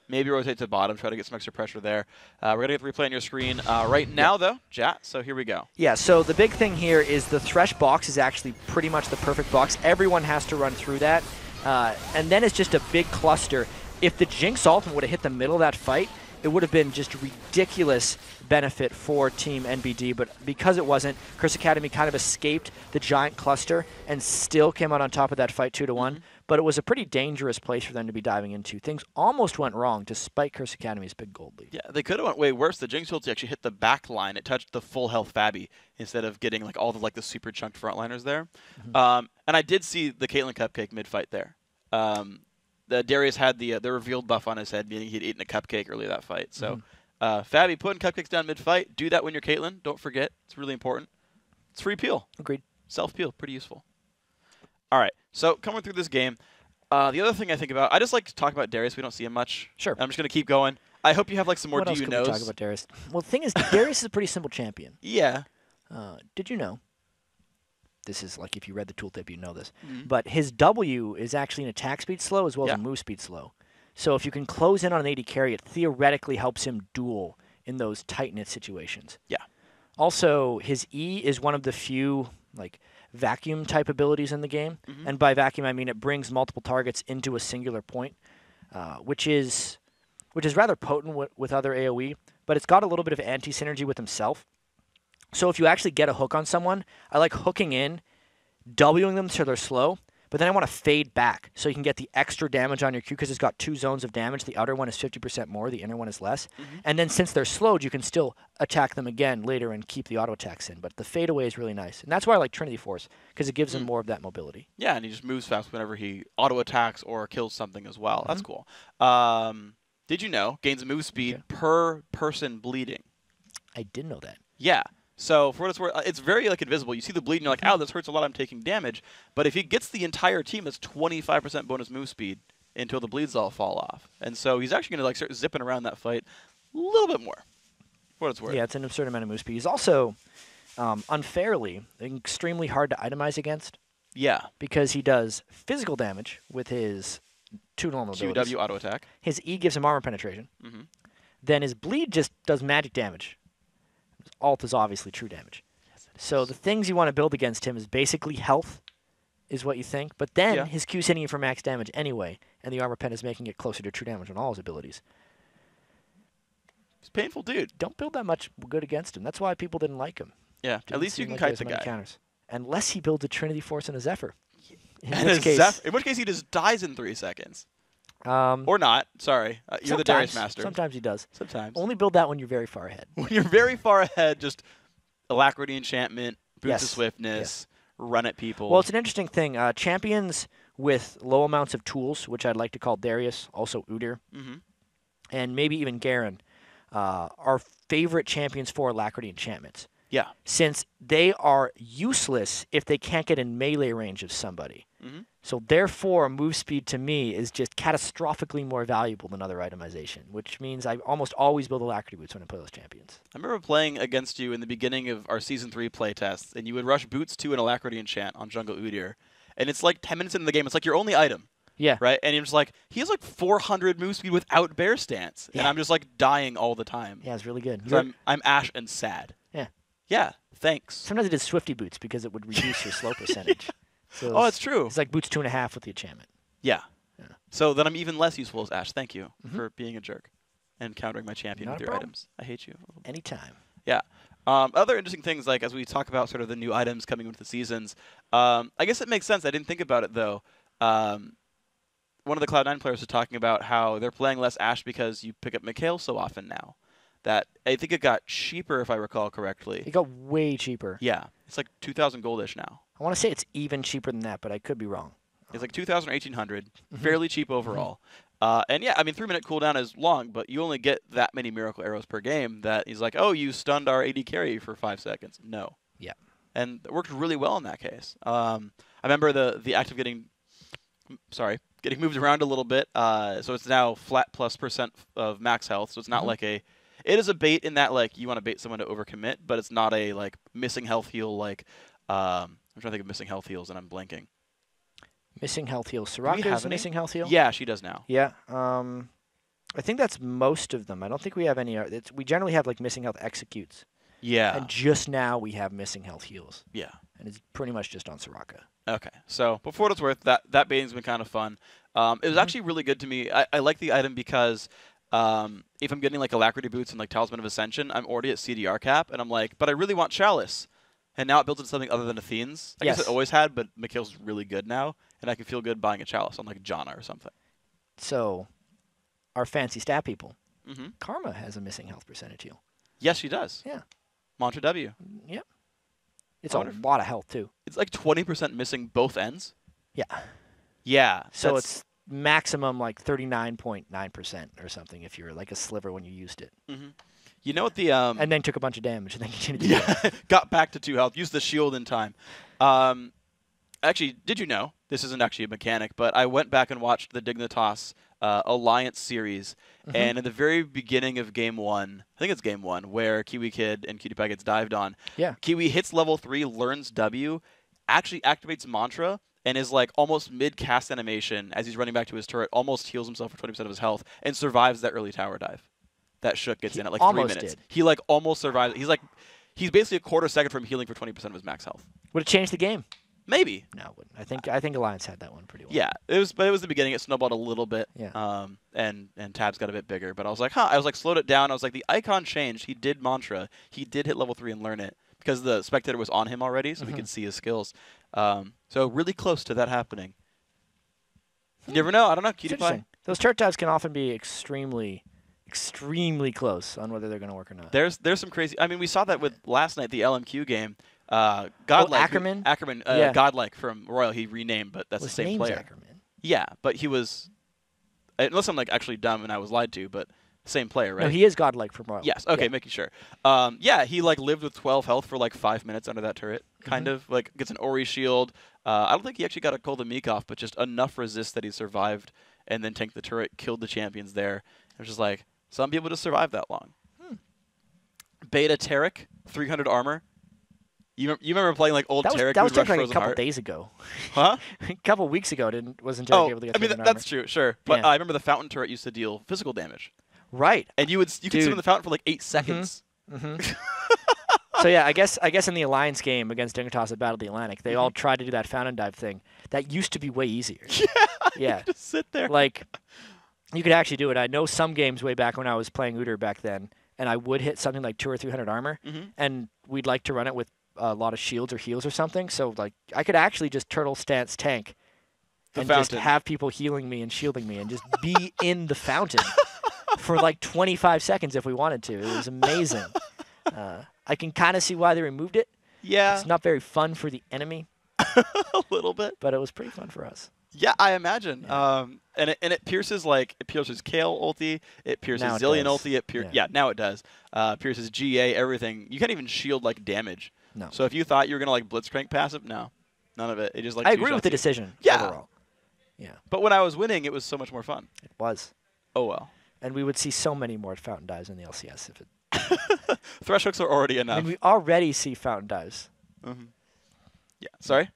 Maybe rotate to bottom, try to get some extra pressure there. We're going to get the replay on your screen right now, though, Jat, so here we go. Yeah, so the big thing here is the Thresh box is actually pretty much the perfect box. Everyone has to run through that. And then it's just a big cluster. If the Jinx ultimate would have hit the middle of that fight, it would have been just ridiculous benefit for Team NBD, but because it wasn't, Curse Academy kind of escaped the giant cluster and still came out on top of that fight 2-1. But it was a pretty dangerous place for them to be diving into. Things almost went wrong despite Curse Academy's big gold lead. Yeah, they could have went way worse. The Jinx ulti actually hit the back line. It touched the full health Fabi instead of getting like all the super chunked frontliners there. And I did see the Caitlyn cupcake mid-fight there. The Darius had the revealed buff on his head, meaning he'd eaten a cupcake early that fight. So Fabi, putting cupcakes down mid-fight, do that when you're Caitlyn. Don't forget. It's really important. It's free peel. Agreed. Self-peel. Pretty useful. All right. So coming through this game, the other thing I think about, I just like to talk about Darius. We don't see him much. Sure. I'm just going to keep going. I hope you have like some more what else do you could knows. we talk about Darius? Well, the thing is, Darius is a pretty simple champion. Yeah. Did you know? This is like if you read the tooltip, you know this. But his W is actually an attack speed slow as well as a move speed slow. So if you can close in on an AD carry, it theoretically helps him duel in those tight-knit situations. Yeah. Also, his E is one of the few like vacuum type abilities in the game. And by vacuum, I mean it brings multiple targets into a singular point, which is rather potent with other AoE, but it's got a little bit of anti-synergy with himself. So if you actually get a hook on someone, I like hooking in, Wing them so they're slow, but then I want to fade back so you can get the extra damage on your Q because it's got 2 zones of damage. The outer one is 50% more, the inner one is less. And then since they're slowed, you can still attack them again later and keep the auto attacks in. But the fade away is really nice. And that's why I like Trinity Force, because it gives him more of that mobility. Yeah, and he just moves fast whenever he auto attacks or kills something as well. That's cool. Did you know gains move speed per person bleeding? I didn't know that. Yeah. So for what it's worth, it's very like invisible. You see the bleed and you're like, ow, this hurts a lot, I'm taking damage. But if he gets the entire team, that's 25% bonus move speed until the bleeds all fall off. And so he's actually going to like start zipping around that fight a little bit more, for what it's worth. Yeah, it's an absurd amount of move speed. He's also unfairly extremely hard to itemize against. Yeah. Because he does physical damage with his 2 normal abilities. QW auto attack. His E gives him armor penetration. Then his bleed just does magic damage. His alt is obviously true damage. So the things you want to build against him is basically health, is what you think. But then his Q's hitting you for max damage anyway, and the armor pen is making it closer to true damage on all his abilities. He's a painful dude. Don't build that much good against him. That's why people didn't like him. Yeah, at least you can kite the guy. Counters. Unless he builds a Trinity Force and a Zephyr. In which case he just dies in 3 seconds. Or not. Sorry. You're the Darius master. Sometimes he does. Sometimes. Only build that when you're very far ahead. When you're very far ahead, just Alacrity Enchantment, Boots of Swiftness, run at people. Well, it's an interesting thing. Champions with low amounts of tools, which I'd like to call Darius, also Udyr, and maybe even Garen, are favorite champions for Alacrity Enchantments. Yeah. Since they are useless if they can't get in melee range of somebody. So therefore, move speed to me is just catastrophically more valuable than other itemization, which means I almost always build Alacrity Boots when I play those champions. I remember playing against you in the beginning of our Season 3 playtests, and you would rush Boots to an Alacrity Enchant on Jungle Udyr, and it's like 10 minutes into the game, it's like your only item. Yeah. Right? And you're just like, he has like 400 move speed without Bear Stance, and I'm just like dying all the time. Yeah, it's really good. I'm Ashe and sad. Yeah. Yeah, thanks. Sometimes I did Swifty Boots because it would reduce your slow percentage. So oh, it's true. It's like Boots 2.5 with the enchantment. Yeah. So then I'm even less useful as Ashe. Thank you for being a jerk and countering my champion with your items. I hate you. Anytime. Yeah. Other interesting things, like as we talk about sort of the new items coming into the seasons, I guess it makes sense. I didn't think about it, though. One of the Cloud9 players was talking about how they're playing less Ashe because you pick up Mikhail so often now. That I think it got cheaper, if I recall correctly. It got way cheaper. Yeah. It's like 2,000 goldish now. I want to say it's even cheaper than that, but I could be wrong. It's like 2,000 or 1,800. Fairly cheap overall. And yeah, I mean, 3-minute cooldown is long, but you only get that many miracle arrows per game that he's like, oh, you stunned our AD carry for 5 seconds. No. Yeah. And it worked really well in that case. I remember the active getting moved around a little bit. So it's now flat plus % of max health. So it's not like a It is a bait in that like you want to bait someone to overcommit, but it's not a like missing health heal like I'm trying to think of missing health heals and I'm blanking. Missing health heal. we Soraka have is a any? missing health heal? Yeah, she does now. Yeah. I think that's most of them. I don't think we have any. We generally have like missing health executes. Yeah. And just now we have missing health heals. Yeah. And it's pretty much just on Soraka. Okay. So, but for what it's worth, that baiting's been kind of fun. It was actually really good to me. I like the item because if I'm getting like Alacrity Boots and like Talisman of Ascension, I'm already at CDR cap, and I'm like, but I really want Chalice. And now it builds into something other than Athene's. I guess it always had, but Mikhail's really good now, and I can feel good buying a Chalice on like Janna or something. So, our fancy stat people, Karma has a missing health percentage heal. Yes, she does. Yeah. Mantra W. Yep. It's a lot of health, too. It's like 20% missing both ends. Yeah. Yeah. So it's maximum like 39.9% or something if you're like a sliver when you used it. You know what the and then took a bunch of damage and then continued to do got back to 2 health. Used the shield in time. Actually, did you know, this isn't actually a mechanic, but I went back and watched the Dignitas Alliance series, and in the very beginning of Game 1, I think it's Game 1, where Kiwi Kid and Cutie Pie gets dived on, Kiwi hits level 3, learns W, actually activates Mantra, and is like almost mid-cast animation as he's running back to his turret, almost heals himself for 20% of his health, and survives that early tower dive. That Shook gets in at like 3 minutes. He like almost survives. He's basically a quarter second from healing for 20% of his max health. Would it change the game? Maybe. No, it wouldn't. I think Alliance had that one pretty well. Yeah, but it was the beginning. It snowballed a little bit. Yeah. And Tabs got a bit bigger, but I was like, I was like, slowed it down. I was like, the icon changed. He did Mantra. He did hit level 3 and learn it because the spectator was on him already, so we could see his skills. So really close to that happening. You never know. I don't know. Cutie Pie. Those turret dives can often be extremely close on whether they're going to work or not. There's some crazy. I mean, we saw that with last night, the LMQ game. Godlike. Ackerman? Ackerman. Yeah. Godlike from Royal. He renamed, but that's the same player. Ackerman. Yeah, but he was. Unless I'm like actually dumb and I was lied to, but same player, right? No, he is Godlike from Royal. Yes. Okay, making sure. Yeah, he like lived with 12 health for like 5 minutes under that turret. Kind of like gets an Ori shield. I don't think he actually got a Call the Meek off, but just enough resist that he survived and then tanked the turret, killed the champions there. It was just like some people just survive that long. Beta Tarek, 300 armor. You remember playing like old Tarek? That was just like a couple days ago. Huh? A couple weeks ago, wasn't Tarek able to get? I mean that's true, sure. But I remember the fountain turret used to deal physical damage. Right. And you could sit in the fountain for like 8 seconds. So yeah, I guess in the Alliance game against Dignitas at Battle of the Atlantic, they all tried to do that fountain dive thing. That used to be way easier. Yeah. Just sit there. Like, you could actually do it. I know some games way back when I was playing Uter back then, and I would hit something like 200 or 300 armor, and we'd like to run it with a lot of shields or heals or something. So like, I could actually just turtle stance tank and just have people healing me and shielding me and just be in the fountain for like 25 seconds if we wanted to. It was amazing. I can kind of see why they removed it. Yeah. It's not very fun for the enemy. A little bit. But it was pretty fun for us. Yeah, I imagine. Yeah. And it pierces Kale ulti, it pierces Now it Zillion does. ulti, yeah, now it does. Pierces GA, everything. You can't even shield like damage. No. So if you thought you were gonna like blitzcrank passive, no. None of it. It just like I agree with the decision overall. Yeah. But when I was winning, it was so much more fun. It was. Oh well. And we would see so many more fountain dives in the LCS if it Thresh hooks are already enough. I mean, we already see fountain dives. Yeah. Sorry?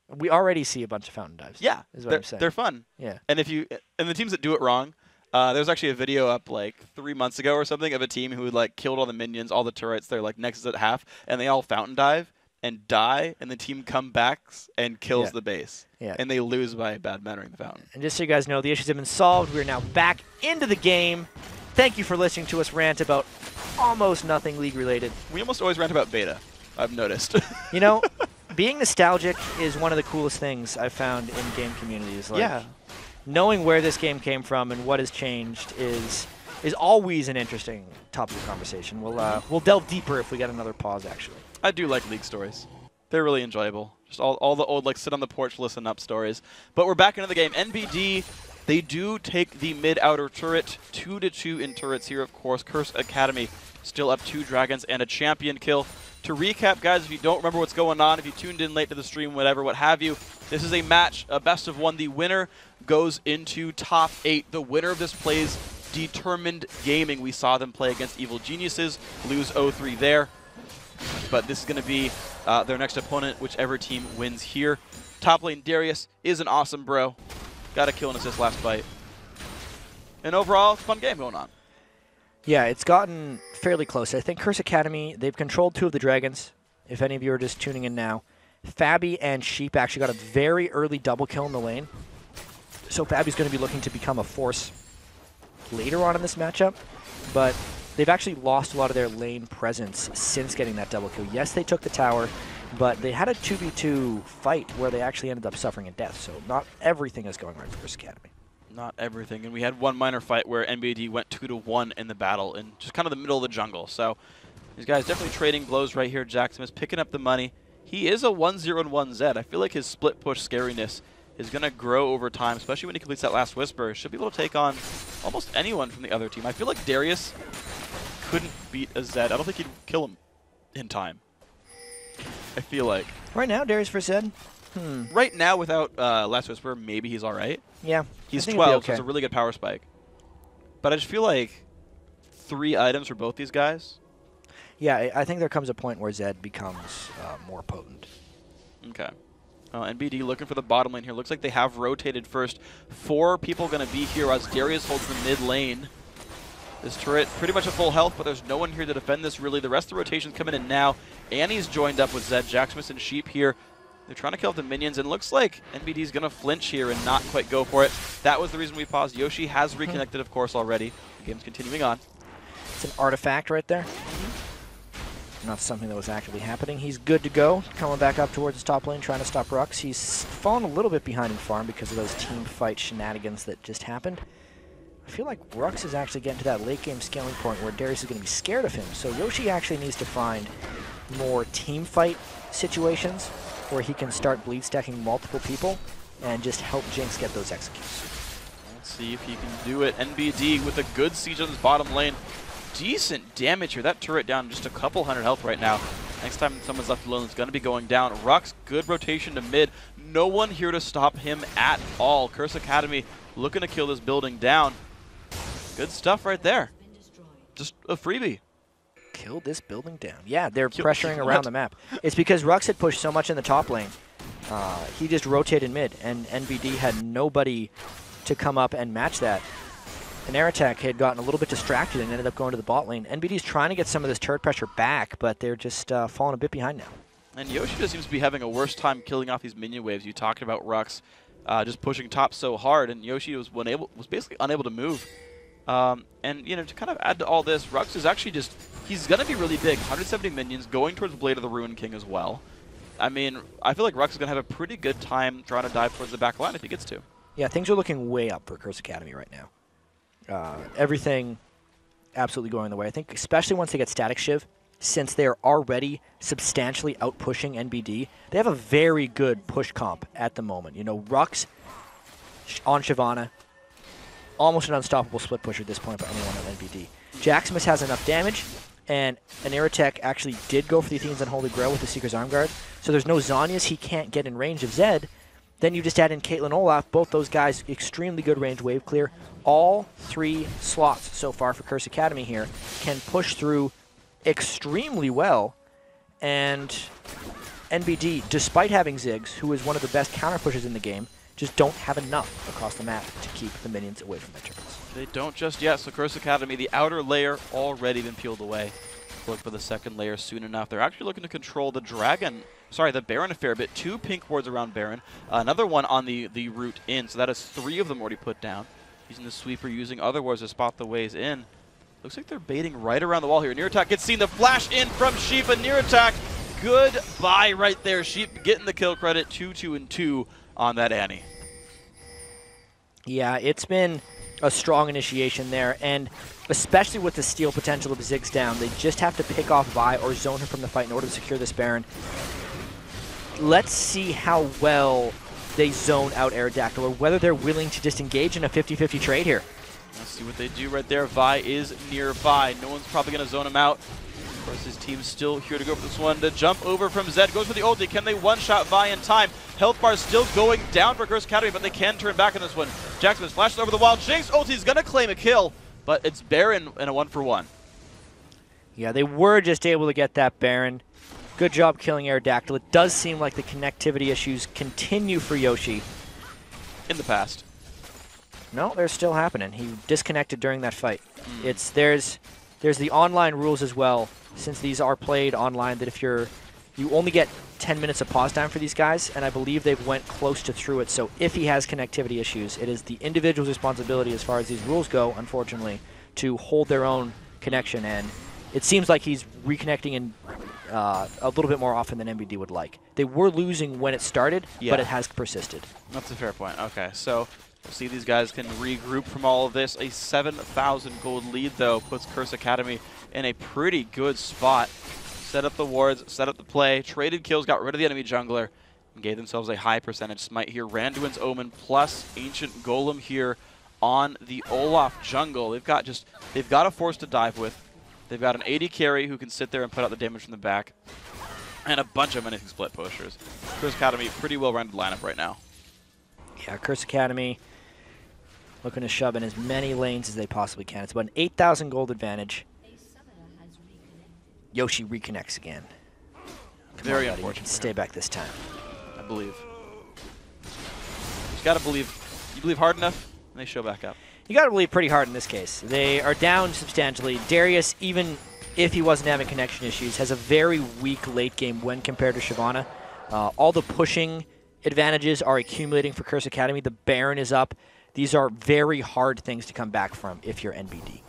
We already see a bunch of fountain dives. Yeah. Is what I'm saying. They're fun. Yeah. And the teams that do it wrong, there's actually a video up like 3 months ago or something of a team who like killed all the minions, all the turrets, they're like nexus at half, and they all fountain dive and die, and the team comes back and kills the base. Yeah. And they lose by bad mannering the fountain. And just so you guys know, the issues have been solved. We're now back into the game. Thank you for listening to us rant about almost nothing League related. We almost always rant about beta, I've noticed. You know, being nostalgic is one of the coolest things I've found in game communities. Like, knowing where this game came from and what has changed is always an interesting topic of conversation. We'll delve deeper if we get another pause, actually. I do like League stories. They're really enjoyable. Just all the old like sit on the porch, listen up stories. But we're back into the game. NBD, they do take the mid-outer turret, 2-2 in turrets here, of course. Curse Academy still up 2 dragons and a champion kill. To recap, guys, if you don't remember what's going on, if you tuned in late to the stream, whatever, what have you, this is a match, a best of 1. The winner goes into top 8. The winner of this plays determined gaming. We saw them play against Evil Geniuses, lose 0-3 there. But this is going to be their next opponent, whichever team wins here. Top lane Dyrus is an awesome bro. Got a kill and assist last fight. And overall, it's a fun game going on. Yeah, it's gotten fairly close. I think Curse Academy, they've controlled 2 of the dragons, if any of you are just tuning in now. Fabi and Sheep actually got a very early double kill in the lane. So Fabi's going to be looking to become a force later on in this matchup. But they've actually lost a lot of their lane presence since getting that double kill. Yes, they took the tower, but they had a 2v2 fight where they actually ended up suffering a death. So not everything is going right for Curse Academy. Not everything. And we had one minor fight where NBD went 2-1 in the battle in just kind of the middle of the jungle. So these guys definitely trading blows right here. Jackson is picking up the money. He is a 1-0-1 Zed. I feel like his split push scariness is going to grow over time, especially when he completes that last Whisper. Should be able to take on almost anyone from the other team. I feel like Darius couldn't beat a Zed. I don't think he'd kill him in time. I feel like. Right now, Darius for Zed? Right now, without Last Whisper, maybe he's all right. Yeah. He's I think 12, it'll be okay. so it's a really good power spike. But I just feel like 3 items for both these guys. Yeah, I think there comes a point where Zed becomes more potent. Okay. NBD looking for the bottom lane here. Looks like they have rotated first. 4 people going to be here as Darius holds the mid lane. This turret pretty much at full health, but there's no one here to defend this really. The rest of the rotation's coming in now. Annie's joined up with Zed, Jacksmith, and Sheep here. They're trying to kill off the minions, and it looks like NBD's going to flinch here and not quite go for it. That was the reason we paused. Yoshi has reconnected, of course, already. The game's continuing on. It's an artifact right there. Not something that was actively happening. He's good to go. Coming back up towards his top lane, trying to stop Rux. He's fallen a little bit behind in farm because of those team fight shenanigans that just happened. I feel like Rux is actually getting to that late game scaling point where Darius is going to be scared of him. So Yoshi actually needs to find more team fight situations where he can start bleed stacking multiple people and just help Jinx get those executes. Let's see if he can do it. NBD with a good siege on his bottom lane. Decent damage here. That turret down just a couple hundred health right now. Next time someone's left alone, it's going to be going down. Rux, good rotation to mid. No one here to stop him at all. Curse Academy looking to kill this building down. Good stuff right there. Just a freebie. Kill this building down. Yeah, they're pressuring around the map. It's because Rux had pushed so much in the top lane. He just rotated mid, and NBD had nobody to come up and match that. And Aerotech had gotten a little bit distracted and ended up going to the bot lane. NBD's trying to get some of this turret pressure back, but they're just falling a bit behind now. And Yoshi just seems to be having a worse time killing off these minion waves. You talked about Rux just pushing top so hard, and Yoshi was basically unable to move. And, you know, to kind of add to all this, Rux is actually just, he's going to be really big. 170 minions, going towards Blade of the Ruin King as well. I mean, I feel like Rux is going to have a pretty good time trying to dive towards the back line if he gets to. Yeah, things are looking way up for Curse Academy right now. Everything absolutely going the way. I think especially once they get Static Shiv, since they're already substantially out-pushing NBD, they have a very good push comp at the moment. You know, Rux on Shyvana, almost an unstoppable split push at this point by anyone on NBD. Jacksmith has enough damage, and Aerotech actually did go for the Athene's Unholy Grail with the Seeker's Arm Guard, so there's no Zhonya's he can't get in range of Zed. Then you just add in Caitlyn Olaf, both those guys extremely good range wave clear. All 3 slots so far for Curse Academy here can push through extremely well, and NBD, despite having Ziggs, who is one of the best counter pushers in the game, just don't have enough across the map to keep the minions away from their turrets. They don't just yet, so Curse Academy, the outer layer already been peeled away. Look for the second layer soon enough. They're actually looking to control the the Baron a fair bit. 2 pink wards around Baron. Another one on the route in, so that is 3 of them already put down. Using the sweeper, using other wards to spot the ways in. Looks like they're baiting right around the wall here. Near attack gets seen. The flash in from Sheep, and near attack. Goodbye right there. Sheep getting the kill credit. 2-2-2 on that Annie. Yeah, it's been a strong initiation there, and especially with the steal potential of Ziggs down, they just have to pick off Vi or zone her from the fight in order to secure this Baron. Let's see how well they zone out Aerodactyl, or whether they're willing to just engage in a 50-50 trade here. Let's see what they do right there. Vi is nearby. No one's probably going to zone him out. Of course, his team's still here to go for this one. To jump over from Zed, goes for the ulti. Can they one-shot Vi in time? Health bar still going down for Curse Academy, but they can turn back in this one. Jackson flashes over the wall. Jinx ulti's going to claim a kill. but it's Baron in a 1-for-1. Yeah, they were just able to get that Baron. Good job killing Aerodactyl. It does seem like the connectivity issues continue for Yoshi. In the past. No, they're still happening. He disconnected during that fight. There's the online rules as well, since these are played online, that if you only get 10 minutes of pause time for these guys, and I believe they've went close to through it. So if he has connectivity issues, it is the individual's responsibility as far as these rules go, unfortunately, to hold their own connection. And it seems like he's reconnecting in a little bit more often than MBD would like. They were losing when it started, but it has persisted. That's a fair point. Okay, so we'll see these guys can regroup from all of this. A 7,000 gold lead, though, puts Curse Academy in a pretty good spot. Set up the wards, set up the play, traded kills, got rid of the enemy jungler, and gave themselves a high percentage smite here. Randuin's Omen plus Ancient Golem here on the Olaf jungle. They've got a force to dive with. They've got an AD carry who can sit there and put out the damage from the back, and a bunch of menacing split pushers. Curse Academy, pretty well-rounded lineup right now. Yeah, Curse Academy looking to shove in as many lanes as they possibly can. It's about an 8,000 gold advantage. Yoshi reconnects again. Very on, unfortunate. you can stay back this time. I believe. Just gotta believe. You believe hard enough, and they show back up. You gotta believe pretty hard in this case. They are down substantially. Darius, even if he wasn't having connection issues, has a very weak late game when compared to Shyvana. All the pushing advantages are accumulating for Curse Academy. The Baron is up. These are very hard things to come back from if you're NBD.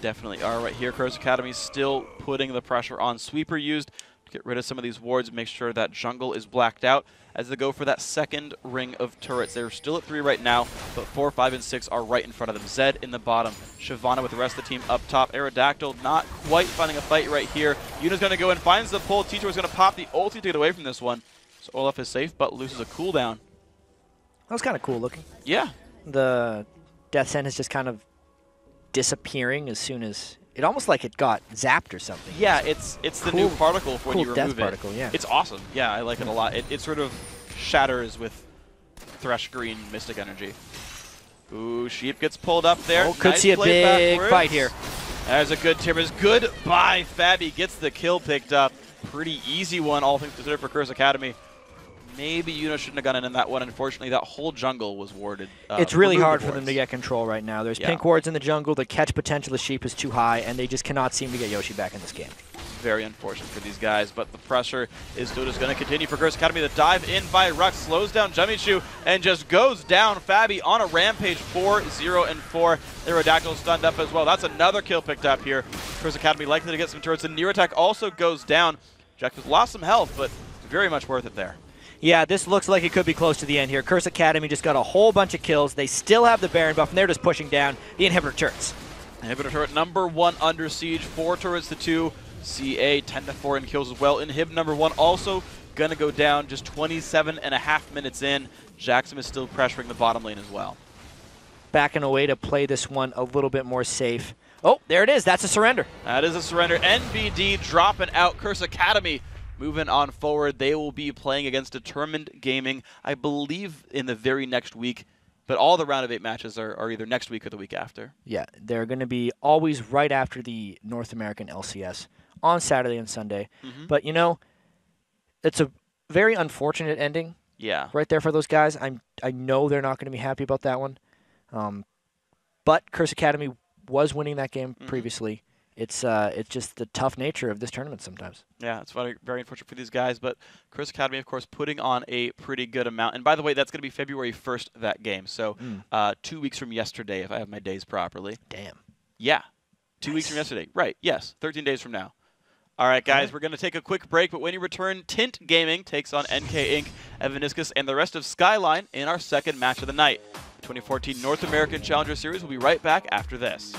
Definitely are right here. Curse Academy still putting the pressure on. Sweeper used to get rid of some of these wards, make sure that jungle is blacked out as they go for that second ring of turrets. They're still at 3 right now, but 4, 5, and 6 are right in front of them. Zed in the bottom. Shyvana with the rest of the team up top. Aerodactyl not quite finding a fight right here. Yuna's going to go in, finds the pull. Teacher is going to pop the ulti to get away from this one. So Olaf is safe, but loses a cooldown. That was kind of cool looking. Yeah. The Death Sent is just kind of disappearing as soon as it almost like it got zapped or something. Yeah, it's the new particle when you remove death it. particle, yeah. It's awesome. Yeah, I like it a lot. It sort of shatters with Thresh Green Mystic Energy. Ooh, Sheep gets pulled up there. Oh, could nice see a play big backwards. fight here. There's a good Timbers. Goodbye, Fabi gets the kill picked up. Pretty easy one, all things considered, for Curse Academy. Maybe Yuna shouldn't have gone in that one. Unfortunately, that whole jungle was warded. It's really hard for them to get control right now. There's pink wards in the jungle. The catch potential of Sheep is too high, and they just cannot seem to get Yoshi back in this game. Very unfortunate for these guys, but the pressure is still just going to continue for Curse Academy. The dive in by Rux slows down Jumichu and just goes down. Fabi on a rampage, 4-0-4. Aerodactyl stunned up as well. That's another kill picked up here. Curse Academy likely to get some turrets. The Near attack also goes down. Jack has lost some health, but very much worth it there. Yeah, this looks like it could be close to the end here. Curse Academy just got a whole bunch of kills. They still have the Baron buff, and they're just pushing down the inhibitor turrets. Inhibitor turret number 1 under siege, 4 turrets to 2. CA 10-4 in kills as well. Inhib number 1 also gonna go down just 27.5 minutes in. Jackson is still pressuring the bottom lane as well. Backing away to play this one a little bit more safe. Oh, there it is. That's a surrender. That is a surrender. NBD dropping out. Curse Academy moving on forward. They will be playing against Determined Gaming, I believe, in the very next week. But all the round of 8 matches are either next week or the week after. Yeah, they're going to be always right after the North American LCS on Saturday and Sunday. But, you know, it's a very unfortunate ending. Yeah. Right there for those guys. I know they're not going to be happy about that one. But Curse Academy was winning that game previously. It's just the tough nature of this tournament sometimes. Yeah, it's very, very unfortunate for these guys, but Curse Academy, of course, putting on a pretty good amount. And by the way, that's going to be February 1st, that game. So 2 weeks from yesterday, if I have my days properly. Damn. Yeah, 2 weeks from yesterday. Right, yes, 13 days from now. All right, guys, we're going to take a quick break, but when you return, Tint Gaming takes on NK Inc., Evaniscus, and the rest of Skyline in our second match of the night. The 2014 North American Challenger Series will be right back after this.